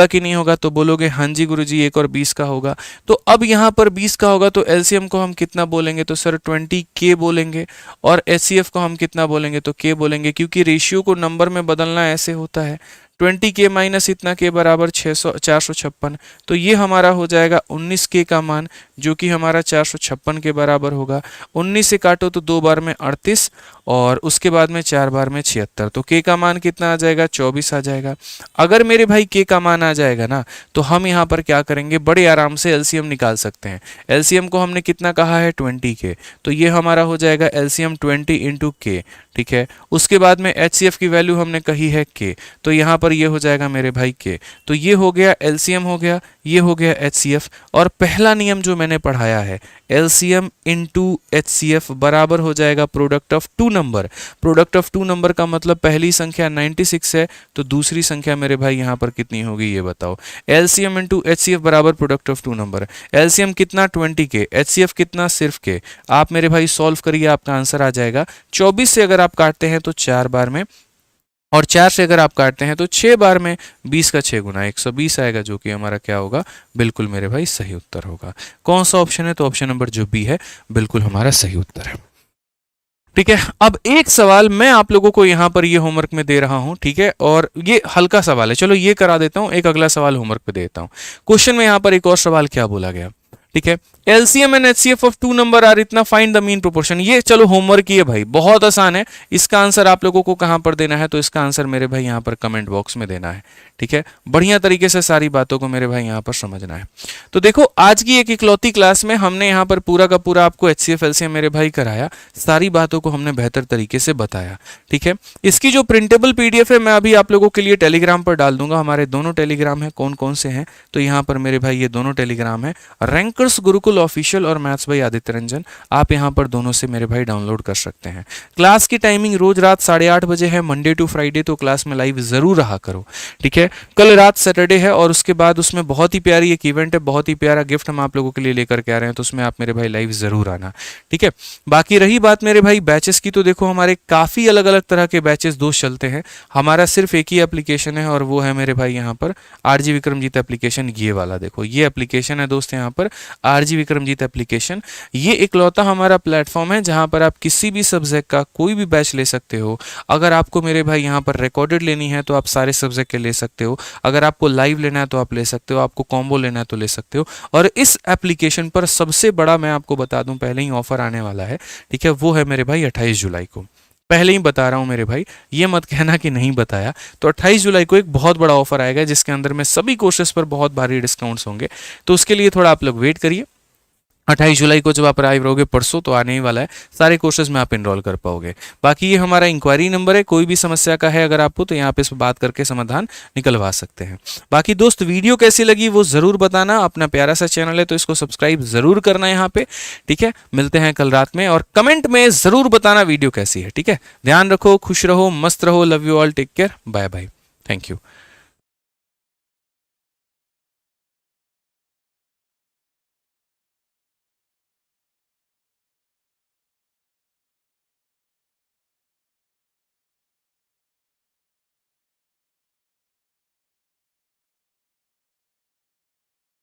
कि नहीं होगा, तो बोलोगे हाँ जी गुरुजी 1 और 20 का होगा। तो अब यहाँ पर 20 का होगा तो एलसीएम को हम कितना बोलेंगे, तो सर 20K बोलेंगे, और एचसीएफ को हम कितना बोलेंगे, तो K बोलेंगे, क्योंकि रेशियो को नंबर में बदलना ऐसे होता है। 20K माइनस इतना के बराबर 456, तो ये हमारा हो जाएगा 19K का मान, जो कि हमारा 456 के बराबर होगा। 19 से काटो तो 2 बार में 38 और उसके बाद में 4 बार में 76, तो K का मान कितना आ जाएगा, 24 आ जाएगा। अगर मेरे भाई K का मान आ जाएगा ना, तो हम यहाँ पर क्या करेंगे, बड़े आराम से एलसीएम निकाल सकते हैं। एलसीएम को हमने कितना कहा है 20K, तो ये हमारा हो जाएगा एलसीएम 20 इंटू K। ठीक है, उसके बाद में एचसीएफ की वैल्यू हमने कही है K, तो यहाँ पर ये हो जाएगा मेरे भाई K। तो ये हो गया एलसीएम हो गया, ये हो गया एचसीएफ। और पहला नियम जो मैंने पढ़ाया है, एलसीएम इंटू एचसीएफ बराबर हो जाएगा product of two number. Product of two number का मतलब पहली संख्या 96 है तो दूसरी संख्या मेरे भाई यहाँ पर कितनी होगी ये बताओ। एलसीएम इंटू एचसीएफ बराबर product of two number. LCM कितना 20K, एचसीएफ कितना सिर्फ K। आप मेरे भाई सॉल्व करिए, आपका आंसर आ जाएगा। 24 से अगर आप काटते हैं तो 4 बार में, और 4 से अगर आप काटते हैं तो 6 बार में, 20 का 6 गुना 120 आएगा, जो कि हमारा क्या होगा, बिल्कुल मेरे भाई सही उत्तर होगा। कौन सा ऑप्शन है, तो ऑप्शन नंबर जो बी है बिल्कुल हमारा सही उत्तर है। ठीक है, अब एक सवाल मैं आप लोगों को यहां पर ये होमवर्क में दे रहा हूं, ठीक है, और ये हल्का सवाल है, चलो ये करा देता हूं, एक अगला सवाल होमवर्क पे देता हूं। क्वेश्चन में यहां पर एक और सवाल क्या बोला गया, ठीक है, LCM and HCF of two number are इतना, फाइंड द मीन प्रोपोर्शन। ये चलो होमवर्क ही है भाई, बहुत आसान है। इसका आंसर आप लोगों को कहां पर देना है, तो इसका आंसर मेरे भाई यहां पर कमेंट बॉक्स में देना है। ठीक है, बढ़िया तरीके से सारी बातों को मेरे भाई यहां पर समझना है। तो देखो आज की एक इकलौती क्लास में हमने यहां पर पूरा का पूरा आपको एचसीएफ एलसीएम मेरे भाई कराया, सारी बातों को हमने बेहतर तरीके से बताया। ठीक है, इसकी जो प्रिंटेबल पीडीएफ है मैं अभी आप लोगों के लिए टेलीग्राम पर डाल दूंगा। हमारे दोनों टेलीग्राम है, कौन कौन से हैं, तो यहाँ पर मेरे भाई ये दोनों टेलीग्राम है, रैंकर्स गुरुकुल ऑफिशियल और मैथ्स भाई आदित्य रंजन। आप यहाँ पर दोनों से मेरे भाई डाउनलोड कर सकते हैं। क्लास की टाइमिंग रोज रात 8:30 बजे है, मंडे टू फ्राइडे, तो क्लास में लाइव जरूर रहा करो। ठीक है, कल रात सैटरडे है और उसके बाद उसमें बहुत ही प्यारी एक इवेंट है, बहुत ही प्यारा गिफ्ट हम आप लोगों के लिए लेकर के आ रहे हैं, तो उसमें आप मेरे भाई लाइव जरूर आना। ठीक है, बाकी रही बात मेरे भाई बैचेस की, तो देखो हमारे काफी अलग अलग तरह के बैचेस दोस्त चलते हैं। हमारा सिर्फ एक ही एप्लीकेशन है और वो है मेरे भाई यहाँ पर आरजी विक्रमजीत एप्लीकेशन। ये वाला देखो, ये एप्लीकेशन है दोस्त यहाँ पर आरजी विक्रमजीत एप्लीकेशन। ये इकलौता हमारा प्लेटफॉर्म है जहां पर आप किसी भी सब्जेक्ट का कोई भी बैच ले सकते हो। अगर आपको मेरे भाई यहाँ पर रिकॉर्डेड लेनी है तो आप सारे सब्जेक्ट के ले सकते हो, अगर आपको लाइव लेना है तो आप ले सकते हो, आपको कॉम्बो लेना है तो ले सकते हो। और इस एप्लीकेशन पर सबसे बड़ा मैं आपको बता दूं, पहले ही ऑफर आने वाला है, ठीक है, वो है मेरे भाई 28 जुलाई को। पहले ही बता रहा हूँ मेरे भाई, ये मत कहना कि नहीं बताया। तो 28 जुलाई को एक बहुत बड़ा ऑफर आएगा जिसके अंदर में सभी कोर्सेज पर बहुत भारी डिस्काउंट्स होंगे, तो उसके लिए थोड़ा आप लोग वेट करिए। 28 जुलाई को जब आप अराइव रहोगे, परसों तो आने ही वाला है, सारे कोर्सेज में आप इनरोल कर पाओगे। बाकी ये हमारा इंक्वायरी नंबर है, कोई भी समस्या का है अगर आपको तो यहाँ पे इस पर बात करके समाधान निकलवा सकते हैं। बाकी दोस्त वीडियो कैसी लगी वो ज़रूर बताना, अपना प्यारा सा चैनल है तो इसको सब्सक्राइब ज़रूर करना यहाँ पे, ठीक है। मिलते हैं कल रात में, और कमेंट में ज़रूर बताना वीडियो कैसी है, ठीक है। ध्यान रखो, खुश रहो, मस्त रहो, love you all, take care, bye bye, thank you.